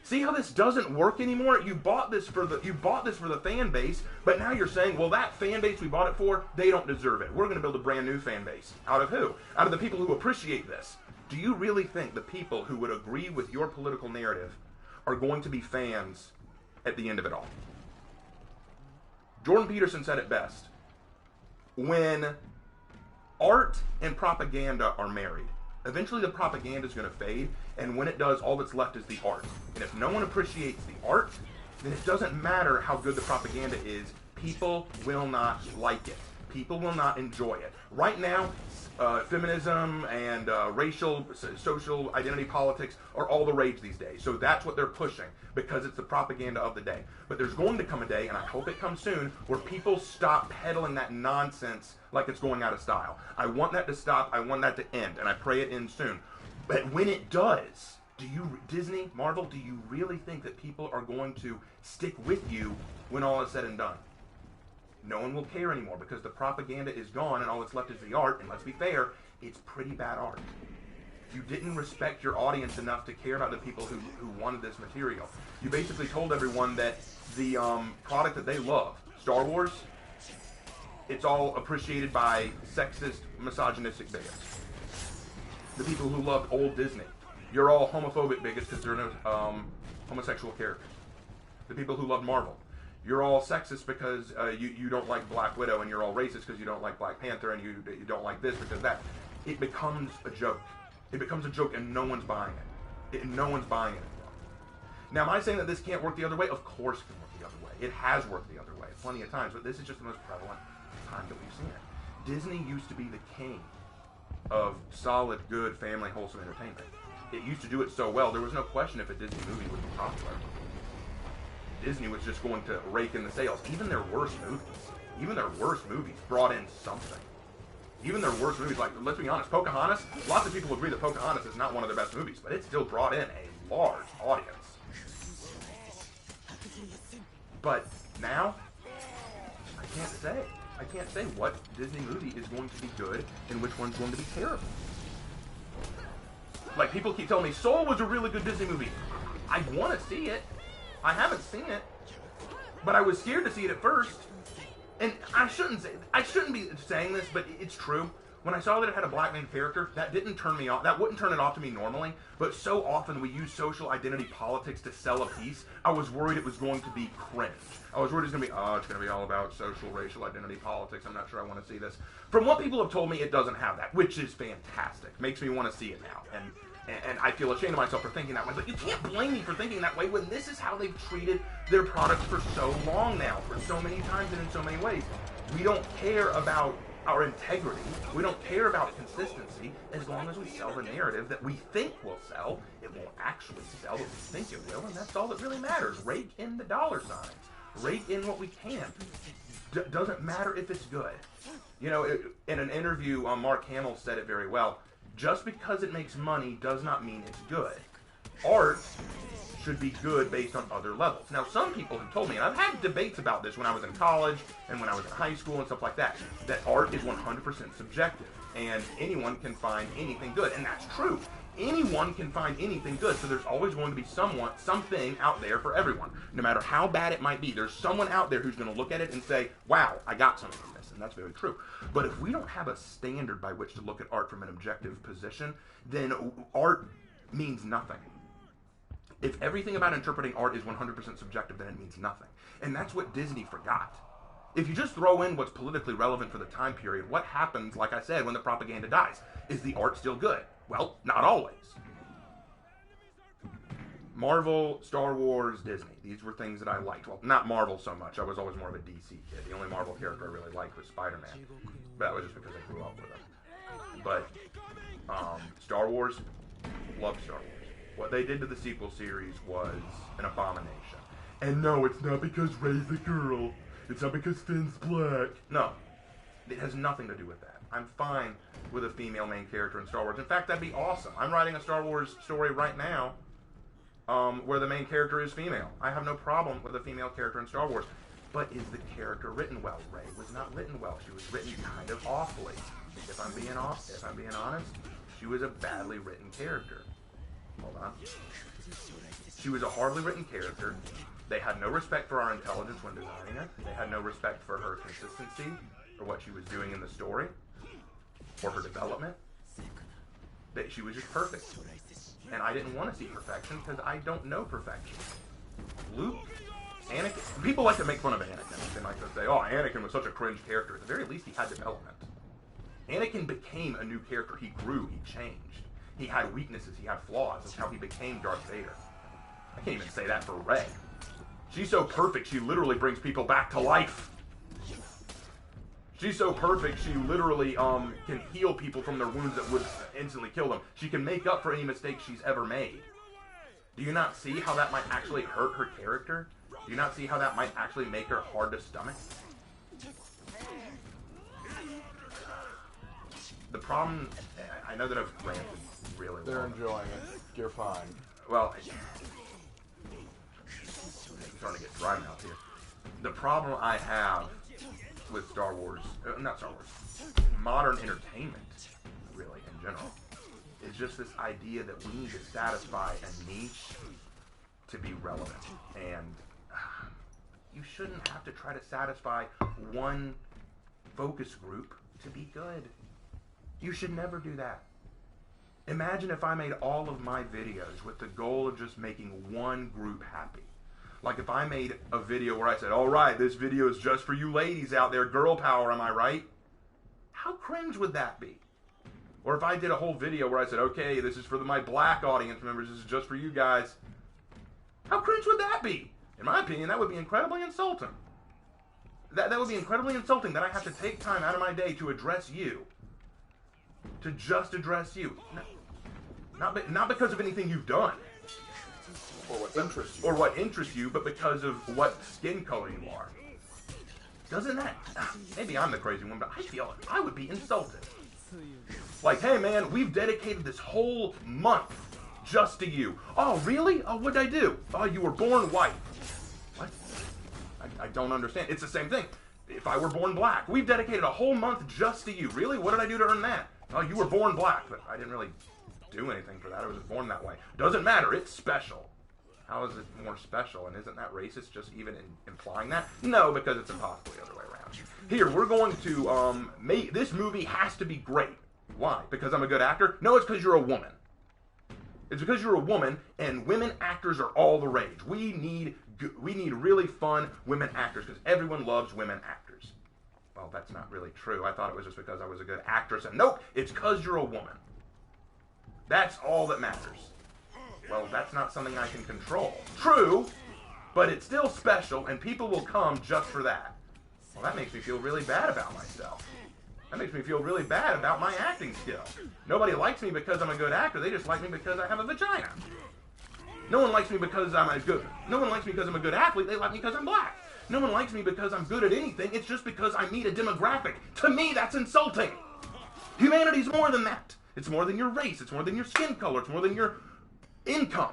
A: See how this doesn't work anymore? You bought this for the fan base, but now you're saying, well, that fan base we bought it for, they don't deserve it. We're going to build a brand new fan base. Out of who? Out of the people who appreciate this. Do you really think the people who would agree with your political narrative are going to be fans at the end of it all? Jordan Peterson said it best. When art and propaganda are married, eventually the propaganda is going to fade, and when it does, all that's left is the art. And if no one appreciates the art, then it doesn't matter how good the propaganda is. People will not like it. People will not enjoy it. Right now, feminism and racial, social identity politics are all the rage these days. So that's what they're pushing because it's the propaganda of the day. But there's going to come a day, and I hope it comes soon, where people stop peddling that nonsense like it's going out of style. I want that to stop. I want that to end, and I pray it ends soon. But when it does, Disney, Marvel, do you really think that people are going to stick with you when all is said and done? No one will care anymore because the propaganda is gone and all that's left is the art. And let's be fair, it's pretty bad art. You didn't respect your audience enough to care about the people who wanted this material. You basically told everyone that the product that they love, Star Wars, it's all appreciated by sexist, misogynistic bigots. The people who loved old Disney, you're all homophobic bigots because there are no homosexual characters. The people who love Marvel, you're all sexist because you don't like Black Widow, and you're all racist because you don't like Black Panther, and you don't like this because that. It becomes a joke. It becomes a joke, and no one's buying it. No one's buying it anymore. Now, am I saying that this can't work the other way? Of course it can work the other way. It has worked the other way plenty of times, but this is just the most prevalent time that we've seen it. Disney used to be the king of solid, good, family, wholesome entertainment. It used to do it so well, there was no question if a Disney movie would be popular. Disney was just going to rake in the sales. Even their worst movies brought in something. Even their worst movies, like, let's be honest, Pocahontas, lots of people agree that Pocahontas is not one of their best movies, but it still brought in a large audience. But now, I can't say what Disney movie is going to be good and which one's going to be terrible. Like, people keep telling me, Soul was a really good Disney movie. I want to see it. I haven't seen it, but I was scared to see it at first. And I shouldn't be saying this, but it's true. When I saw that it had a black main character, that didn't turn me off. That wouldn't turn it off to me normally. But so often we use social identity politics to sell a piece. I was worried it was going to be cringe. I was worried it's going to be all about social, racial identity politics. I'm not sure I want to see this. From what people have told me, it doesn't have that, which is fantastic. Makes me want to see it now. And I feel ashamed of myself for thinking that way. But you can't blame me for thinking that way when this is how they've treated their products for so long now, for so many times and in so many ways. We don't care about our integrity. We don't care about consistency as long as we sell the narrative that we think will sell. It won't actually sell, but we think it will, and that's all that really matters. Rake in the dollar signs. Rake in what we can. Doesn't matter if it's good. You know, in an interview, Mark Hamill said it very well. Just because it makes money does not mean it's good. Art should be good based on other levels. Now, some people have told me, and I've had debates about this when I was in college and when I was in high school and stuff like that art is 100% subjective, and anyone can find anything good, and that's true. Anyone can find anything good, so there's always going to be something out there for everyone. No matter how bad it might be, there's someone out there who's going to look at it and say, wow, I got something from this, and that's very true. But if we don't have a standard by which to look at art from an objective position, then art means nothing. If everything about interpreting art is 100% subjective, then it means nothing. And that's what Disney forgot. If you just throw in what's politically relevant for the time period, what happens, like I said, when the propaganda dies? Is the art still good? Well, not always. Marvel, Star Wars, Disney. These were things that I liked. Well, not Marvel so much. I was always more of a DC kid. The only Marvel character I really liked was Spider-Man. But that was just because I grew up with him. But Star Wars, loved Star Wars. What they did to the sequel series was an abomination. And no, it's not because Rey's a girl. It's not because Finn's black. No. It has nothing to do with that. I'm fine with a female main character in Star Wars. In fact, that'd be awesome. I'm writing a Star Wars story right now where the main character is female. I have no problem with a female character in Star Wars. But is the character written well? Rey was not written well. She was written kind of awfully. If I'm being honest, she was a badly written character. Hold on. She was a horribly written character. They had no respect for our intelligence when designing her. They had no respect for her consistency, for what she was doing in the story, or her development. She was just perfect. And I didn't want to see perfection because I don't know perfection. Luke, Anakin, people like to make fun of Anakin. They like to say, oh, Anakin was such a cringe character. At the very least, he had development. Anakin became a new character. He grew, he changed. He had weaknesses, he had flaws. That's how he became Darth Vader. I can't even say that for Rey. She's so perfect, she literally brings people back to life. She's so perfect, she literally can heal people from their wounds that would instantly kill them. She can make up for any mistakes she's ever made. Do you not see how that might actually hurt her character? Do you not see how that might actually make her hard to stomach? The problem, I know that I've ranted really well.
B: They're enjoying it. You're fine.
A: Well, I'm starting to get dry mouth here. The problem I have with Star Wars, not Star Wars, modern entertainment, really, in general, is just this idea that we need to satisfy a niche to be relevant. And you shouldn't have to try to satisfy one focus group to be good. You should never do that. Imagine if I made all of my videos with the goal of just making one group happy. Like if I made a video where I said, all right, this video is just for you ladies out there, girl power, am I right? How cringe would that be? Or if I did a whole video where I said, okay, this is for my black audience members, this is just for you guys. How cringe would that be? In my opinion, that would be incredibly insulting. That would be incredibly insulting that I have to take time out of my day to address you. To just address you. Not because of anything you've done.
B: Or what interests you.
A: Or what interests you, but because of what skin color you are. Doesn't that... Maybe I'm the crazy one, but I feel I would be insulted. Like, hey man, we've dedicated this whole month just to you. Oh, really? Oh, what'd I do? Oh, you were born white. What? I don't understand. It's the same thing. If I were born black, we've dedicated a whole month just to you. Really? What did I do to earn that? Oh, you were born black, but I didn't really do anything for that. I was just born that way. Doesn't matter. It's special. How is it more special? And isn't that racist just even implying that? No, because it's impossible the other way around. Here, we're going to make... This movie has to be great. Why? Because I'm a good actor? No, it's because you're a woman. It's because you're a woman, and women actors are all the rage. We need really fun women actors, because everyone loves women actors. Well, that's not really true. I thought it was just because I was a good actress, and nope, it's because you're a woman. That's all that matters. Well, that's not something I can control. True, but it's still special, and people will come just for that. Well, that makes me feel really bad about myself. That makes me feel really bad about my acting skill. Nobody likes me because I'm a good actor. They just like me because I have a vagina. No one likes me because I'm a good athlete. They like me because I'm black. No one likes me because I'm good at anything. It's just because I meet a demographic. To me, that's insulting. Humanity's more than that. It's more than your race. It's more than your skin color. It's more than your income.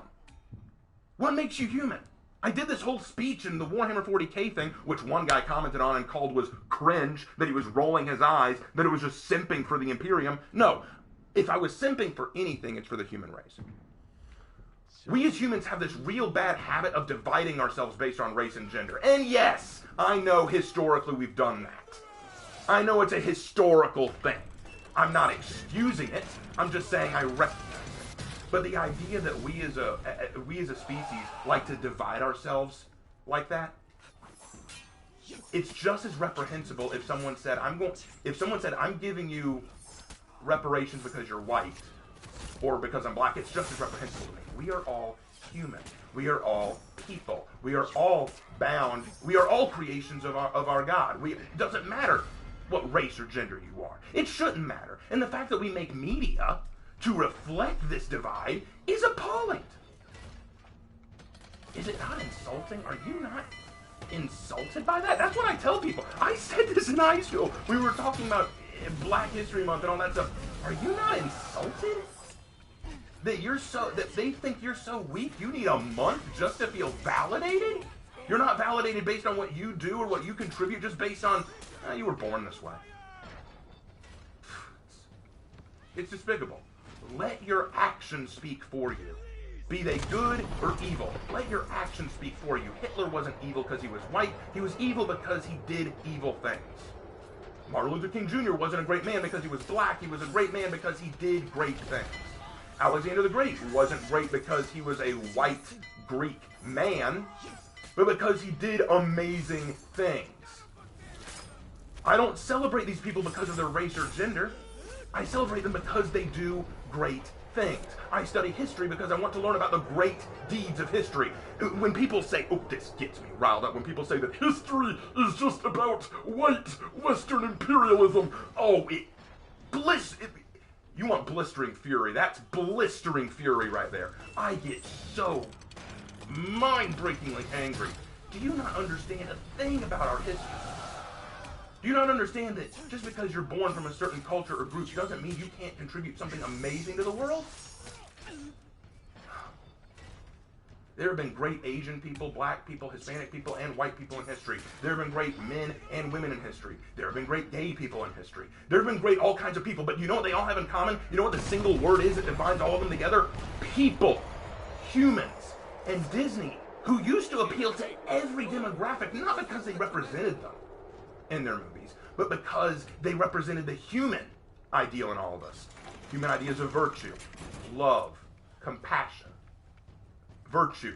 A: What makes you human? I did this whole speech in the Warhammer 40k thing, which one guy commented on and called was cringe, that he was rolling his eyes, that it was just simping for the Imperium. No, if I was simping for anything, it's for the human race. We as humans have this real bad habit of dividing ourselves based on race and gender. And yes, I know historically we've done that. I know it's a historical thing. I'm not excusing it. I'm just saying I recognize it. But the idea that we as a species like to divide ourselves like that, it's just as reprehensible if someone said I'm giving you reparations because you're white or because I'm black. It's just as reprehensible to me. We are all human. We are all people. We are all bound. We are all creations of our God. It doesn't matter what race or gender you are. It shouldn't matter. And the fact that we make media to reflect this divide is appalling. Is it not insulting? Are you not insulted by that? That's what I tell people. I said this in high school. We were talking about Black History Month and all that stuff. Are you not insulted? That they think you're so weak, you need a month just to feel validated? You're not validated based on what you do or what you contribute, just based on, you were born this way. It's despicable. Let your actions speak for you. Be they good or evil. Let your actions speak for you. Hitler wasn't evil because he was white. He was evil because he did evil things. Martin Luther King Jr. wasn't a great man because he was black. He was a great man because he did great things. Alexander the Great wasn't great because he was a white Greek man, but because he did amazing things. I don't celebrate these people because of their race or gender. I celebrate them because they do great things. I study history because I want to learn about the great deeds of history. When people say, oh, this gets me riled up, when people say that history is just about white Western imperialism, you want blistering fury. That's blistering fury right there. I get so mind-breakingly angry. Do you not understand a thing about our history? Do you not understand that just because you're born from a certain culture or group doesn't mean you can't contribute something amazing to the world? There have been great Asian people, black people, Hispanic people, and white people in history. There have been great men and women in history. There have been great gay people in history. There have been great all kinds of people, but you know what they all have in common? You know what the single word is that defines all of them together? People. Humans. And Disney, who used to appeal to every demographic, not because they represented them in their movies, but because they represented the human ideal in all of us. Human ideas of virtue, love, compassion, virtue.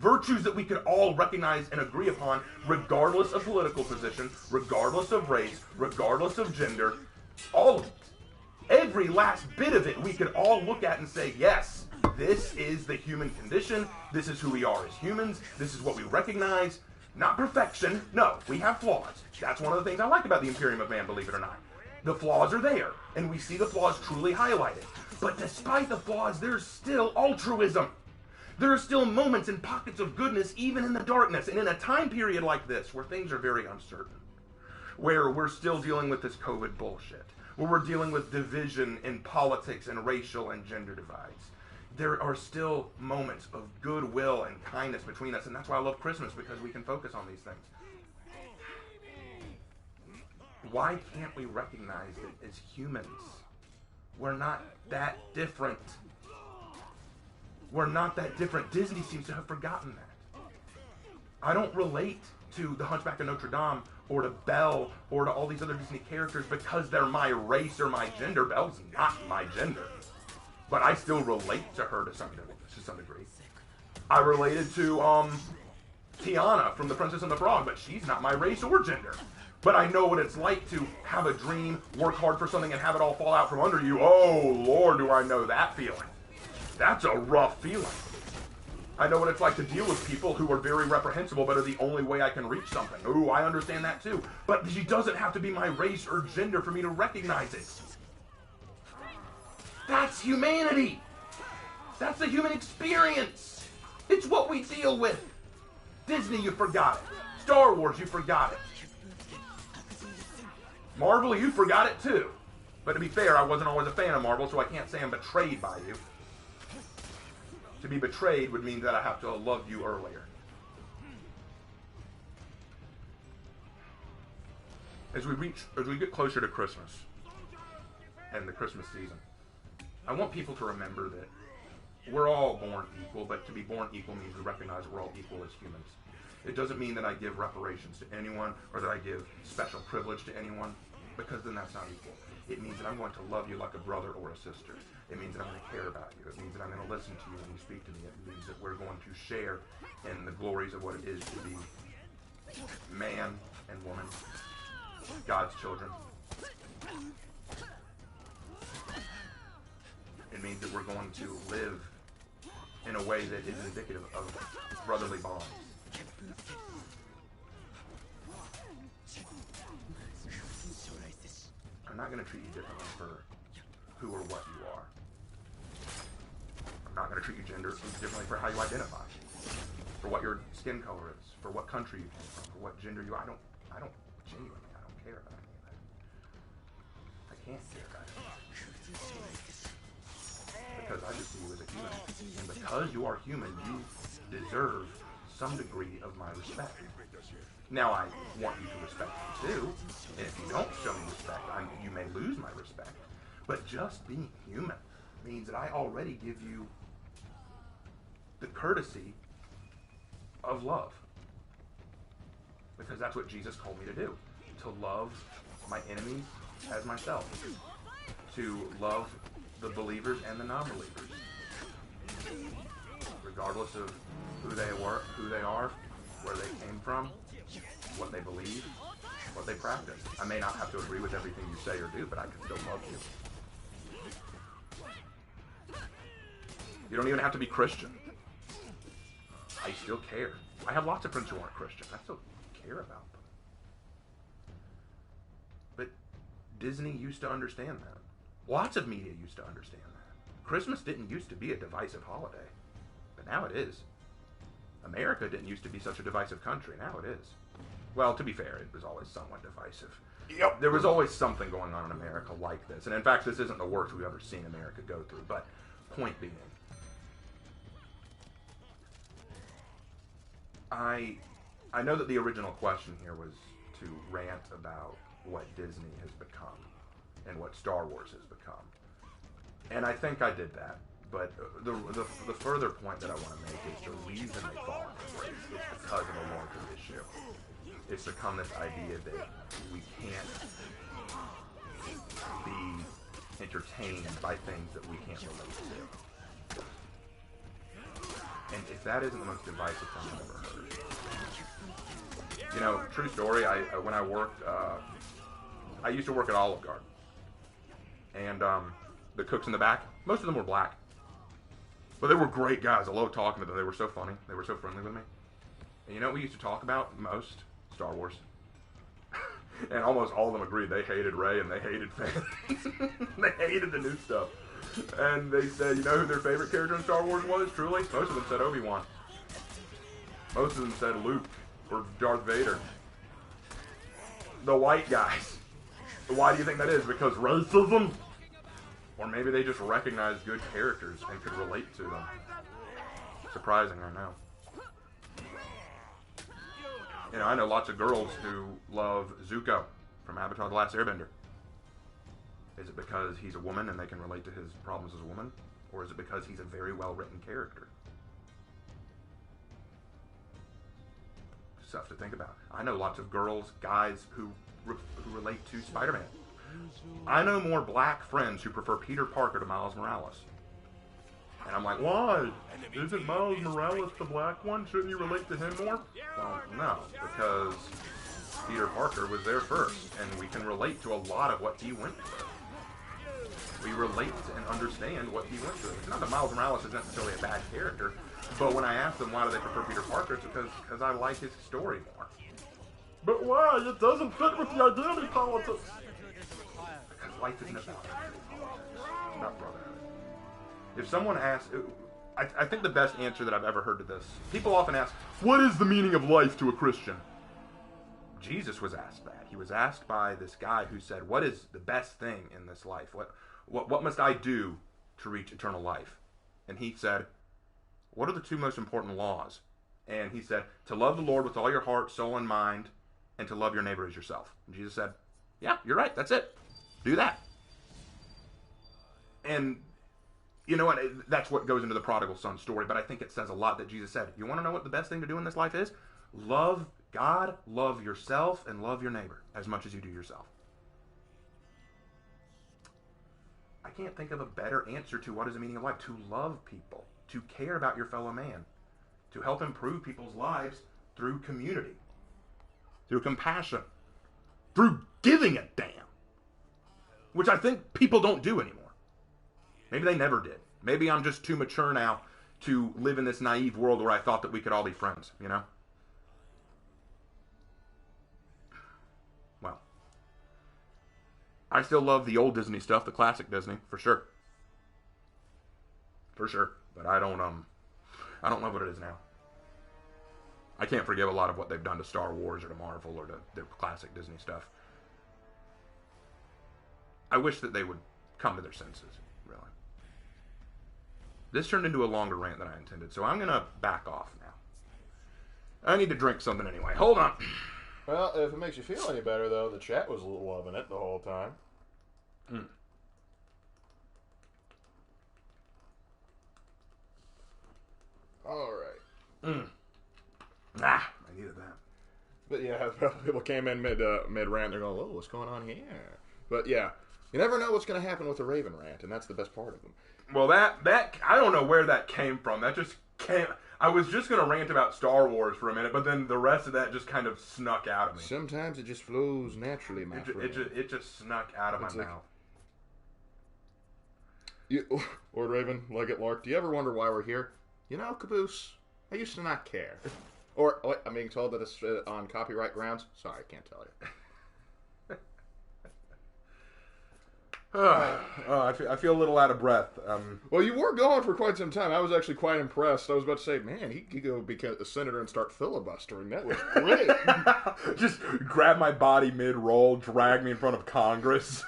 A: Virtues that we could all recognize and agree upon regardless of political position, regardless of race, regardless of gender, all of it. Every last bit of it we could all look at and say, yes, this is the human condition, this is who we are as humans, this is what we recognize. Not perfection. No, we have flaws. That's one of the things I like about the Imperium of Man, believe it or not. The flaws are there, and we see the flaws truly highlighted. But despite the flaws, there's still altruism. There are still moments and pockets of goodness, even in the darkness. And in a time period like this, where things are very uncertain, where we're still dealing with this COVID bullshit, where we're dealing with division in politics and racial and gender divides, there are still moments of goodwill and kindness between us, and that's why I love Christmas, because we can focus on these things. Why can't we recognize that as humans, we're not that different? We're not that different. Disney seems to have forgotten that. I don't relate to the Hunchback of Notre Dame or to Belle or to all these other Disney characters because they're my race or my gender. Belle's not my gender. But I still relate to her to some degree. I related to Tiana from The Princess and the Frog, but she's not my race or gender. But I know what it's like to have a dream, work hard for something, and have it all fall out from under you. Oh, Lord, do I know that feeling. That's a rough feeling. I know what it's like to deal with people who are very reprehensible, but are the only way I can reach something. Ooh, I understand that too. But she doesn't have to be my race or gender for me to recognize it. That's humanity. That's the human experience. It's what we deal with. Disney, you forgot it. Star Wars, you forgot it. Marvel, you forgot it too. But to be fair, I wasn't always a fan of Marvel, so I can't say I'm betrayed by you. To be betrayed would mean that I have to have loved you earlier. As we get closer to Christmas and the Christmas season, I want people to remember that we're all born equal, but to be born equal means to recognize that we're all equal as humans. It doesn't mean that I give reparations to anyone or that I give special privilege to anyone, because then that's not equal. It means that I'm going to love you like a brother or a sister. It means that I'm going to care about you. It means that I'm going to listen to you when you speak to me. It means that we're going to share in the glories of what it is to be man and woman, God's children. It means that we're going to live in a way that is indicative of brotherly bonds. I'm not going to treat you differently for who or what you are. I'm not going to treat you differently for how you identify. for what your skin color is, for what country you came from, for what gender you are. Genuinely, I don't care about any of that. I can't care about it. Because I just see you as a human. And because you are human, you deserve some degree of my respect. Now, I want you to respect me too, and if you don't show me respect, you may lose my respect. But just being human means that I already give you the courtesy of love. Because that's what Jesus told me to do. To love my enemies as myself. To love the believers and the non-believers. Regardless of who they are, where they came from, what they believe, what they practice. I may not have to agree with everything you say or do, but I can still love you. You don't even have to be Christian. I still care. I have lots of friends who aren't Christian. I still care about them. But Disney used to understand that. Lots of media used to understand that. Christmas didn't used to be a divisive holiday, but now it is. America didn't used to be such a divisive country. Now it is. Well, to be fair, it was always somewhat divisive. Yep. There was always something going on in America like this. And in fact, this isn't the worst we've ever seen America go through. But point being, I know that the original question here was to rant about what Disney has become and what Star Wars has become. And I think I did that. But the further point that I want to make is the reason they fall into grace is because of a larger issue. It's become this idea that we can't be entertained by things that we can't relate to. And if that isn't the most divisive thing I've ever heard. You know, true story, when I worked, I used to work at Olive Garden. And the cooks in the back, most of them were black. But they were great guys. I loved talking to them. They were so funny. They were so friendly with me. And you know what we used to talk about most? Star Wars. And almost all of them agreed. They hated Rey and they hated fans. They hated the new stuff. And they said, you know who their favorite character in Star Wars was, truly? Most of them said Obi-Wan. Most of them said Luke or Darth Vader. The white guys. Why do you think that is? Because racism? Or maybe they just recognize good characters and could relate to them. Surprising, I know. You know, I know lots of girls who love Zuko from Avatar: The Last Airbender. Is it because he's a woman and they can relate to his problems as a woman? Or is it because he's a very well-written character? Stuff to think about. I know lots of girls, guys who relate to Spider-Man. I know more black friends who prefer Peter Parker to Miles Morales. And I'm like, why? Isn't Miles Morales the black one? Shouldn't you relate to him more? Well, no, because Peter Parker was there first, and we can relate to a lot of what he went through. We relate and understand what he went through. It's not that Miles Morales is necessarily a bad character, but when I ask them why do they prefer Peter Parker, it's because I like his story more. But why? It doesn't fit with the identity politics. Because life isn't about identity politics. It's about brotherhood. If someone asks, I think the best answer that I've ever heard to this, people often ask, what is the meaning of life to a Christian? Jesus was asked that. He was asked by this guy who said, what is the best thing in this life? What must I do to reach eternal life? And he said, what are the two most important laws? And he said, to love the Lord with all your heart, soul, and mind, and to love your neighbor as yourself. And Jesus said, yeah, you're right, that's it. Do that. And you know what? That's what goes into the prodigal son story, but I think it says a lot that Jesus said. You want to know what the best thing to do in this life is? Love God, love yourself, and love your neighbor as much as you do yourself. I can't think of a better answer to what is the meaning of life. To love people, to care about your fellow man, to help improve people's lives through community, through compassion, through giving a damn, which I think people don't do anymore. Maybe they never did. Maybe I'm just too mature now to live in this naive world where I thought that we could all be friends, you know? Well, I still love the old Disney stuff, the classic Disney, for sure. For sure. But I don't love what it is now. I can't forgive a lot of what they've done to Star Wars or to Marvel or to their classic Disney stuff. I wish that they would come to their senses, really. This turned into a longer rant than I intended, so I'm going to back off now. I need to drink something anyway. Hold on.
B: Well, if it makes you feel any better, though, the chat was loving it the whole time. All right.
A: I needed that.
B: But yeah, people came in mid rant. They're going, "Whoa, what's going on here?" But yeah, you never know what's going to happen with a Raven rant, and that's the best part of them.
A: Well, that I don't know where that came from. That just came. I was just going to rant about Star Wars for a minute, but then the rest of that just kind of snuck out of me.
B: Sometimes it just flows naturally, my friend.
A: It just snuck out of my mouth.
B: Lord Raven, Leggett Lark, do you ever wonder why we're here? You know, Caboose, I used to not care. Or, I'm being told that it's on copyright grounds. Sorry, I can't tell you.
A: I feel a little out of breath.
B: Well, you were going for quite some time. I was actually quite impressed. I was about to say, man, he could go become a senator and start filibustering. That was great.
A: Just grab my body mid-roll, drag me in front of Congress.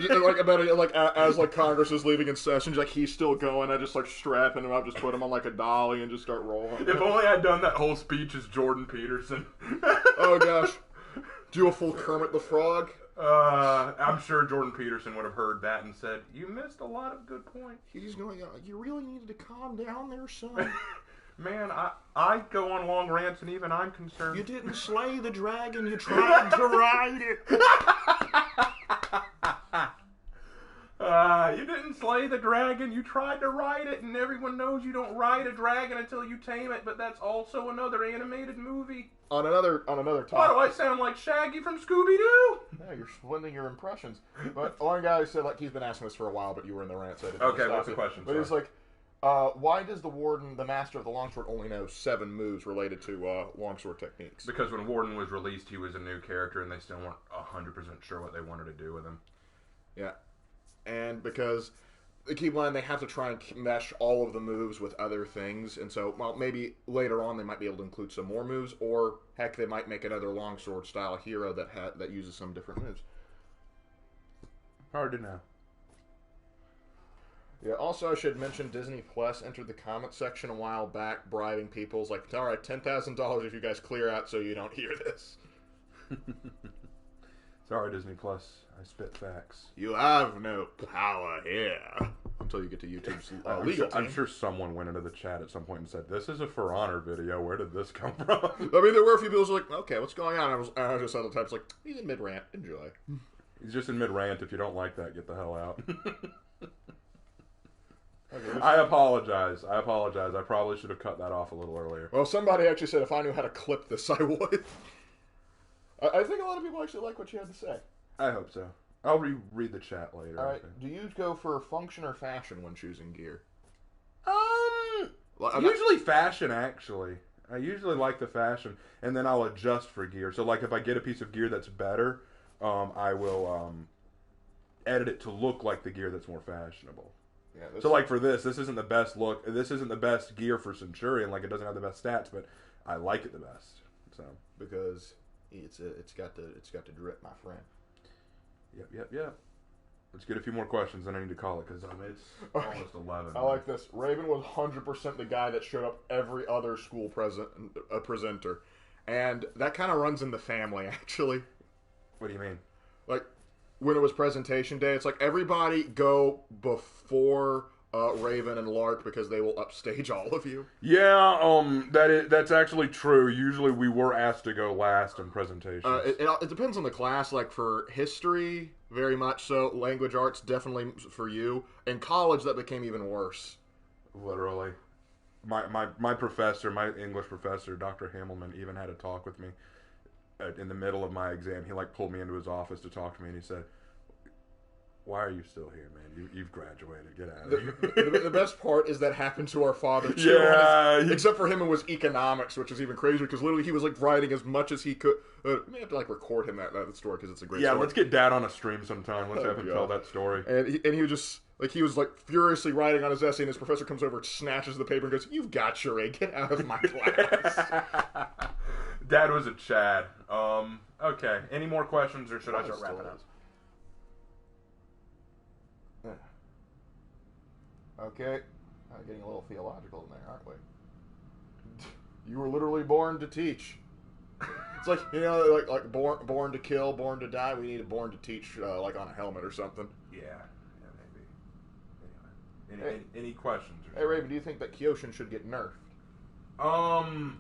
B: As Congress is leaving in session, like he's still going. I just strapping him up, just put him on like a dolly and just start rolling.
A: If only I'd done that whole speech as Jordan Peterson.
B: Oh gosh, do a full Kermit the Frog.
A: I'm sure Jordan Peterson would have heard that and said, "You missed a lot of good points."
B: He's going, "You really needed to calm down there, son."
A: Man, I go on long rants and even I'm concerned.
B: You didn't slay the dragon, you tried to ride it.
A: You didn't slay the dragon, you tried to ride it, and everyone knows you don't ride a dragon until you tame it, but that's also another animated movie.
B: On another topic.
A: Why do I sound like Shaggy from Scooby-Doo?
B: Yeah, you're splitting your impressions. But one guy said, he's been asking this for a while, but you were in the rant, so I didn't
A: Okay,
B: stop
A: what's the
B: you.
A: question?
B: But he's like, why does the Warden, the Master of the Longsword, only know 7 moves related to longsword techniques?
A: Because when Warden was released, he was a new character, and they still weren't 100% sure what they wanted to do with him.
B: Yeah. And because, keep in mind, they have to try and mesh all of the moves with other things, and so, maybe later on they might be able to include some more moves, or, heck, they might make another longsword-style hero that uses some different moves.
A: Hard to know.
B: Yeah, also I should mention Disney Plus entered the comment section a while back, bribing people. It's like, all right, $10,000 if you guys clear out so you don't hear this.
A: Sorry, Disney Plus. I spit facts.
B: You have no power here. Until you get to YouTube's legal team.
A: I'm sure someone went into the chat at some point and said, "This is a For Honor video. Where did this come from?"
B: I mean, there were a few people who were like, okay, what's going on? I was just other types like, he's in mid-rant. Enjoy.
A: He's just in mid-rant. If you don't like that, get the hell out.
B: Okay,
A: I apologize. I probably should have cut that off a little earlier.
B: Well, somebody actually said if I knew how to clip this, I would. I think a lot of people actually like what you had to say.
A: I hope so. I'll reread the chat later.
B: All right. Do you go for function or fashion when choosing gear?
A: Usually fashion, actually. I usually like the fashion, and then I'll adjust for gear. So, if I get a piece of gear that's better, I will edit it to look like the gear that's more fashionable.
B: Yeah.
A: So, for this isn't the best look. This isn't the best gear for Centurion. It doesn't have the best stats, but I like it the best. So
B: because it's got the drip, my friend.
A: Yep. Let's get a few more questions, then I need to call it, because it's almost 11.
B: I like this. Raven was 100% the guy that showed up every other school presenter. And that kind of runs in the family, actually.
A: What do you mean?
B: When it was presentation day, it's everybody go before Raven and Lark because they will upstage all of you.
A: Yeah, that's actually true. Usually we were asked to go last in presentations.
B: It depends on the class. For history, very much so. Language arts, definitely for you. In college, that became even worse.
A: Literally. My professor, my English professor, Dr. Hammelman, even had a talk with me in the middle of my exam. He pulled me into his office to talk to me, and he said, "Why are you still here, man? You've graduated. Get out of here."
B: The best part is that happened to our father, too.
A: Yeah.
B: Except for him, it was economics, which is even crazier, because literally he was, writing as much as he could. We have to, record him that story, because it's a great story.
A: Yeah, let's get Dad on a stream sometime. Let's have him tell that story.
B: And he was just, Like, he was, like, furiously writing on his essay, and his professor comes over, snatches the paper, and goes, "You've got your A. Get out of my class."
A: Dad was a Chad. Okay. Any more questions, or should I start wrapping up?
B: Okay. Getting a little theological in there, aren't we? You were literally born to teach. It's like, you know, like born to kill, born to die. We need a born to teach, like on a helmet or something.
A: Yeah, maybe. Anyway, any questions?
B: Hey, Raven, do you think that Kyoshin should get nerfed?
A: I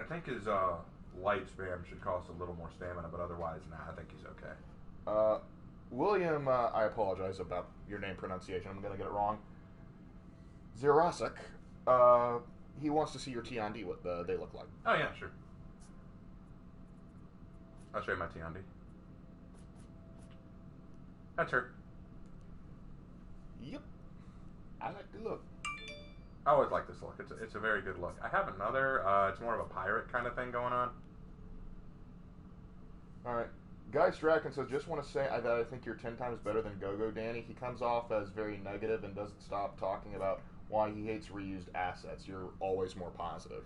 A: think his light spam should cost a little more stamina, but otherwise, nah, I think he's okay.
B: William, I apologize about your name pronunciation. I'm going to get it wrong. Zirasek, he wants to see your T-on-D, what they look like.
A: Oh, yeah, sure. I'll show you my T-on-D. That's her.
B: Yep. I like the look.
A: I always like this look. It's a very good look. I have another, it's more of a pirate kind of thing going on.
B: Alright. Guy Strachan says, just want to say that I think you're 10 times better than Go-Go Danny. He comes off as very negative and doesn't stop talking about why he hates reused assets. You're always more positive.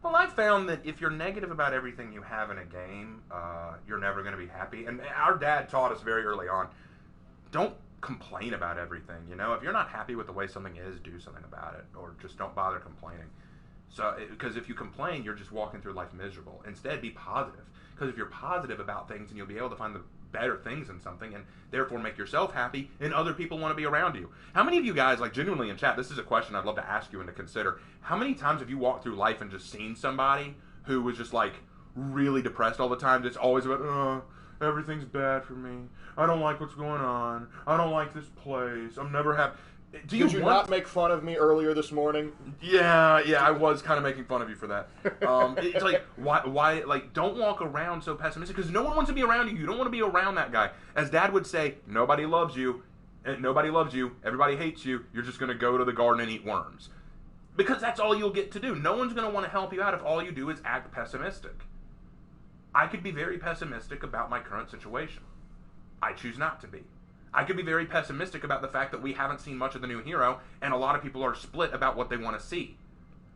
A: Well, I've found that if you're negative about everything you have in a game, you're never going to be happy. And our dad taught us very early on, don't complain about everything. You know, if you're not happy with the way something is, do something about it, or just don't bother complaining. So, because if you complain, you're just walking through life miserable. Instead, be positive. Because if you're positive about things, and you'll be able to find the better things in something, and therefore make yourself happy, and other people want to be around you. How many of you guys, like genuinely in chat, this is a question I'd love to ask you and to consider. How many times have you walked through life and just seen somebody who was just like really depressed all the time? It's always about, everything's bad for me. I don't like what's going on. I don't like this place. I'm never happy.
B: Did you not make fun of me earlier this morning?
A: Yeah, I was kind of making fun of you for that. It's like, why, like, don't walk around so pessimistic, because no one wants to be around you. You don't want to be around that guy. As Dad would say, nobody loves you. Nobody loves you. Everybody hates you. You're just going to go to the garden and eat worms. Because that's all you'll get to do. No one's going to want to help you out if all you do is act pessimistic. I could be very pessimistic about my current situation. I choose not to be. I could be very pessimistic about the fact that we haven't seen much of the new hero, and a lot of people are split about what they want to see.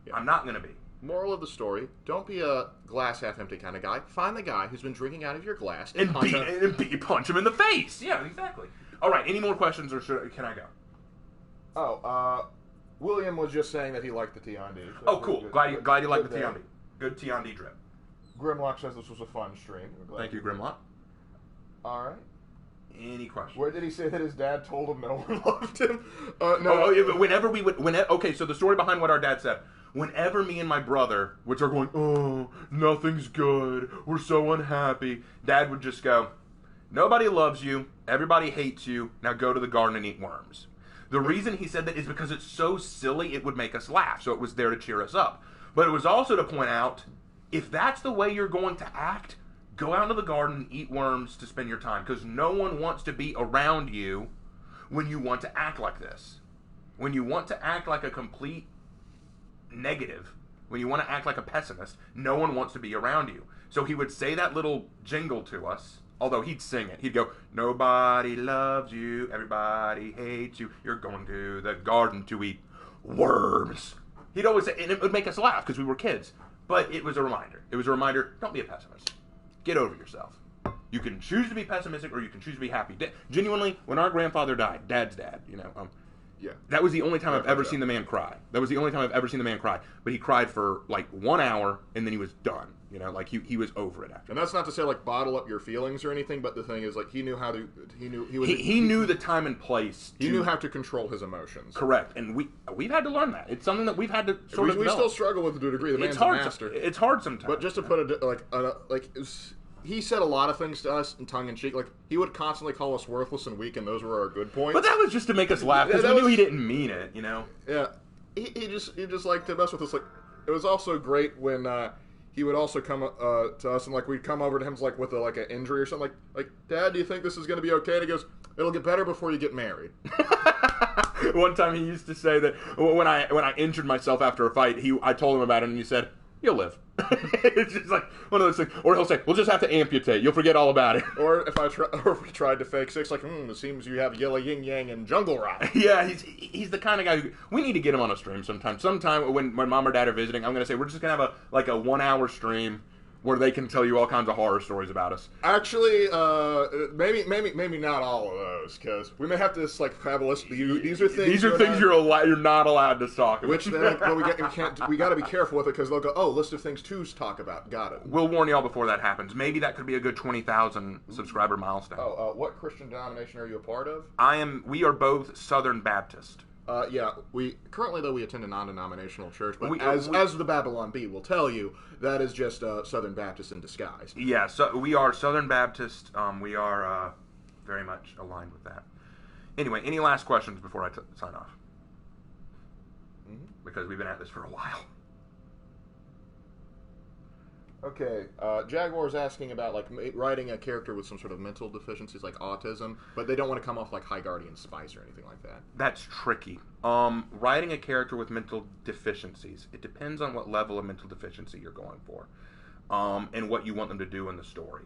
A: Yeah. I'm not going to be.
B: Moral of the story, don't be a glass half empty kind of guy. Find the guy who's been drinking out of your glass
A: and punch him in the face. Yeah, exactly. All right, any more questions, or can I go?
B: William was just saying that he liked the T-on-D. So
A: oh, cool. Glad you liked the T-on-D. Good T-on-D drip.
B: Grimlock says this was a fun stream.
A: Thank you, Grimlock.
B: All right.
A: Any questions?
B: Where did he say that his dad told him no one loved him?
A: No. Whenever we would... okay, so the story behind what our dad said. Whenever me and my brother, which are going, oh, nothing's good, we're so unhappy, Dad would just go, nobody loves you, everybody hates you, now go to the garden and eat worms. The reason he said that is because it's so silly it would make us laugh, so it was there to cheer us up. But it was also to point out, if that's the way you're going to act, go out into the garden and eat worms to spend your time, because no one wants to be around you when you want to act like this. When you want to act like a complete negative, when you want to act like a pessimist, no one wants to be around you. So he would say that little jingle to us, although he'd sing it. He'd go, nobody loves you, everybody hates you, you're going to the garden to eat worms. He'd always say, and it would make us laugh because we were kids. But it was a reminder. It was a reminder, don't be a pessimist. Get over yourself. You can choose to be pessimistic or you can choose to be happy. Genuinely, when our grandfather died, Dad's dad,
B: yeah,
A: that was the only time I've ever seen the man cry. That was the only time I've ever seen the man cry. But he cried for like 1 hour and then he was done. Like he was over it after.
B: And that's not to say like bottle up your feelings or anything, but the thing is like he knew how to. He
A: knew the time and place.
B: He knew how to control his emotions.
A: Correct, and we've had to learn that. It's something that we've had to sort of.
B: We still struggle with it to a degree. The man's a master.
A: It's hard sometimes.
B: But just to put it he said a lot of things to us in tongue in cheek. Like he would constantly call us worthless and weak, and those were our good points.
A: But that was just to make us laugh because we knew he didn't mean it.
B: Yeah, he just liked to mess with us. Like it was also great when he would also come to us and like we'd come over to him like with an injury or something. Like Dad, do you think this is going to be okay? And he goes, it'll get better before you get married.
A: One time he used to say that when I injured myself after a fight, I told him about it and he said,
F: you'll live. It's just like one of those things. Or he'll say, we'll just have to amputate. You'll forget all about it.
B: Or if we tried to fake 6, like, it seems you have yellow yin yang and jungle rock.
F: Yeah, he's the kind of guy who, we need to get him on a stream sometime. Sometime when mom or dad are visiting, I'm going to say, we're just going to have a 1 hour stream where they can tell you all kinds of horror stories about us.
B: Actually, maybe not all of those, because we may have to just like have a list. These are things
F: you're not allowed to talk about.
B: Which then, well, we got to be careful with it, because they'll go, oh, list of things to talk about. Got it.
F: We'll warn y'all before that happens. Maybe that could be a good 20,000 subscriber milestone.
B: What Christian denomination are you a part of?
F: We are both Southern Baptist.
B: Yeah, we attend a non-denominational church, but as the Babylon Bee will tell you, that is just Southern Baptist in disguise.
F: Yeah, so we are Southern Baptist. We are very much aligned with that. Anyway, any last questions before I sign off? Mm-hmm. Because we've been at this for a while.
B: Okay, Jaguar's asking about like writing a character with some sort of mental deficiencies like autism, but they don't want to come off like High Guardian Spice or anything like that.
F: That's tricky. Writing a character with mental deficiencies, it depends on what level of mental deficiency you're going for, and what you want them to do in the story.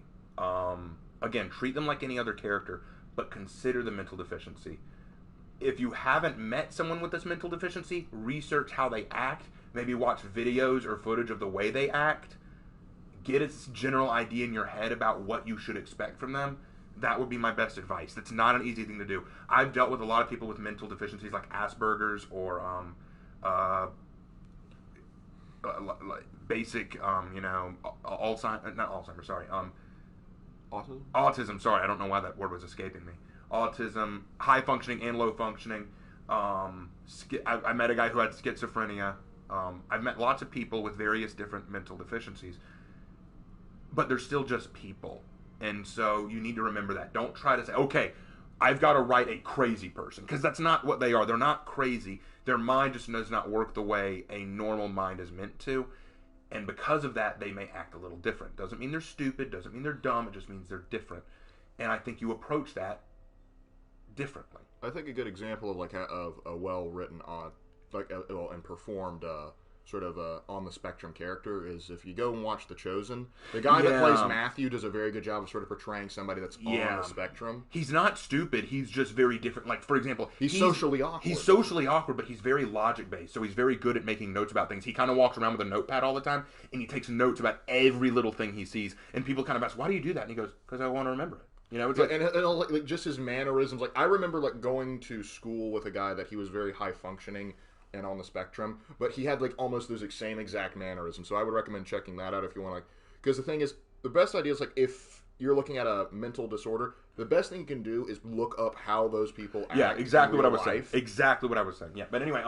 F: Again, treat them like any other character, but consider the mental deficiency. If you haven't met someone with this mental deficiency, research how they act, maybe watch videos or footage of the way they act. Get a general idea in your head about what you should expect from them. That would be my best advice. That's not an easy thing to do. I've dealt with a lot of people with mental deficiencies like Asperger's or basic, Alzheimer's, not Alzheimer's, sorry.
B: Autism?
F: Autism, sorry. I don't know why that word was escaping me. Autism, high functioning and low functioning. I met a guy who had schizophrenia. I've met lots of people with various different mental deficiencies. But they're still just people. And so you need to remember that. Don't try to say, okay, I've got to write a crazy person. Because that's not what they are. They're not crazy. Their mind just does not work the way a normal mind is meant to. And because of that, they may act a little different. Doesn't mean they're stupid. Doesn't mean they're dumb. It just means they're different. And I think you approach that differently.
B: I think a good example of like of a well-written, and performed sort of on the spectrum character is if you go and watch The Chosen, the guy that plays Matthew does a very good job of sort of portraying somebody that's on the spectrum.
F: He's not stupid, he's just very different. Like, for example,
B: he's socially awkward.
F: He's socially awkward, but he's very logic-based, so he's very good at making notes about things. He kind of walks around with a notepad all the time, and he takes notes about every little thing he sees, and people kind of ask, why do you do that? And he goes, because I want to remember it. You know, it's
B: and just his mannerisms. Like, I remember like going to school with a guy that he was very high-functioning and on the spectrum, but he had like almost those same exact mannerisms. So I would recommend checking that out if you want to, because the thing is, the best idea is like if you're looking at a mental disorder, the best thing you can do is look up how those people act.
F: Yeah, exactly what I was saying. Exactly what I was saying. Yeah, but anyway,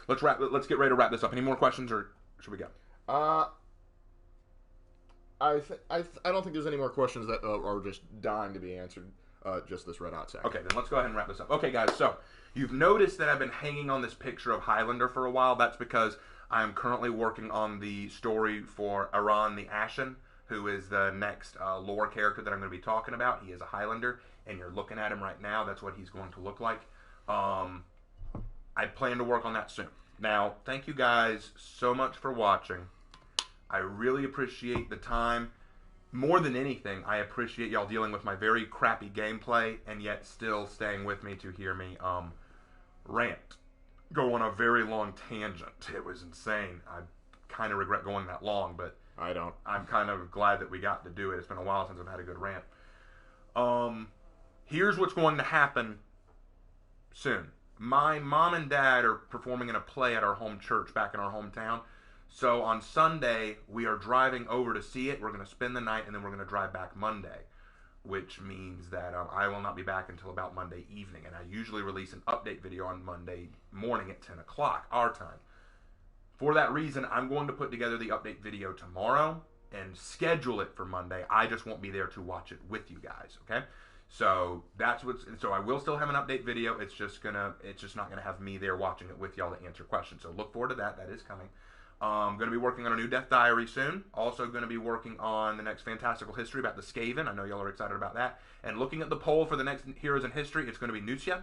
F: let's get ready to wrap this up. Any more questions, or should we go?
B: I don't think there's any more questions that are just dying to be answered. Just this red hot second.
F: Okay, then let's go ahead and wrap this up. Okay, guys, so you've noticed that I've been hanging on this picture of Highlander for a while. That's because I am currently working on the story for Aran the Ashen, who is the next lore character that I'm going to be talking about. He is a Highlander, and you're looking at him right now. That's what he's going to look like. I plan to work on that soon. Now, thank you guys so much for watching. I really appreciate the time. More than anything, I appreciate y'all dealing with my very crappy gameplay and yet still staying with me to hear me rant. Go on a very long tangent. It was insane. I kind of regret going that long, but
B: I don't.
F: I'm kind of glad that we got to do it. It's been a while since I've had a good rant. Here's what's going to happen soon. My mom and dad are performing in a play at our home church back in our hometown. So on Sunday, we are driving over to see it. We're going to spend the night, and then we're going to drive back Monday, which means that I will not be back until about Monday evening. And I usually release an update video on Monday morning at 10 o'clock, our time. For that reason, I'm going to put together the update video tomorrow and schedule it for Monday. I just won't be there to watch it with you guys, okay? So so I will still have an update video. It's just not gonna have me there watching it with y'all to answer questions. So look forward to that. That is coming. I'm going to be working on a new Death Diary soon. Also going to be working on the next Fantastical History about the Skaven. I know y'all are excited about that. And looking at the poll for the next Heroes in History, it's going to be Nucia.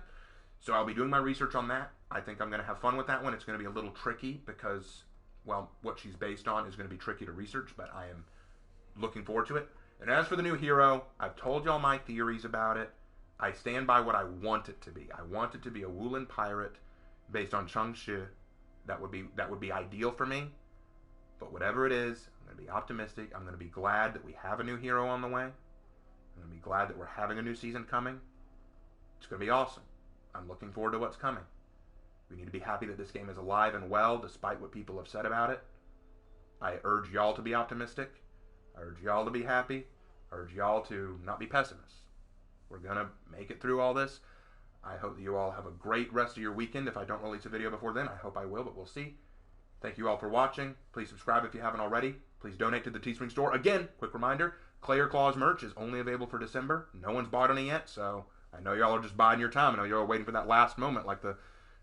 F: So I'll be doing my research on that. I think I'm going to have fun with that one. It's going to be a little tricky because what she's based on is going to be tricky to research, but I am looking forward to it. And as for the new hero, I've told y'all my theories about it. I stand by what I want it to be. I want it to be a Woolen pirate based on Cheng-Shi. That would be ideal for me. But whatever it is, I'm going to be optimistic. I'm going to be glad that we have a new hero on the way. I'm going to be glad that we're having a new season coming. It's going to be awesome. I'm looking forward to what's coming. We need to be happy that this game is alive and well, despite what people have said about it. I urge y'all to be optimistic. I urge y'all to be happy. I urge y'all to not be pessimists. We're going to make it through all this. I hope that you all have a great rest of your weekend. If I don't release a video before then, I hope I will, but we'll see. Thank you all for watching. Please subscribe if you haven't already. Please donate to the Teespring store. Again, quick reminder, Clayer Claws merch is only available for December. No one's bought any yet, so I know y'all are just biding your time. I know y'all are waiting for that last moment like the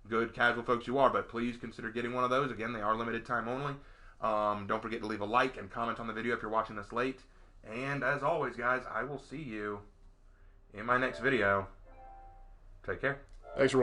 F: good casual folks you are, but please consider getting one of those. Again, they are limited time only. Don't forget to leave a like and comment on the video if you're watching this late. And as always, guys, I will see you in my next video. Take care.
B: Thanks for watching.